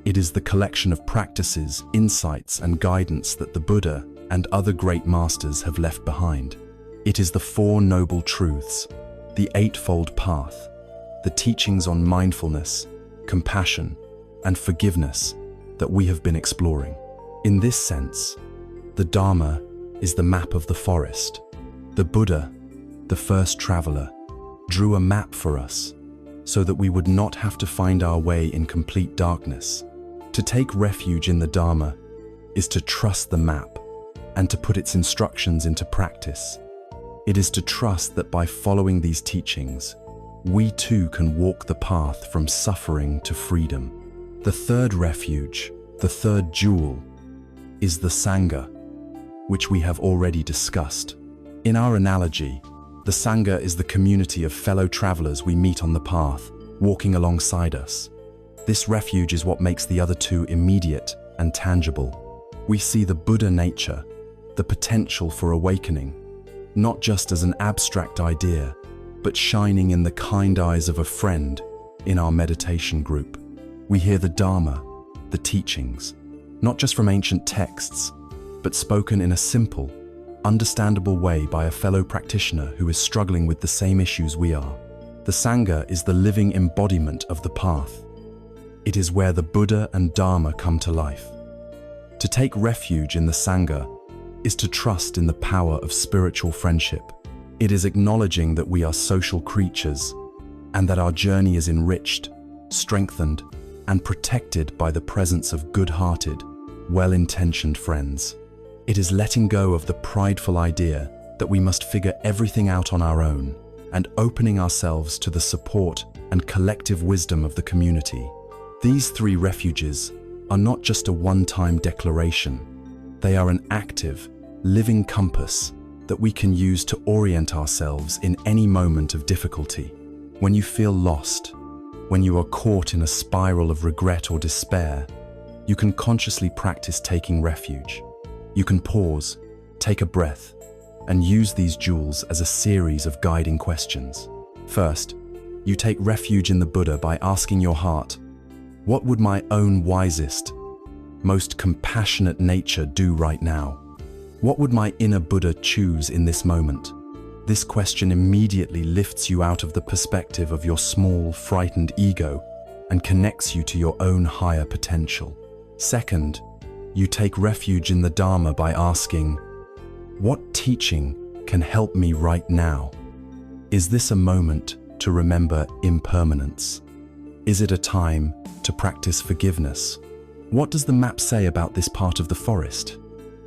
It is the collection of practices, insights, and guidance that the Buddha and other great masters have left behind. It is the Four Noble Truths, the Eightfold Path, the teachings on mindfulness, compassion, and forgiveness that we have been exploring. In this sense, the Dharma is the map of the forest. The Buddha, the first traveler, drew a map for us so that we would not have to find our way in complete darkness. To take refuge in the Dharma is to trust the map and to put its instructions into practice. It is to trust that by following these teachings, we too can walk the path from suffering to freedom. The third refuge, the third jewel, is the Sangha, which we have already discussed. In our analogy, the Sangha is the community of fellow travelers we meet on the path, walking alongside us. This refuge is what makes the other two immediate and tangible. We see the Buddha nature, the potential for awakening, not just as an abstract idea, but shining in the kind eyes of a friend in our meditation group. We hear the Dharma, the teachings, not just from ancient texts, but spoken in a simple, understandable way by a fellow practitioner who is struggling with the same issues we are. The Sangha is the living embodiment of the path. It is where the Buddha and Dharma come to life. To take refuge in the Sangha is to trust in the power of spiritual friendship. It is acknowledging that we are social creatures and that our journey is enriched, strengthened, and protected by the presence of good-hearted, well-intentioned friends. It is letting go of the prideful idea that we must figure everything out on our own and opening ourselves to the support and collective wisdom of the community. These three refuges are not just a one-time declaration. They are an active, living compass that we can use to orient ourselves in any moment of difficulty. When you feel lost, when you are caught in a spiral of regret or despair, you can consciously practice taking refuge. You can pause, take a breath, and use these jewels as a series of guiding questions. First, you take refuge in the Buddha by asking your heart, what would my own wisest, most compassionate nature do right now? What would my inner Buddha choose in this moment? This question immediately lifts you out of the perspective of your small, frightened ego and connects you to your own higher potential. Second, you take refuge in the Dharma by asking, what teaching can help me right now? Is this a moment to remember impermanence? Is it a time to practice forgiveness? What does the map say about this part of the forest?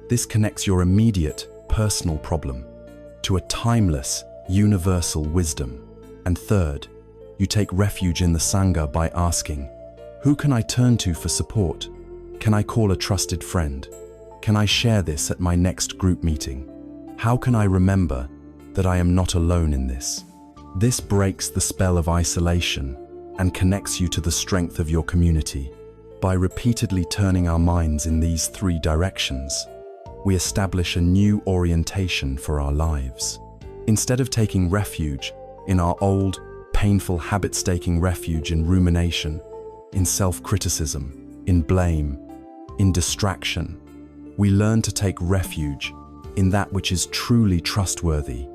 This connects your immediate, personal problem to a timeless, universal wisdom. And third, you take refuge in the Sangha by asking, who can I turn to for support? Can I call a trusted friend? Can I share this at my next group meeting? How can I remember that I am not alone in this? This breaks the spell of isolation and connects you to the strength of your community. By repeatedly turning our minds in these three directions, we establish a new orientation for our lives. Instead of taking refuge in our old, painful habit-staking refuge in rumination, in self-criticism, in blame, in distraction, we learn to take refuge in that which is truly trustworthy,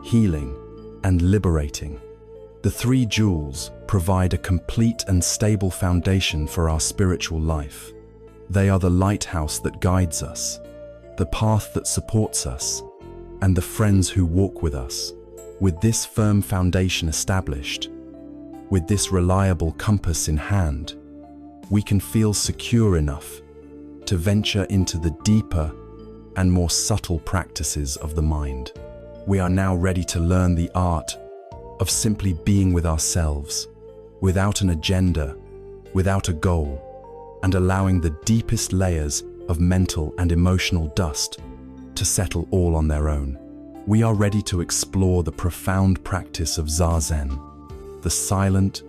healing, and liberating. The three jewels provide a complete and stable foundation for our spiritual life. They are the lighthouse that guides us, the path that supports us, and the friends who walk with us. With this firm foundation established, with this reliable compass in hand, we can feel secure enough to venture into the deeper and more subtle practices of the mind. We are now ready to learn the art of simply being with ourselves, without an agenda, without a goal, and allowing the deepest layers of mental and emotional dust to settle all on their own. We are ready to explore the profound practice of Zazen, the silent,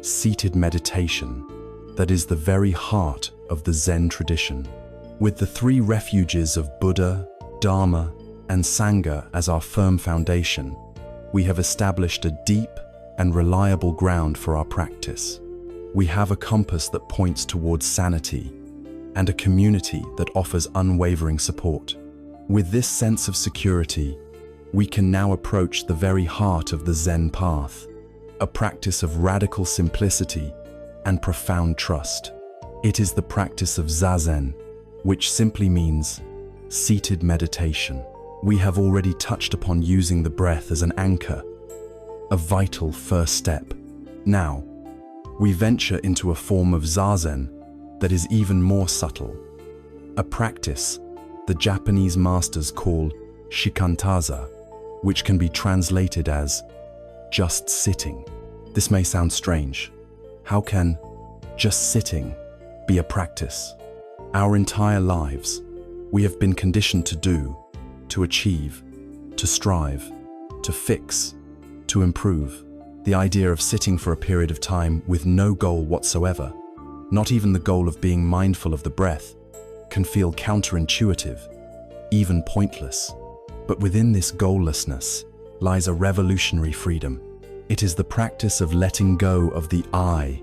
seated meditation that is the very heart of the Zen tradition. With the three refuges of Buddha, Dharma, and Sangha as our firm foundation, we have established a deep and reliable ground for our practice. We have a compass that points towards sanity and a community that offers unwavering support. With this sense of security, we can now approach the very heart of the Zen path, a practice of radical simplicity and profound trust. It is the practice of Zazen, which simply means seated meditation. We have already touched upon using the breath as an anchor, a vital first step. Now, we venture into a form of Zazen that is even more subtle, a practice the Japanese masters call shikantaza, which can be translated as just sitting. This may sound strange. How can just sitting be a practice? Our entire lives, we have been conditioned to do, to achieve, to strive, to fix, to improve. The idea of sitting for a period of time with no goal whatsoever, not even the goal of being mindful of the breath, can feel counterintuitive, even pointless. But within this goallessness lies a revolutionary freedom. It is the practice of letting go of the I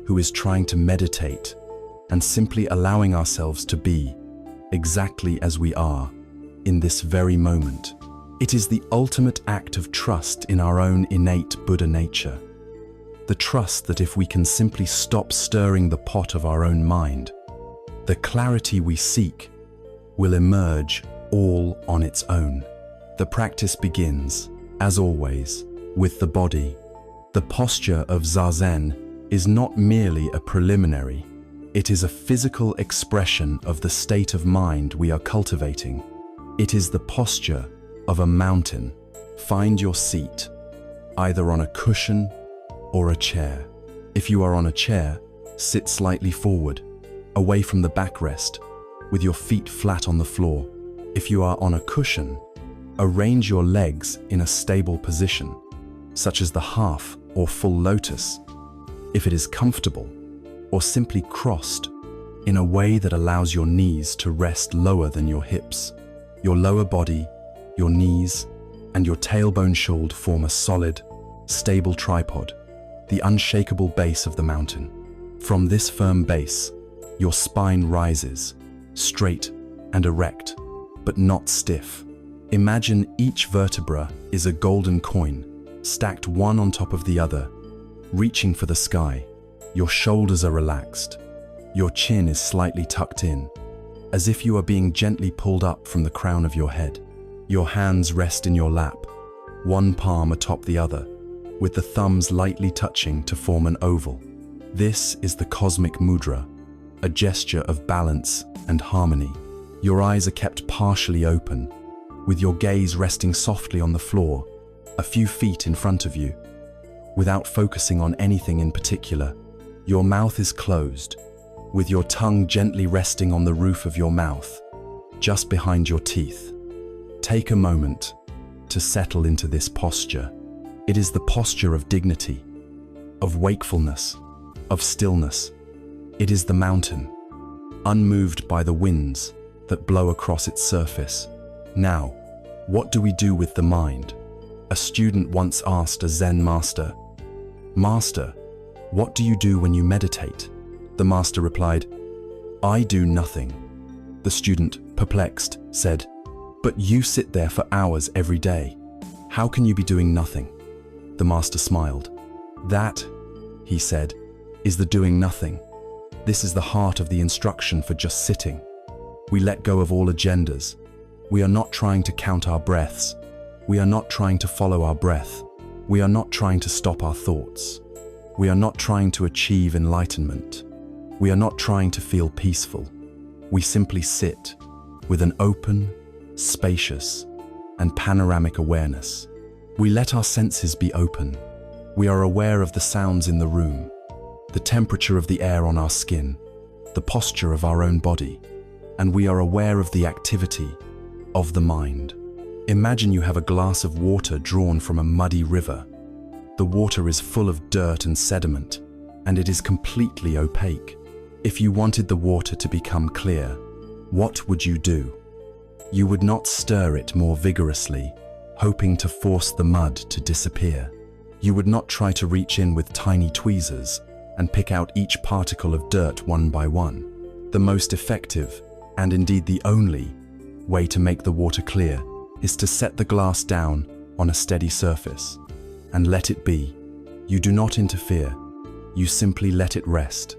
who is trying to meditate and simply allowing ourselves to be exactly as we are in this very moment. It is the ultimate act of trust in our own innate Buddha nature. The trust that if we can simply stop stirring the pot of our own mind, the clarity we seek will emerge all on its own. The practice begins, as always, with the body. The posture of Zazen is not merely a preliminary, it is a physical expression of the state of mind we are cultivating. It is the posture of a mountain. Find your seat, either on a cushion or a chair. If you are on a chair, sit slightly forward, away from the backrest, with your feet flat on the floor. If you are on a cushion, arrange your legs in a stable position, such as the half or full lotus, if it is comfortable, or simply crossed in a way that allows your knees to rest lower than your hips. Your lower body, your knees, and your tailbone should form a solid, stable tripod, the unshakable base of the mountain. From this firm base, your spine rises, straight and erect, but not stiff. Imagine each vertebra is a golden coin, stacked one on top of the other, reaching for the sky. Your shoulders are relaxed. Your chin is slightly tucked in, as if you are being gently pulled up from the crown of your head. Your hands rest in your lap, one palm atop the other, with the thumbs lightly touching to form an oval. This is the cosmic mudra, a gesture of balance and harmony. Your eyes are kept partially open, with your gaze resting softly on the floor, a few feet in front of you. Without focusing on anything in particular, your mouth is closed, with your tongue gently resting on the roof of your mouth, just behind your teeth. Take a moment to settle into this posture. It is the posture of dignity, of wakefulness, of stillness. It is the mountain, unmoved by the winds that blow across its surface. Now, what do we do with the mind? A student once asked a Zen master, "Master, what do you do when you meditate?" The master replied, "I do nothing." The student, perplexed, said, "But you sit there for hours every day. How can you be doing nothing?" The master smiled. "That," he said, "is the doing nothing. This is the heart of the instruction for just sitting. We let go of all agendas. We are not trying to count our breaths. We are not trying to follow our breath. We are not trying to stop our thoughts. We are not trying to achieve enlightenment. We are not trying to feel peaceful. We simply sit with an open, spacious, and panoramic awareness. We let our senses be open. We are aware of the sounds in the room, the temperature of the air on our skin, the posture of our own body, and we are aware of the activity of the mind. Imagine you have a glass of water drawn from a muddy river. The water is full of dirt and sediment, and it is completely opaque. If you wanted the water to become clear, what would you do? You would not stir it more vigorously, hoping to force the mud to disappear. You would not try to reach in with tiny tweezers and pick out each particle of dirt one by one. The most effective, and indeed the only, way to make the water clear is to set the glass down on a steady surface and let it be. You do not interfere. You simply let it rest,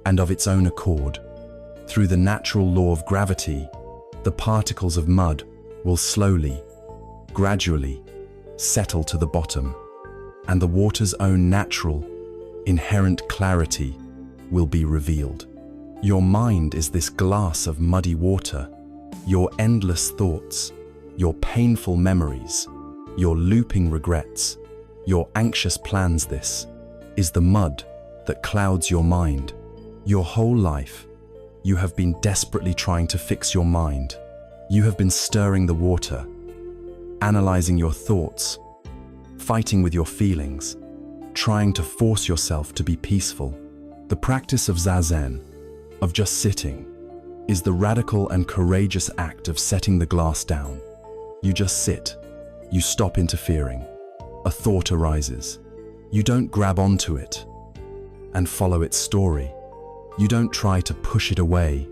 and of its own accord, through the natural law of gravity, the particles of mud will slowly, gradually settle to the bottom, and the water's own natural, inherent clarity will be revealed. Your mind is this glass of muddy water. Your endless thoughts, your painful memories, your looping regrets, your anxious plans, this is the mud that clouds your mind. Your whole life, you have been desperately trying to fix your mind. You have been stirring the water, analyzing your thoughts, fighting with your feelings, trying to force yourself to be peaceful. The practice of Zazen, of just sitting, is the radical and courageous act of setting the glass down. You just sit. You stop interfering. A thought arises. You don't grab onto it and follow its story. You don't try to push it away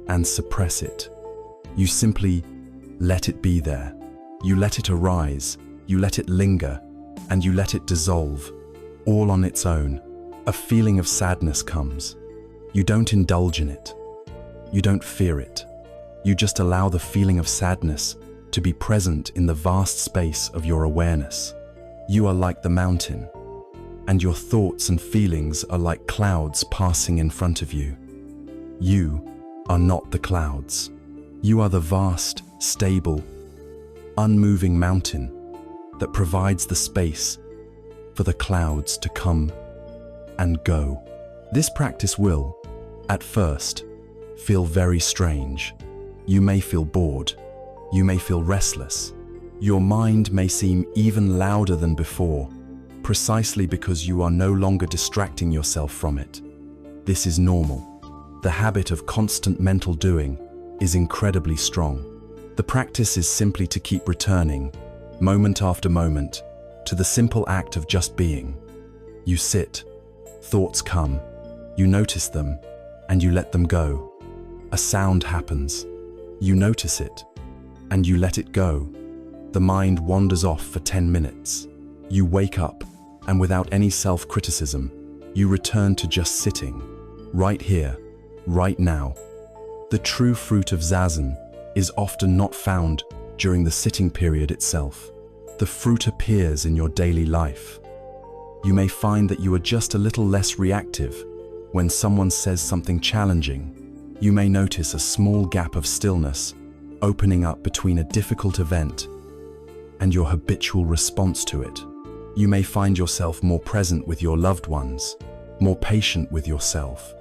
and suppress it. You simply let it be there. You let it arise, you let it linger, and you let it dissolve, all on its own. A feeling of sadness comes. You don't indulge in it. You don't fear it. You just allow the feeling of sadness to be present in the vast space of your awareness. You are like the mountain, and your thoughts and feelings are like clouds passing in front of you. You are not the clouds. You are the vast, stable, unmoving mountain that provides the space for the clouds to come and go. This practice will, at first, feel very strange. You may feel bored. You may feel restless. Your mind may seem even louder than before, precisely because you are no longer distracting yourself from it. This is normal. The habit of constant mental doing is incredibly strong. The practice is simply to keep returning, moment after moment, to the simple act of just being. You sit, thoughts come, you notice them, and you let them go. A sound happens, you notice it, and you let it go. The mind wanders off for 10 minutes. You wake up, and without any self-criticism, you return to just sitting, right here, right now. The true fruit of Zazen is often not found during the sitting period itself. The fruit appears in your daily life. You may find that you are just a little less reactive, When someone says something challenging, you may notice a small gap of stillness opening up between a difficult event and your habitual response to it. You may find yourself more present with your loved ones, more patient with yourself.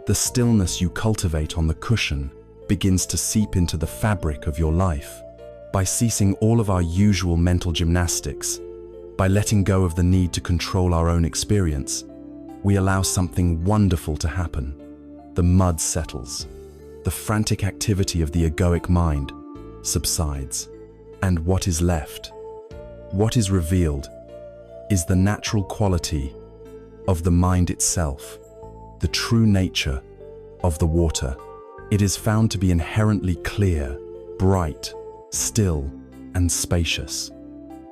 The stillness you cultivate on the cushion begins to seep into the fabric of your life. By ceasing all of our usual mental gymnastics, by letting go of the need to control our own experience, we allow something wonderful to happen. The mud settles. The frantic activity of the egoic mind subsides. And what is left, what is revealed, is the natural quality of the mind itself, the true nature of the water. It is found to be inherently clear, bright, still, and spacious.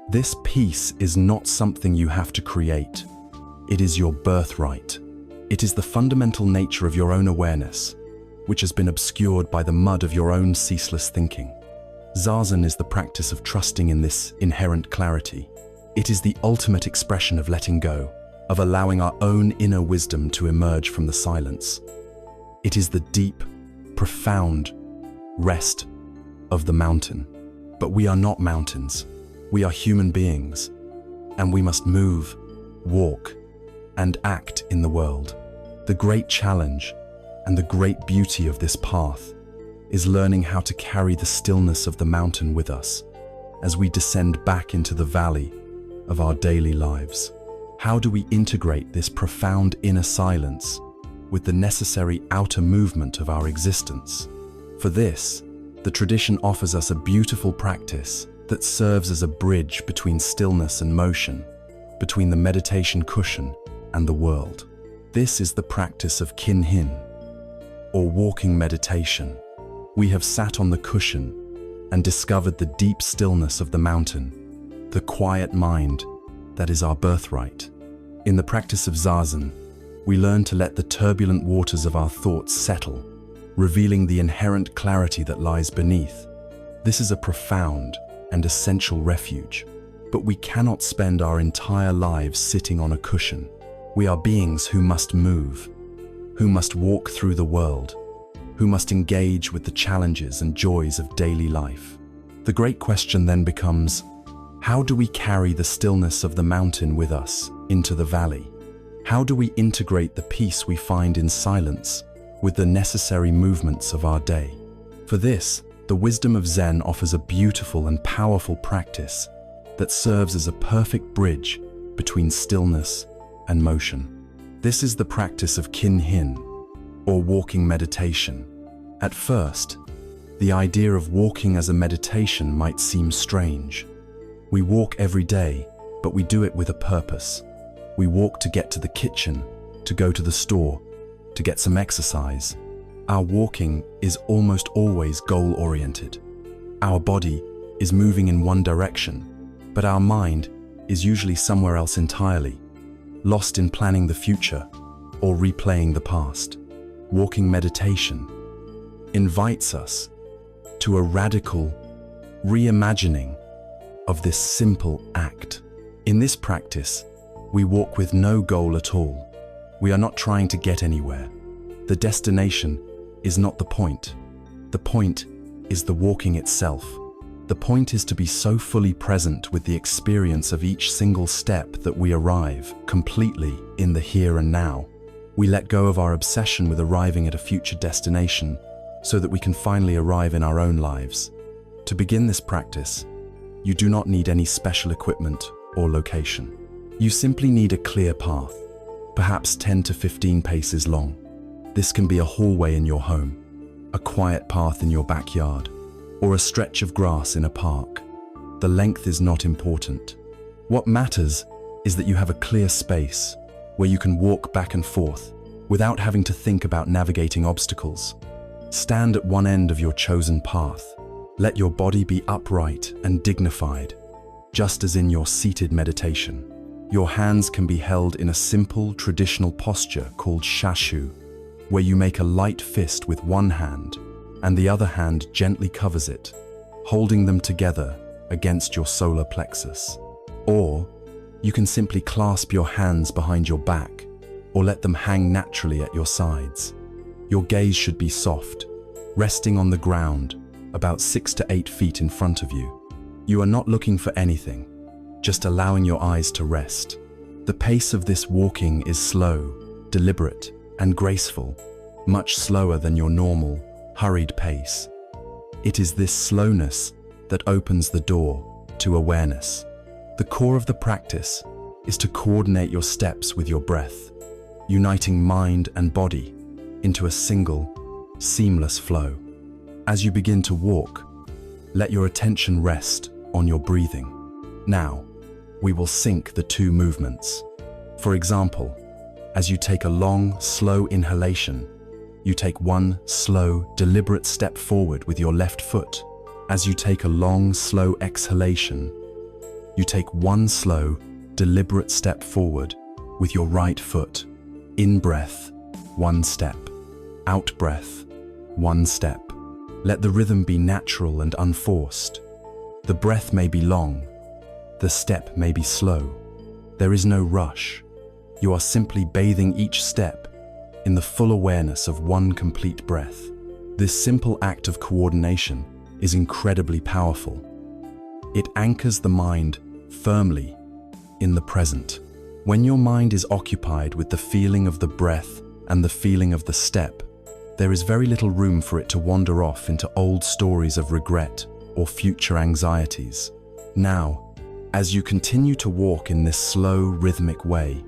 This peace is not something you have to create. It is your birthright. It is the fundamental nature of your own awareness, which has been obscured by the mud of your own ceaseless thinking. Zazen is the practice of trusting in this inherent clarity. It is the ultimate expression of letting go, of allowing our own inner wisdom to emerge from the silence. It is the deep, profound rest of the mountain. But we are not mountains. We are human beings, and we must move, walk, and act in the world. The great challenge and the great beauty of this path is learning how to carry the stillness of the mountain with us as we descend back into the valley of our daily lives. How do we integrate this profound inner silence with the necessary outer movement of our existence? For this, the tradition offers us a beautiful practice that serves as a bridge between stillness and motion, between the meditation cushion and the world. This is the practice of Kin-hin, or walking meditation. We have sat on the cushion and discovered the deep stillness of the mountain, the quiet mind that is our birthright. In the practice of Zazen, we learn to let the turbulent waters of our thoughts settle, revealing the inherent clarity that lies beneath. This is a profound and essential refuge, but we cannot spend our entire lives sitting on a cushion. We are beings who must move, who must walk through the world, who must engage with the challenges and joys of daily life. The great question then becomes, how do we carry the stillness of the mountain with us into the valley? How do we integrate the peace we find in silence with the necessary movements of our day? For this, the wisdom of Zen offers a beautiful and powerful practice that serves as a perfect bridge between stillness and motion. This is the practice of Kin-hin, or walking meditation. At first, the idea of walking as a meditation might seem strange. We walk every day, but we do it with a purpose. We walk to get to the kitchen, to go to the store, to get some exercise. Our walking is almost always goal-oriented. Our body is moving in one direction, but our mind is usually somewhere else entirely, lost in planning the future or replaying the past. Walking meditation invites us to a radical reimagining of this simple act. In this practice, we walk with no goal at all. We are not trying to get anywhere. The destination is not the point. The point is the walking itself. The point is to be so fully present with the experience of each single step that we arrive completely in the here and now. We let go of our obsession with arriving at a future destination so that we can finally arrive in our own lives. To begin this practice, you do not need any special equipment or location. You simply need a clear path, perhaps 10 to 15 paces long. This can be a hallway in your home, a quiet path in your backyard, or a stretch of grass in a park. The length is not important. What matters is that you have a clear space where you can walk back and forth without having to think about navigating obstacles. Stand at one end of your chosen path. Let your body be upright and dignified, just as in your seated meditation. Your hands can be held in a simple traditional posture called shashu, where you make a light fist with one hand and the other hand gently covers it, holding them together against your solar plexus. Or you can simply clasp your hands behind your back, or let them hang naturally at your sides. Your gaze should be soft, resting on the ground, about 6 to 8 feet in front of you. You are not looking for anything, just allowing your eyes to rest. The pace of this walking is slow, deliberate, and graceful, much slower than your normal, hurried pace. It is this slowness that opens the door to awareness. The core of the practice is to coordinate your steps with your breath, uniting mind and body into a single, seamless flow. As you begin to walk, let your attention rest on your breathing. Now, we will sync the two movements. For example, as you take a long, slow inhalation, you take one slow, deliberate step forward with your left foot. As you take a long, slow exhalation, you take one slow, deliberate step forward with your right foot. In breath, one step. Out breath, one step. Let the rhythm be natural and unforced. The breath may be long, the step may be slow. There is no rush. You are simply bathing each step in the full awareness of one complete breath. This simple act of coordination is incredibly powerful. It anchors the mind firmly in the present. When your mind is occupied with the feeling of the breath and the feeling of the step, there is very little room for it to wander off into old stories of regret or future anxieties. Now, as you continue to walk in this slow, rhythmic way,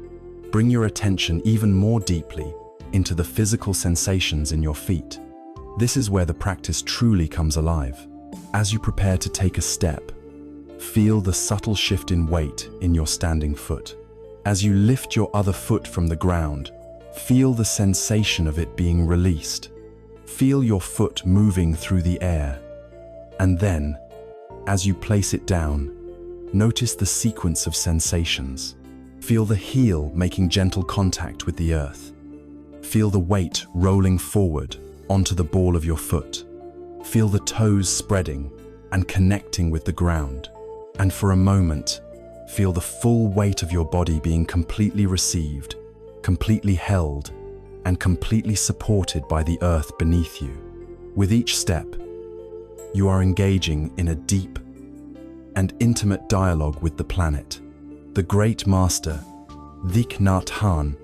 bring your attention even more deeply into the physical sensations in your feet. This is where the practice truly comes alive. As you prepare to take a step, feel the subtle shift in weight in your standing foot. As you lift your other foot from the ground, feel the sensation of it being released. Feel your foot moving through the air. And then, as you place it down, notice the sequence of sensations. Feel the heel making gentle contact with the earth. Feel the weight rolling forward onto the ball of your foot. Feel the toes spreading and connecting with the ground. And for a moment, feel the full weight of your body being completely received, completely held, and completely supported by the earth beneath you. With each step, you are engaging in a deep and intimate dialogue with the planet. The great master, Thich Nhat Hanh,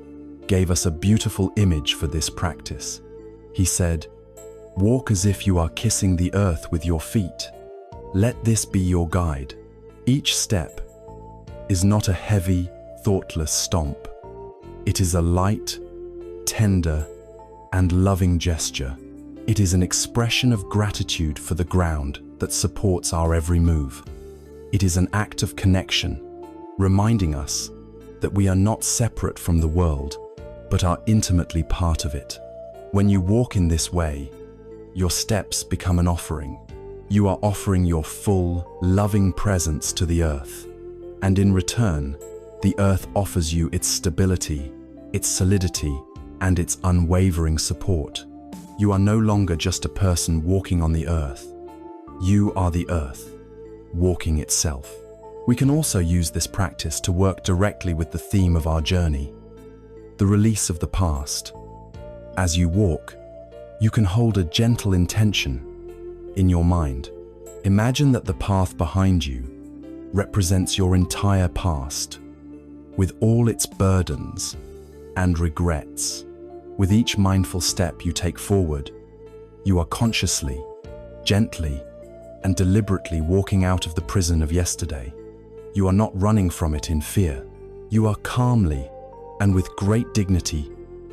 gave us a beautiful image for this practice. He said, "Walk as if you are kissing the earth with your feet. Let this be your guide." Each step is not a heavy, thoughtless stomp. It is a light, tender, and loving gesture. It is an expression of gratitude for the ground that supports our every move. It is an act of connection, reminding us that we are not separate from the world, but are intimately part of it. When you walk in this way, your steps become an offering. You are offering your full, loving presence to the earth. And in return, the earth offers you its stability, its solidity, and its unwavering support. You are no longer just a person walking on the earth. You are the earth, walking itself. We can also use this practice to work directly with the theme of our journey, the release of the past. As you walk, you can hold a gentle intention in your mind. Imagine that the path behind you represents your entire past, with all its burdens and regrets. With each mindful step you take forward, you are consciously, gently, and deliberately walking out of the prison of yesterday. You are not running from it in fear. You are calmly and with great dignity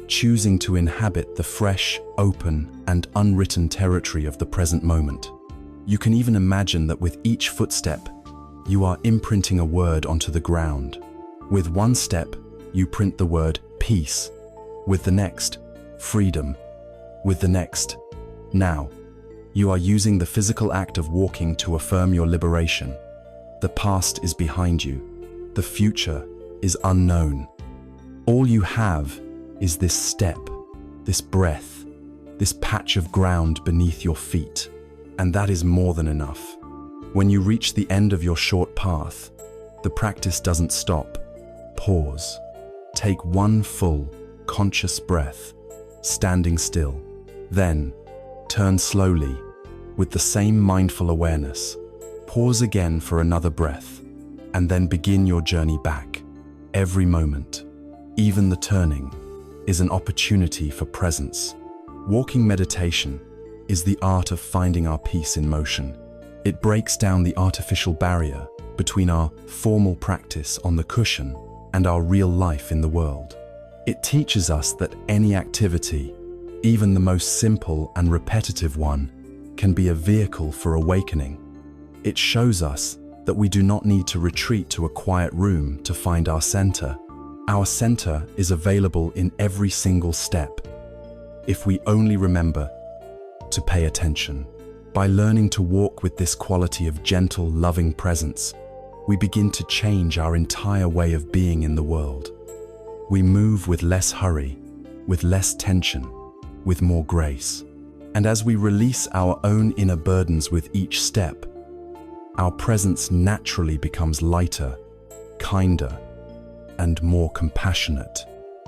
choosing to inhabit the fresh, open, and unwritten territory of the present moment. You can even imagine that with each footstep, you are imprinting a word onto the ground. With one step, you print the word peace. With the next, freedom. With the next, now. You are using the physical act of walking to affirm your liberation. The past is behind you. The future is unknown. All you have is this step, this breath, this patch of ground beneath your feet. And that is more than enough. When you reach the end of your short path, the practice doesn't stop. Pause. Take one full, conscious breath, standing still. Then, turn slowly, with the same mindful awareness. Pause again for another breath, and then begin your journey back. Every moment, even the turning, is an opportunity for presence. Walking meditation is the art of finding our peace in motion. It breaks down the artificial barrier between our formal practice on the cushion and our real life in the world. It teaches us that any activity, even the most simple and repetitive one, can be a vehicle for awakening. It shows us that we do not need to retreat to a quiet room to find our center. Our center is available in every single step, if we only remember to pay attention. By learning to walk with this quality of gentle, loving presence, we begin to change our entire way of being in the world. We move with less hurry, with less tension, with more grace. And as we release our own inner burdens with each step, our presence naturally becomes lighter, kinder, and more compassionate.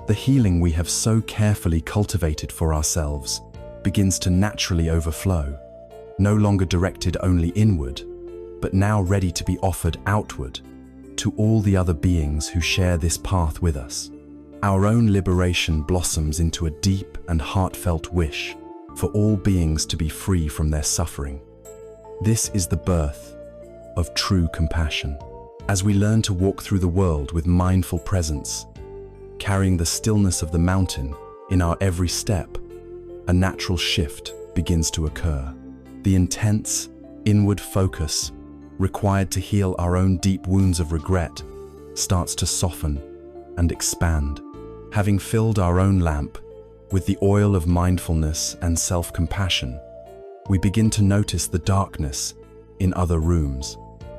The healing we have so carefully cultivated for ourselves begins to naturally overflow, no longer directed only inward, but now ready to be offered outward to all the other beings who share this path with us. Our own liberation blossoms into a deep and heartfelt wish for all beings to be free from their suffering. This is the birth of true compassion. As we learn to walk through the world with mindful presence, carrying the stillness of the mountain in our every step, a natural shift begins to occur. The intense, inward focus required to heal our own deep wounds of regret starts to soften and expand. Having filled our own lamp with the oil of mindfulness and self-compassion, we begin to notice the darkness in other rooms.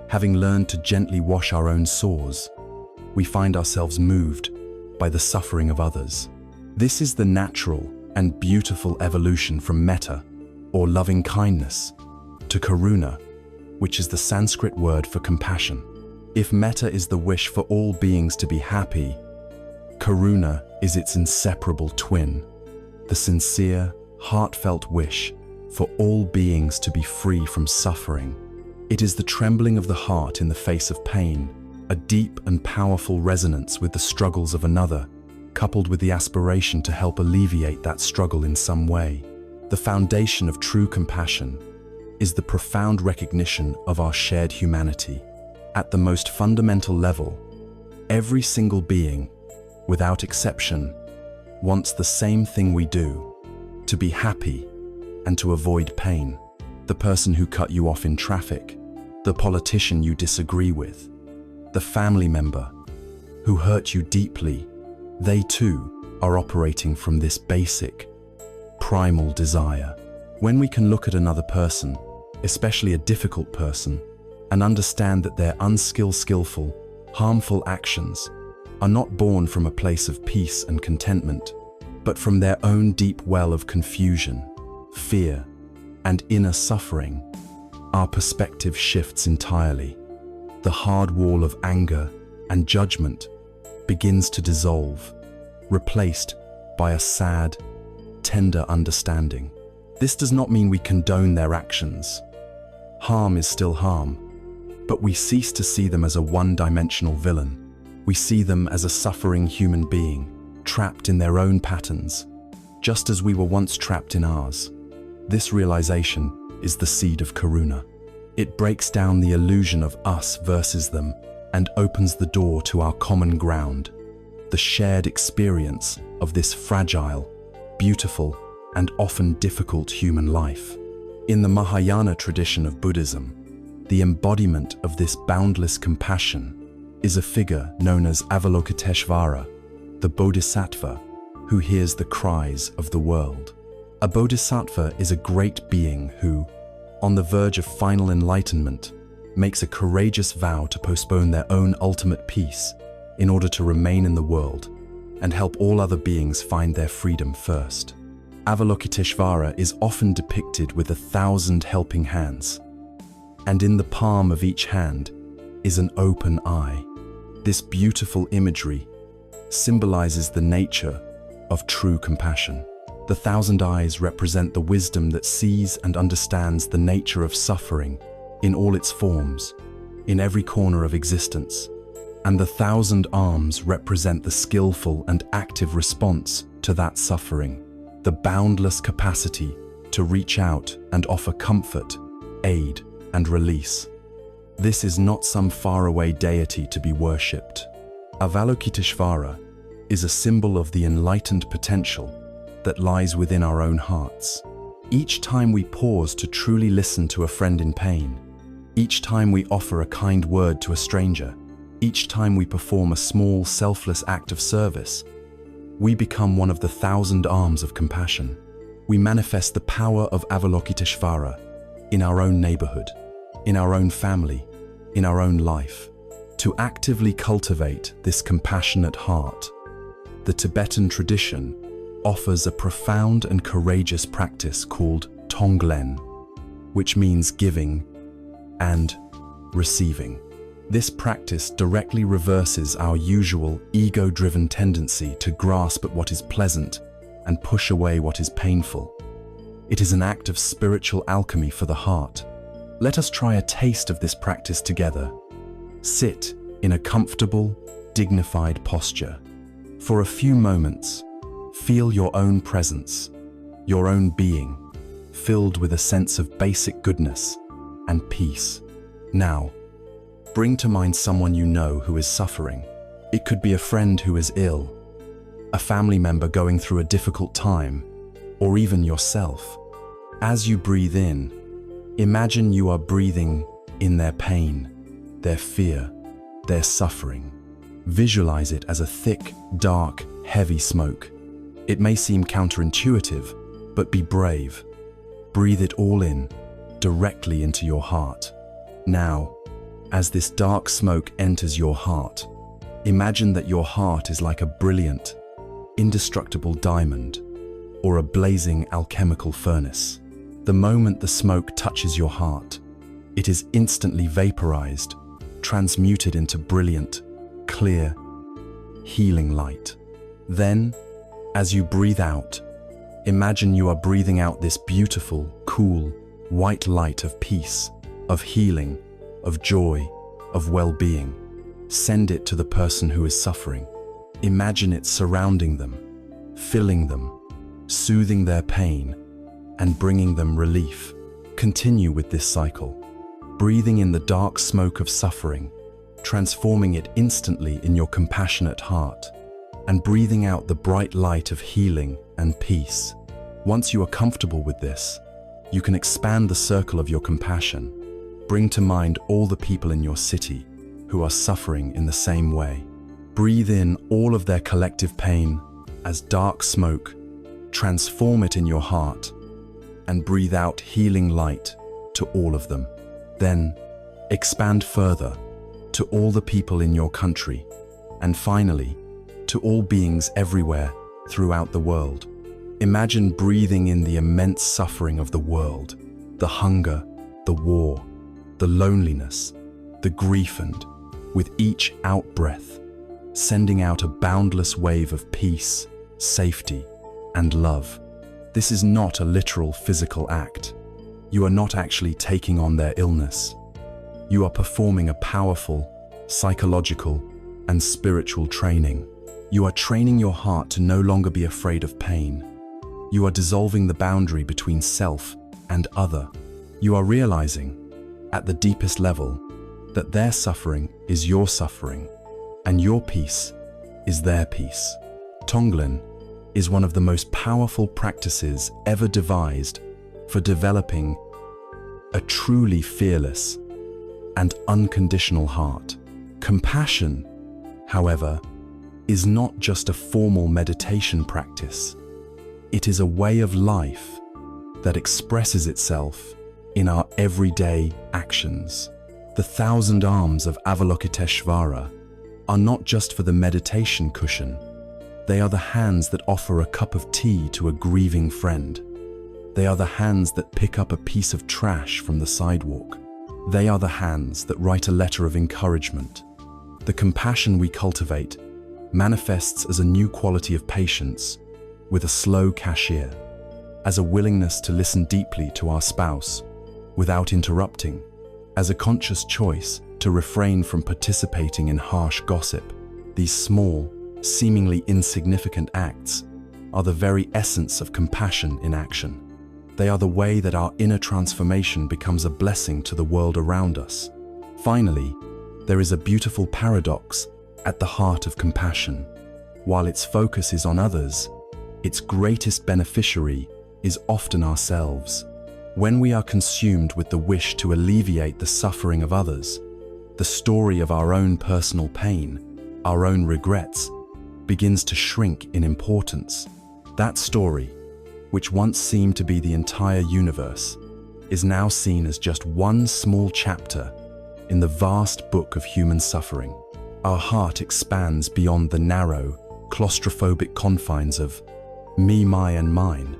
Having learned to gently wash our own sores, we find ourselves moved by the suffering of others. This is the natural and beautiful evolution from metta, or loving kindness, to karuna, which is the Sanskrit word for compassion. If metta is the wish for all beings to be happy, karuna is its inseparable twin, the sincere, heartfelt wish for all beings to be free from suffering. It is the trembling of the heart in the face of pain, a deep and powerful resonance with the struggles of another, coupled with the aspiration to help alleviate that struggle in some way. The foundation of true compassion is the profound recognition of our shared humanity. At the most fundamental level, every single being, without exception, wants the same thing we do: to be happy and to avoid pain. The person who cut you off in traffic, the politician you disagree with, the family member who hurt you deeply, they too are operating from this basic, primal desire. When we can look at another person, especially a difficult person, and understand that their skillful, harmful actions are not born from a place of peace and contentment, but from their own deep well of confusion, fear, and inner suffering, our perspective shifts entirely. The hard wall of anger and judgment begins to dissolve, replaced by a sad, tender understanding. This does not mean we condone their actions. Harm is still harm, but we cease to see them as a one-dimensional villain. We see them as a suffering human being, trapped in their own patterns, just as we were once trapped in ours. This realization is the seed of karuna. It breaks down the illusion of us versus them and opens the door to our common ground, the shared experience of this fragile, beautiful, and often difficult human life. In the Mahayana tradition of Buddhism, the embodiment of this boundless compassion is a figure known as Avalokiteshvara, the Bodhisattva who hears the cries of the world. A Bodhisattva is a great being who, on the verge of final enlightenment, makes a courageous vow to postpone their own ultimate peace in order to remain in the world and help all other beings find their freedom first. Avalokiteshvara is often depicted with 1,000 helping hands, and in the palm of each hand is an open eye. This beautiful imagery symbolizes the nature of true compassion. The thousand eyes represent the wisdom that sees and understands the nature of suffering in all its forms, in every corner of existence. And the thousand arms represent the skillful and active response to that suffering, the boundless capacity to reach out and offer comfort, aid, and release. This is not some faraway deity to be worshipped. Avalokiteshvara is a symbol of the enlightened potential that lies within our own hearts. Each time we pause to truly listen to a friend in pain, each time we offer a kind word to a stranger, each time we perform a small, selfless act of service, we become one of the thousand arms of compassion. We manifest the power of Avalokiteshvara in our own neighborhood, in our own family, in our own life. To actively cultivate this compassionate heart, the Tibetan tradition offers a profound and courageous practice called Tonglen, which means giving and receiving. This practice directly reverses our usual ego-driven tendency to grasp at what is pleasant and push away what is painful. It is an act of spiritual alchemy for the heart. Let us try a taste of this practice together. Sit in a comfortable, dignified posture. For a few moments, feel your own presence, your own being, filled with a sense of basic goodness and peace. Now, bring to mind someone you know who is suffering. It could be a friend who is ill, a family member going through a difficult time, or even yourself. As you breathe in, imagine you are breathing in their pain, their fear, their suffering. Visualize it as a thick, dark, heavy smoke. It may seem counterintuitive, but be brave. Breathe it all in, directly into your heart. Now, as this dark smoke enters your heart, imagine that your heart is like a brilliant, indestructible diamond or a blazing alchemical furnace. The moment the smoke touches your heart, it is instantly vaporized, transmuted into brilliant, clear, healing light. Then, as you breathe out, imagine you are breathing out this beautiful, cool, white light of peace, of healing, of joy, of well-being. Send it to the person who is suffering. Imagine it surrounding them, filling them, soothing their pain, and bringing them relief. Continue with this cycle, breathing in the dark smoke of suffering, transforming it instantly in your compassionate heart, and breathing out the bright light of healing and peace. Once you are comfortable with this, you can expand the circle of your compassion. Bring to mind all the people in your city who are suffering in the same way. Breathe in all of their collective pain as dark smoke, transform it in your heart, and breathe out healing light to all of them. Then, expand further to all the people in your country, and finally, to all beings everywhere throughout the world. Imagine breathing in the immense suffering of the world, the hunger, the war, the loneliness, the grief, and, with each out-breath, sending out a boundless wave of peace, safety, and love. This is not a literal physical act. You are not actually taking on their illness. You are performing a powerful, psychological, and spiritual training. You are training your heart to no longer be afraid of pain. You are dissolving the boundary between self and other. You are realizing, at the deepest level, that their suffering is your suffering, and your peace is their peace. Tonglen is one of the most powerful practices ever devised for developing a truly fearless and unconditional heart. Compassion, however, is not just a formal meditation practice. It is a way of life that expresses itself in our everyday actions. The thousand arms of Avalokiteshvara are not just for the meditation cushion. They are the hands that offer a cup of tea to a grieving friend. They are the hands that pick up a piece of trash from the sidewalk. They are the hands that write a letter of encouragement. The compassion we cultivate manifests as a new quality of patience, with a slow cashier, as a willingness to listen deeply to our spouse without interrupting, as a conscious choice to refrain from participating in harsh gossip. These small, seemingly insignificant acts are the very essence of compassion in action. They are the way that our inner transformation becomes a blessing to the world around us. Finally, there is a beautiful paradox at the heart of compassion. While its focus is on others, its greatest beneficiary is often ourselves. When we are consumed with the wish to alleviate the suffering of others, the story of our own personal pain, our own regrets, begins to shrink in importance. That story, which once seemed to be the entire universe, is now seen as just one small chapter in the vast book of human suffering. Our heart expands beyond the narrow, claustrophobic confines of me, my, and mine.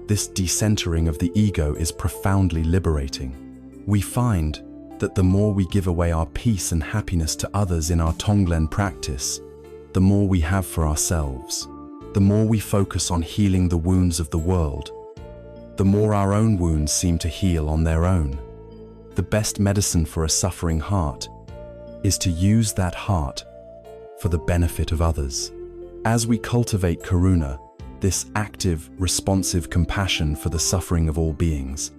This decentering of the ego is profoundly liberating. We find that the more we give away our peace and happiness to others in our Tonglen practice, the more we have for ourselves. The more we focus on healing the wounds of the world, the more our own wounds seem to heal on their own. The best medicine for a suffering heart is to use that heart for the benefit of others. As we cultivate karuna, this active, responsive compassion for the suffering of all beings,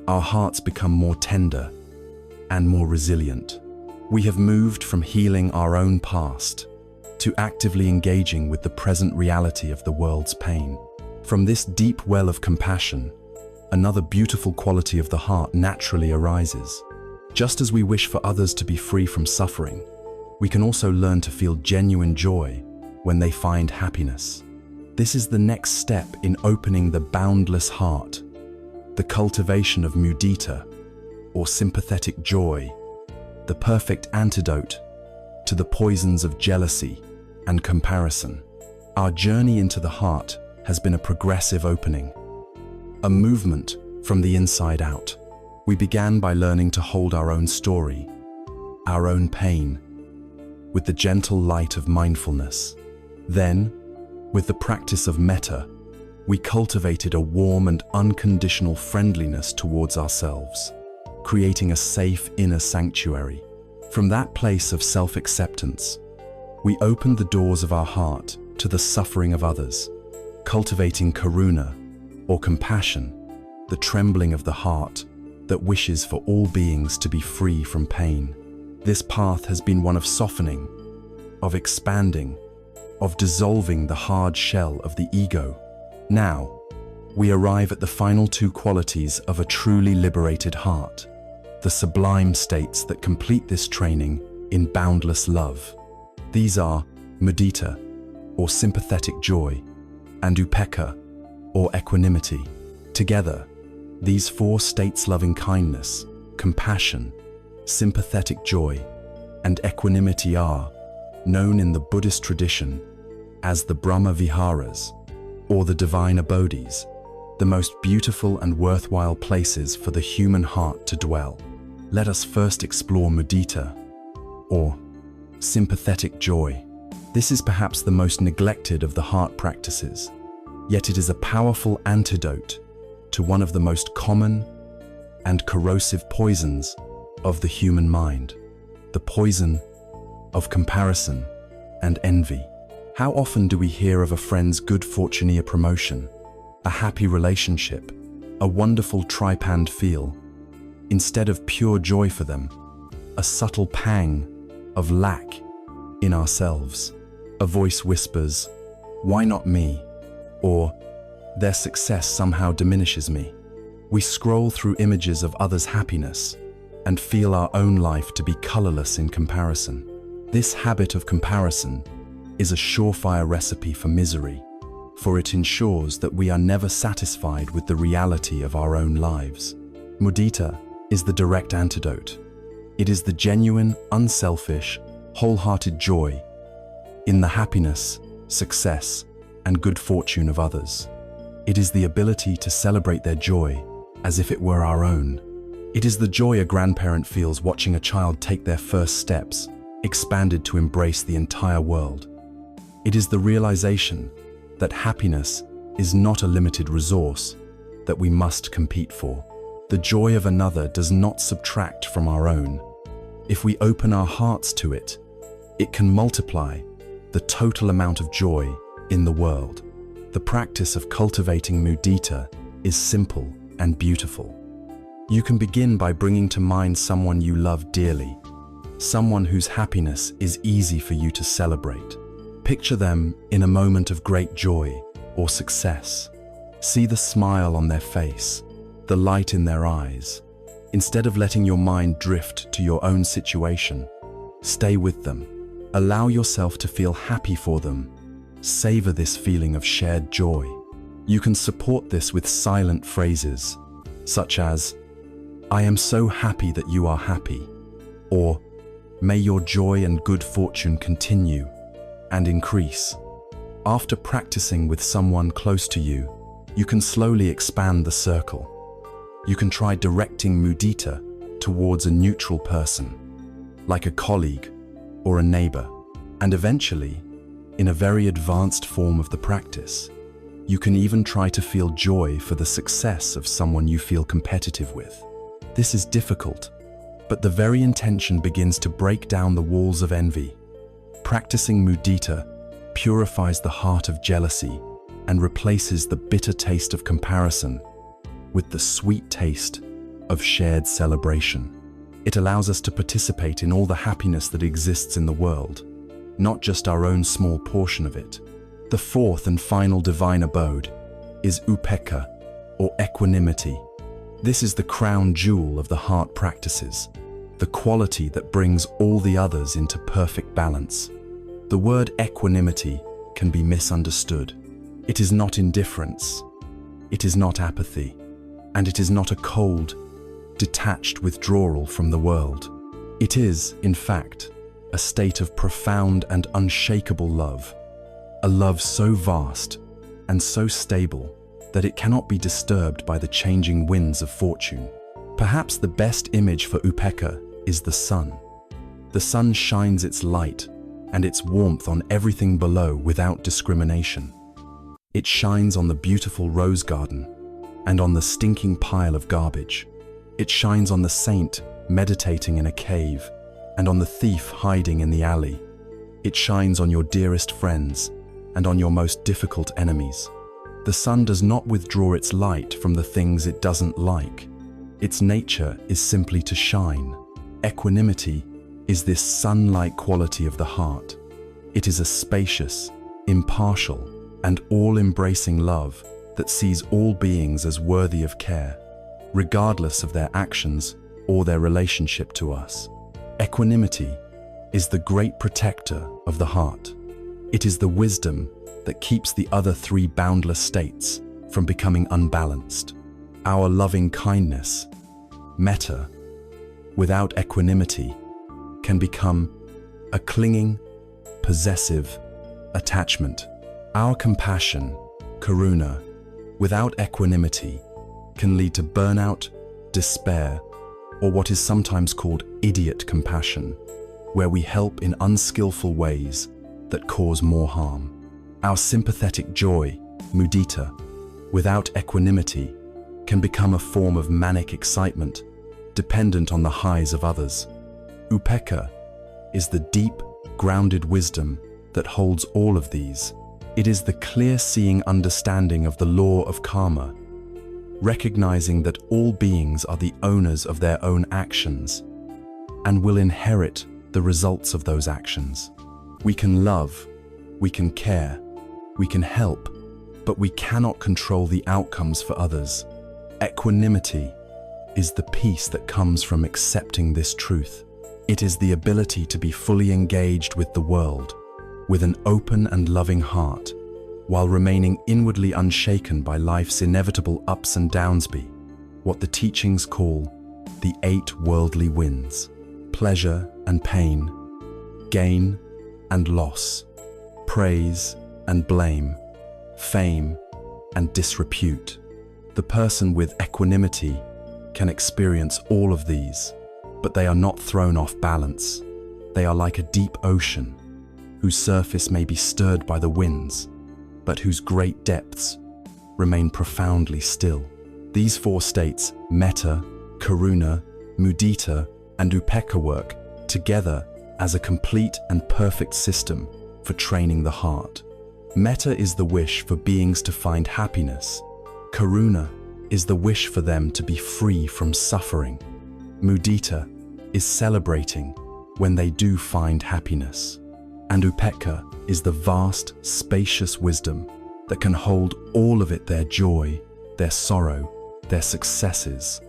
our hearts become more tender and more resilient. We have moved from healing our own past to actively engaging with the present reality of the world's pain. From this deep well of compassion, another beautiful quality of the heart naturally arises. Just as we wish for others to be free from suffering, we can also learn to feel genuine joy when they find happiness. This is the next step in opening the boundless heart, the cultivation of mudita, or sympathetic joy, the perfect antidote to the poisons of jealousy and comparison. Our journey into the heart has been a progressive opening, a movement from the inside out. We began by learning to hold our own story, our own pain, with the gentle light of mindfulness. Then, with the practice of metta, we cultivated a warm and unconditional friendliness towards ourselves, creating a safe inner sanctuary. From that place of self-acceptance, we opened the doors of our heart to the suffering of others, cultivating karuna, or compassion, the trembling of the heart that wishes for all beings to be free from pain. This path has been one of softening, of expanding, of dissolving the hard shell of the ego. Now, we arrive at the final two qualities of a truly liberated heart, the sublime states that complete this training in boundless love. These are mudita, or sympathetic joy, and upekkha, or equanimity. Together, these four states, loving kindness, compassion, sympathetic joy, and equanimity, are known in the Buddhist tradition as the Brahma Viharas, or the divine abodes, the most beautiful and worthwhile places for the human heart to dwell. Let us first explore mudita, or sympathetic joy. This is perhaps the most neglected of the heart practices, yet it is a powerful antidote to one of the most common and corrosive poisons of the human mind, the poison of comparison and envy. How often do we hear of a friend's good fortune, a promotion, a happy relationship, a wonderful tripand feel? Instead of pure joy for them, a subtle pang of lack in ourselves. A voice whispers, "Why not me?" or "Their success somehow diminishes me." We scroll through images of others' happiness and feel our own life to be colorless in comparison. This habit of comparison is a surefire recipe for misery, for it ensures that we are never satisfied with the reality of our own lives. Mudita is the direct antidote. It is the genuine, unselfish, wholehearted joy in the happiness, success, and good fortune of others. It is the ability to celebrate their joy as if it were our own. It is the joy a grandparent feels watching a child take their first steps, expanded to embrace the entire world. It is the realization that happiness is not a limited resource that we must compete for. The joy of another does not subtract from our own. If we open our hearts to it, it can multiply the total amount of joy in the world. The practice of cultivating mudita is simple and beautiful. You can begin by bringing to mind someone you love dearly, someone whose happiness is easy for you to celebrate. Picture them in a moment of great joy or success. See the smile on their face, the light in their eyes. Instead of letting your mind drift to your own situation, stay with them. Allow yourself to feel happy for them. Savor this feeling of shared joy. You can support this with silent phrases, such as, "I am so happy that you are happy," or "May your joy and good fortune continue and increase." After practicing with someone close to you, you can slowly expand the circle. You can try directing mudita towards a neutral person, like a colleague or a neighbor, and eventually, in a very advanced form of the practice, you can even try to feel joy for the success of someone you feel competitive with. This is difficult, but the very intention begins to break down the walls of envy. Practicing mudita purifies the heart of jealousy and replaces the bitter taste of comparison with the sweet taste of shared celebration. It allows us to participate in all the happiness that exists in the world, not just our own small portion of it. The fourth and final divine abode is upekkha, or equanimity. This is the crown jewel of the heart practices, the quality that brings all the others into perfect balance. The word equanimity can be misunderstood. It is not indifference, it is not apathy, and it is not a cold, detached withdrawal from the world. It is, in fact, a state of profound and unshakable love, a love so vast and so stable that it cannot be disturbed by the changing winds of fortune. Perhaps the best image for upekkha is the sun. The sun shines its light and its warmth on everything below without discrimination. It shines on the beautiful rose garden and on the stinking pile of garbage. It shines on the saint meditating in a cave and on the thief hiding in the alley. It shines on your dearest friends and on your most difficult enemies. The sun does not withdraw its light from the things it doesn't like. Its nature is simply to shine. Equanimity is this sun-like quality of the heart. It is a spacious, impartial, and all-embracing love that sees all beings as worthy of care, regardless of their actions or their relationship to us. Equanimity is the great protector of the heart. It is the wisdom that keeps the other three boundless states from becoming unbalanced. Our loving kindness, metta, without equanimity, can become a clinging, possessive attachment. Our compassion, karuna, without equanimity, can lead to burnout, despair, or what is sometimes called idiot compassion, where we help in unskillful ways that cause more harm. Our sympathetic joy, mudita, without equanimity, can become a form of manic excitement, dependent on the highs of others. Upekkha is the deep, grounded wisdom that holds all of these. It is the clear-seeing understanding of the law of karma, recognizing that all beings are the owners of their own actions and will inherit the results of those actions. We can love, we can care, we can help, but we cannot control the outcomes for others. Equanimity is the peace that comes from accepting this truth. It is the ability to be fully engaged with the world, with an open and loving heart, while remaining inwardly unshaken by life's inevitable ups and downs, what the teachings call the 8 worldly winds: pleasure and pain, gain and loss, praise and blame, fame and disrepute. The person with equanimity can experience all of these, but they are not thrown off balance. They are like a deep ocean, whose surface may be stirred by the winds, but whose great depths remain profoundly still. These four states, metta, karuna, mudita, and upekkha, work together as a complete and perfect system for training the heart. Metta is the wish for beings to find happiness. Karuna is the wish for them to be free from suffering. Mudita is celebrating when they do find happiness. And upekkha is the vast, spacious wisdom that can hold all of it, their joy, their sorrow, their successes,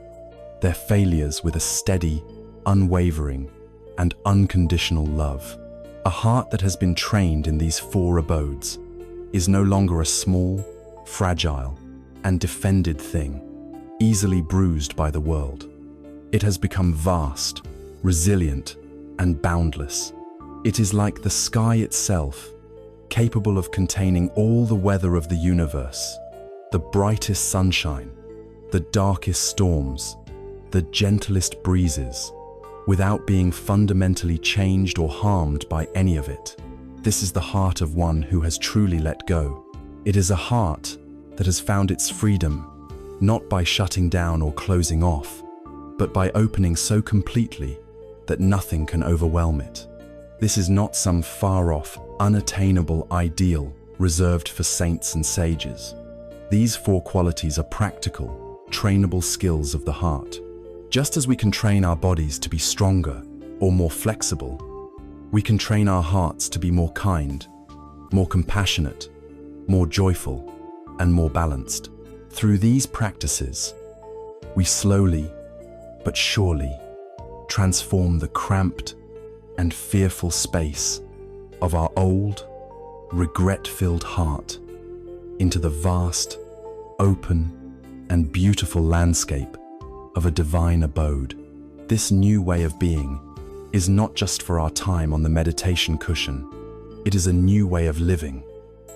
their failures, with a steady, unwavering, and unconditional love. A heart that has been trained in these four abodes is no longer a small, fragile, and defended thing, easily bruised by the world. It has become vast, resilient, and boundless. It is like the sky itself, capable of containing all the weather of the universe, the brightest sunshine, the darkest storms, the gentlest breezes, without being fundamentally changed or harmed by any of it. This is the heart of one who has truly let go. It is a heart that has found its freedom, not by shutting down or closing off, but by opening so completely that nothing can overwhelm it. This is not some far-off, unattainable ideal reserved for saints and sages. These four qualities are practical, trainable skills of the heart. Just as we can train our bodies to be stronger or more flexible, we can train our hearts to be more kind, more compassionate, more joyful, and more balanced. Through these practices, we slowly but surely transform the cramped and fearful space of our old, regret-filled heart into the vast, open, and beautiful landscape of a divine abode. This new way of being is not just for our time on the meditation cushion. It is a new way of living,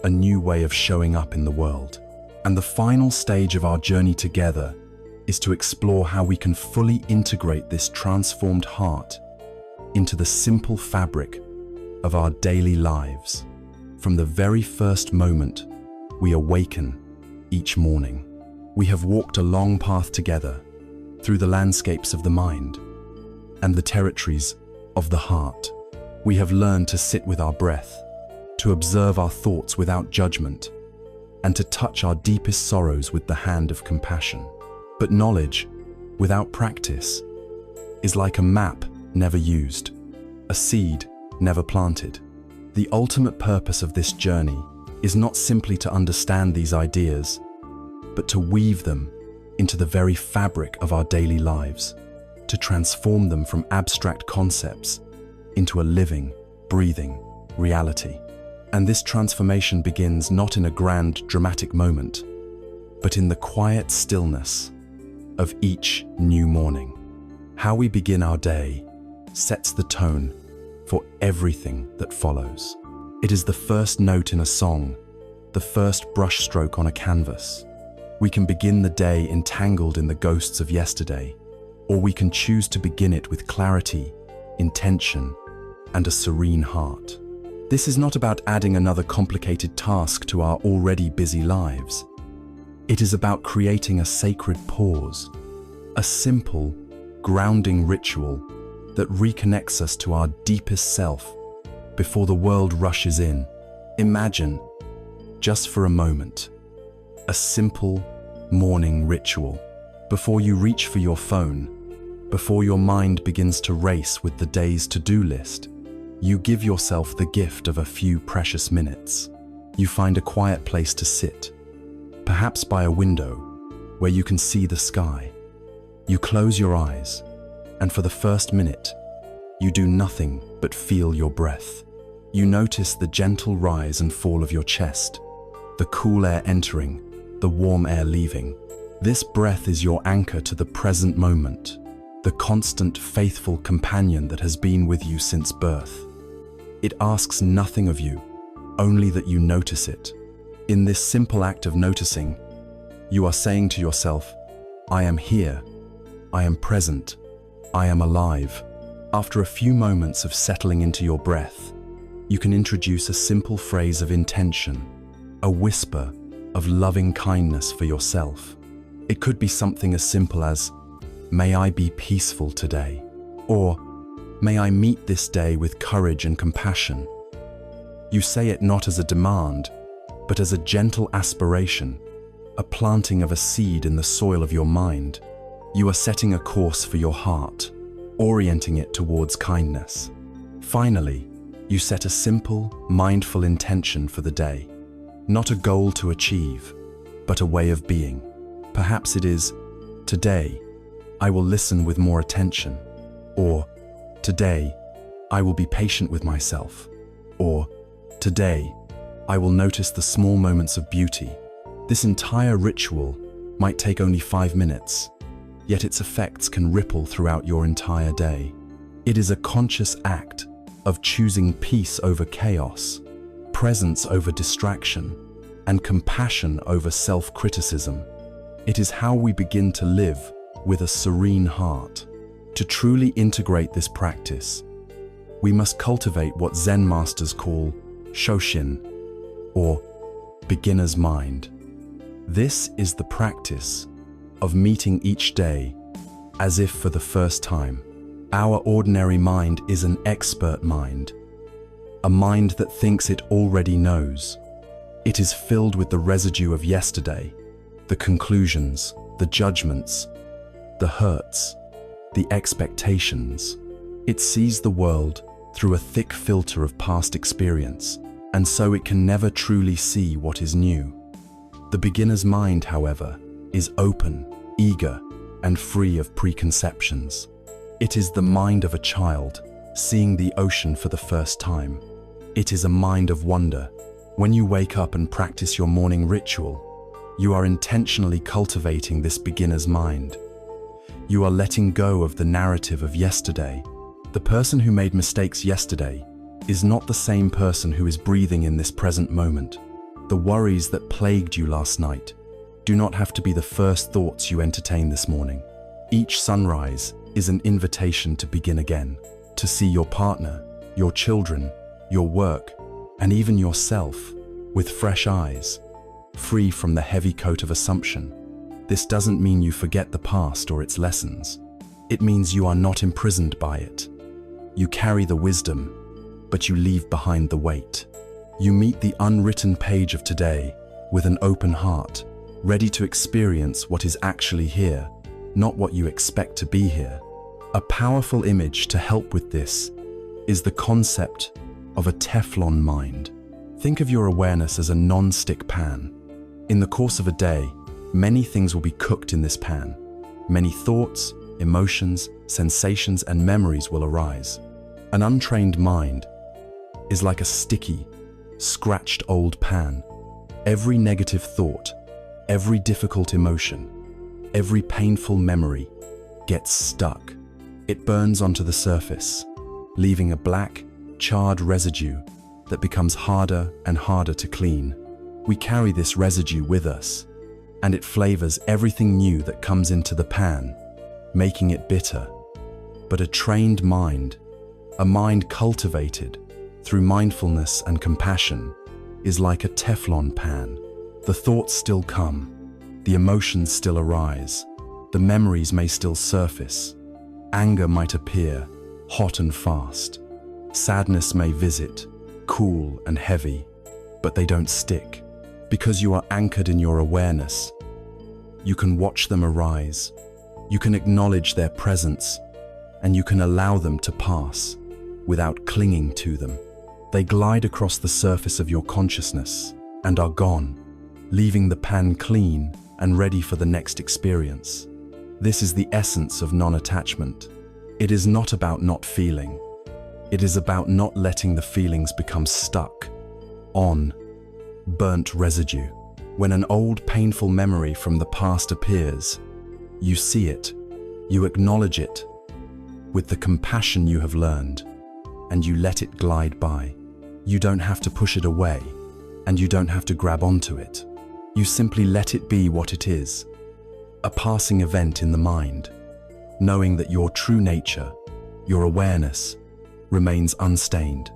a new way of showing up in the world. And the final stage of our journey together is to explore how we can fully integrate this transformed heart into the simple fabric of our daily lives. From the very first moment we awaken each morning, we have walked a long path together through the landscapes of the mind and the territories of the heart. We have learned to sit with our breath, to observe our thoughts without judgment, and to touch our deepest sorrows with the hand of compassion. But knowledge, without practice, is like a map never used, a seed never planted. The ultimate purpose of this journey is not simply to understand these ideas, but to weave them into the very fabric of our daily lives, to transform them from abstract concepts into a living, breathing reality. And this transformation begins not in a grand, dramatic moment, but in the quiet stillness of each new morning. How we begin our day sets the tone for everything that follows. It is the first note in a song, the first brushstroke on a canvas. We can begin the day entangled in the ghosts of yesterday, or we can choose to begin it with clarity, intention, and a serene heart. This is not about adding another complicated task to our already busy lives. It is about creating a sacred pause, a simple, grounding ritual that reconnects us to our deepest self before the world rushes in. Imagine, just for a moment, a simple morning ritual. Before you reach for your phone, before your mind begins to race with the day's to-do list, you give yourself the gift of a few precious minutes. You find a quiet place to sit, perhaps by a window where you can see the sky. You close your eyes, and for the first minute, you do nothing but feel your breath. You notice the gentle rise and fall of your chest, the cool air entering, the warm air leaving. This breath is your anchor to the present moment, the constant, faithful companion that has been with you since birth. It asks nothing of you, only that you notice it. In this simple act of noticing, you are saying to yourself, I am here, I am present, I am alive. After a few moments of settling into your breath, you can introduce a simple phrase of intention, a whisper of loving kindness for yourself. It could be something as simple as, "May I be peaceful today," or "May I meet this day with courage and compassion." You say it not as a demand, but as a gentle aspiration, a planting of a seed in the soil of your mind. You are setting a course for your heart, orienting it towards kindness. Finally, you set a simple, mindful intention for the day. Not a goal to achieve, but a way of being. Perhaps it is, "Today, I will listen with more attention," or "Today, I will be patient with myself," or "Today, I will notice the small moments of beauty." This entire ritual might take only 5 minutes, yet its effects can ripple throughout your entire day. It is a conscious act of choosing peace over chaos, presence over distraction, and compassion over self-criticism. It is how we begin to live with a serene heart. To truly integrate this practice, we must cultivate what Zen masters call shoshin, or beginner's mind. This is the practice of meeting each day as if for the first time. Our ordinary mind is an expert mind, a mind that thinks it already knows. It is filled with the residue of yesterday, the conclusions, the judgments, the hurts, the expectations. It sees the world through a thick filter of past experience, and so it can never truly see what is new. The beginner's mind, however, is open, eager, and free of preconceptions. It is the mind of a child, seeing the ocean for the first time. It is a mind of wonder. When you wake up and practice your morning ritual, you are intentionally cultivating this beginner's mind. You are letting go of the narrative of yesterday. The person who made mistakes yesterday is not the same person who is breathing in this present moment. The worries that plagued you last night do not have to be the first thoughts you entertain this morning. Each sunrise is an invitation to begin again, to see your partner, your children, your work, and even yourself with fresh eyes, free from the heavy coat of assumption. This doesn't mean you forget the past or its lessons. It means you are not imprisoned by it. You carry the wisdom, but you leave behind the weight. You meet the unwritten page of today with an open heart, ready to experience what is actually here, not what you expect to be here. A powerful image to help with this is the concept of a Teflon mind. Think of your awareness as a non-stick pan. In the course of a day, many things will be cooked in this pan. Many thoughts, emotions, sensations, and memories will arise. An untrained mind is like a sticky, scratched old pan. Every negative thought, every difficult emotion, every painful memory gets stuck. It burns onto the surface, leaving a black, charred residue that becomes harder and harder to clean. We carry this residue with us, and it flavors everything new that comes into the pan, making it bitter. But a trained mind, a mind cultivated through mindfulness and compassion, is like a Teflon pan. The thoughts still come, the emotions still arise, the memories may still surface, anger might appear, hot and fast, sadness may visit, cool and heavy, but they don't stick. Because you are anchored in your awareness, you can watch them arise, you can acknowledge their presence, and you can allow them to pass without clinging to them. They glide across the surface of your consciousness and are gone, leaving the pan clean and ready for the next experience. This is the essence of non-attachment. It is not about not feeling. It is about not letting the feelings become stuck on burnt residue. When an old painful memory from the past appears, you see it, you acknowledge it with the compassion you have learned, and you let it glide by. You don't have to push it away, and you don't have to grab onto it. You simply let it be what it is, a passing event in the mind, knowing that your true nature, your awareness, remains unstained,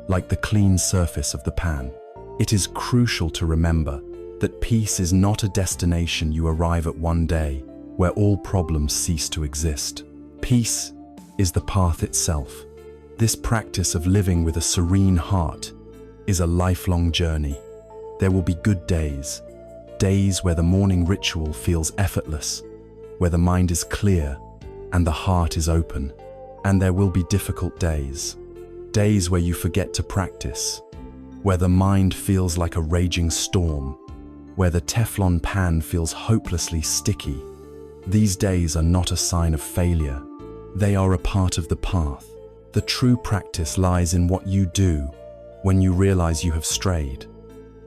like the clean surface of the pan. It is crucial to remember that peace is not a destination you arrive at one day where all problems cease to exist. Peace is the path itself. This practice of living with a serene heart is a lifelong journey. There will be good days, days where the morning ritual feels effortless, where the mind is clear and the heart is open. And there will be difficult days, days where you forget to practice, where the mind feels like a raging storm, where the Teflon pan feels hopelessly sticky. These days are not a sign of failure. They are a part of the path. The true practice lies in what you do when you realize you have strayed.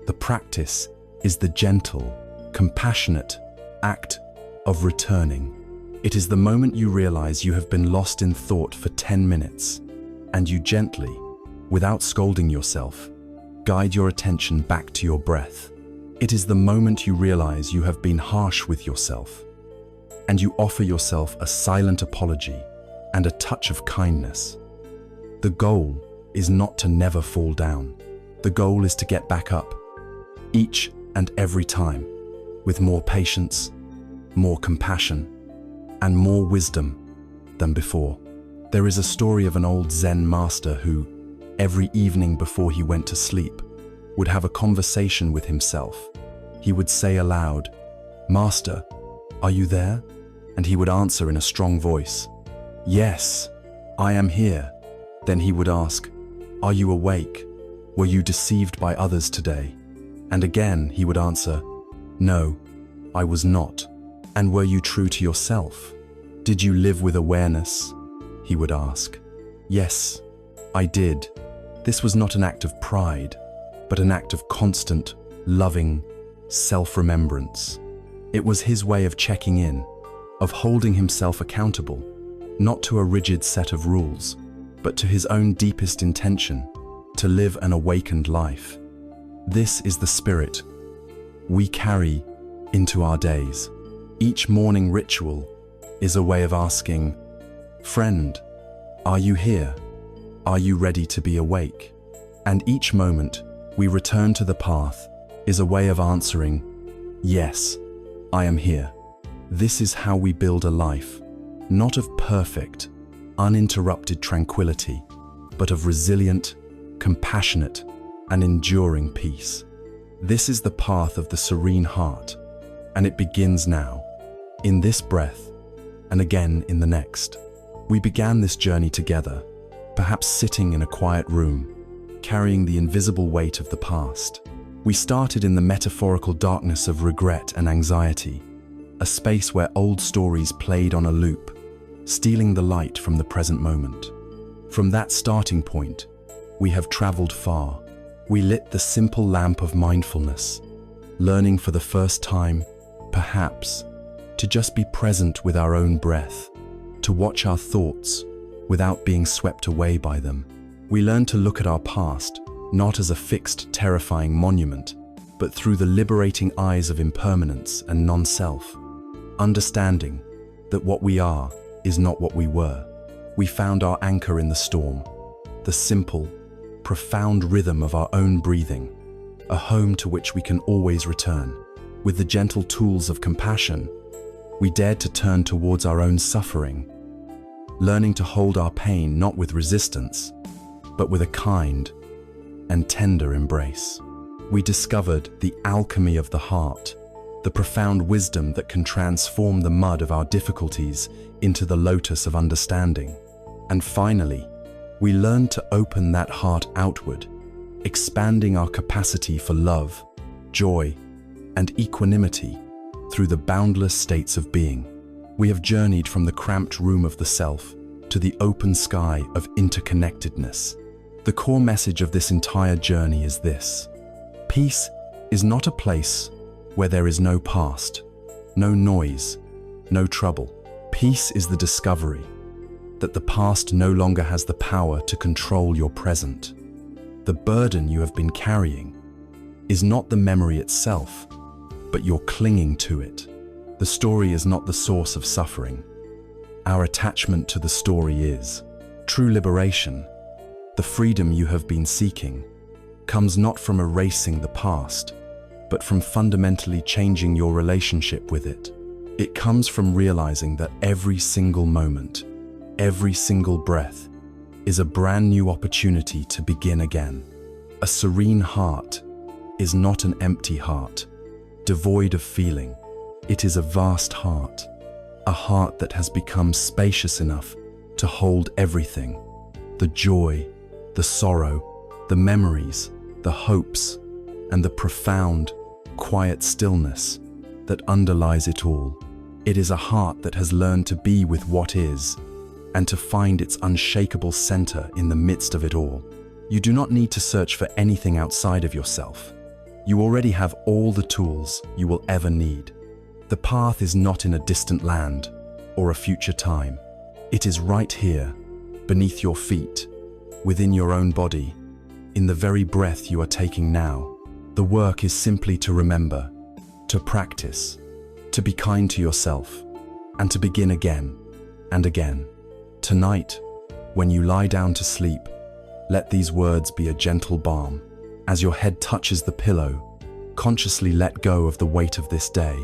The practice is the gentle, compassionate act of returning. It is the moment you realize you have been lost in thought for 10 minutes, and you gently, without scolding yourself, guide your attention back to your breath. It is the moment you realize you have been harsh with yourself, and you offer yourself a silent apology and a touch of kindness. The goal is not to never fall down. The goal is to get back up, each and every time, with more patience, more compassion, and more wisdom than before. There is a story of an old Zen master who, every evening before he went to sleep, would have a conversation with himself. He would say aloud, "Master, are you there?" And he would answer in a strong voice, "Yes, I am here." Then he would ask, "Are you awake? Were you deceived by others today?" And again he would answer, "No, I was not." "And were you true to yourself? Did you live with awareness?" he would ask. "Yes, I did." This was not an act of pride, but an act of constant, loving self-remembrance. It was his way of checking in, of holding himself accountable, not to a rigid set of rules, but to his own deepest intention, to live an awakened life. This is the spirit we carry into our days. Each morning ritual is a way of asking, "Friend, are you here? Are you ready to be awake?" And each moment we return to the path is a way of answering, "Yes, I am here." This is how we build a life, not of perfect, uninterrupted tranquility, but of resilient, compassionate, and enduring peace. This is the path of the serene heart, and it begins now, in this breath, and again in the next. We began this journey together, perhaps sitting in a quiet room, carrying the invisible weight of the past. We started in the metaphorical darkness of regret and anxiety, a space where old stories played on a loop, stealing the light from the present moment. From that starting point, we have traveled far. We lit the simple lamp of mindfulness, learning for the first time, perhaps, to just be present with our own breath, to watch our thoughts without being swept away by them. We learned to look at our past, not as a fixed, terrifying monument, but through the liberating eyes of impermanence and non-self, understanding that what we are is not what we were. We found our anchor in the storm, the simple, profound rhythm of our own breathing, a home to which we can always return. With the gentle tools of compassion, we dared to turn towards our own suffering, learning to hold our pain not with resistance, but with a kind and tender embrace. We discovered the alchemy of the heart, the profound wisdom that can transform the mud of our difficulties into the lotus of understanding. And finally, we learned to open that heart outward, expanding our capacity for love, joy, and equanimity through the boundless states of being. We have journeyed from the cramped room of the self to the open sky of interconnectedness. The core message of this entire journey is this: peace is not a place where there is no past, no noise, no trouble. Peace is the discovery that the past no longer has the power to control your present. The burden you have been carrying is not the memory itself, but you're clinging to it. The story is not the source of suffering. Our attachment to the story is. True liberation, the freedom you have been seeking, comes not from erasing the past, but from fundamentally changing your relationship with it. It comes from realizing that every single moment, every single breath, is a brand new opportunity to begin again. A serene heart is not an empty heart, devoid of feeling. It is a vast heart, a heart that has become spacious enough to hold everything: the joy, the sorrow, the memories, the hopes, and the profound, quiet stillness that underlies it all. It is a heart that has learned to be with what is, and to find its unshakable center in the midst of it all. You do not need to search for anything outside of yourself. You already have all the tools you will ever need. The path is not in a distant land or a future time. It is right here, beneath your feet, within your own body, in the very breath you are taking now. The work is simply to remember, to practice, to be kind to yourself, and to begin again and again. Tonight, when you lie down to sleep, let these words be a gentle balm. As your head touches the pillow, consciously let go of the weight of this day.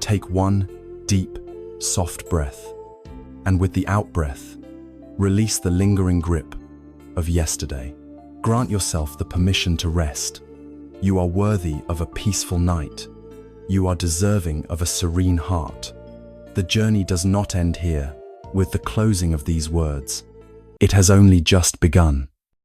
Take one deep, soft breath, and with the out-breath, release the lingering grip of yesterday. Grant yourself the permission to rest. You are worthy of a peaceful night. You are deserving of a serene heart. The journey does not end here with the closing of these words. It has only just begun.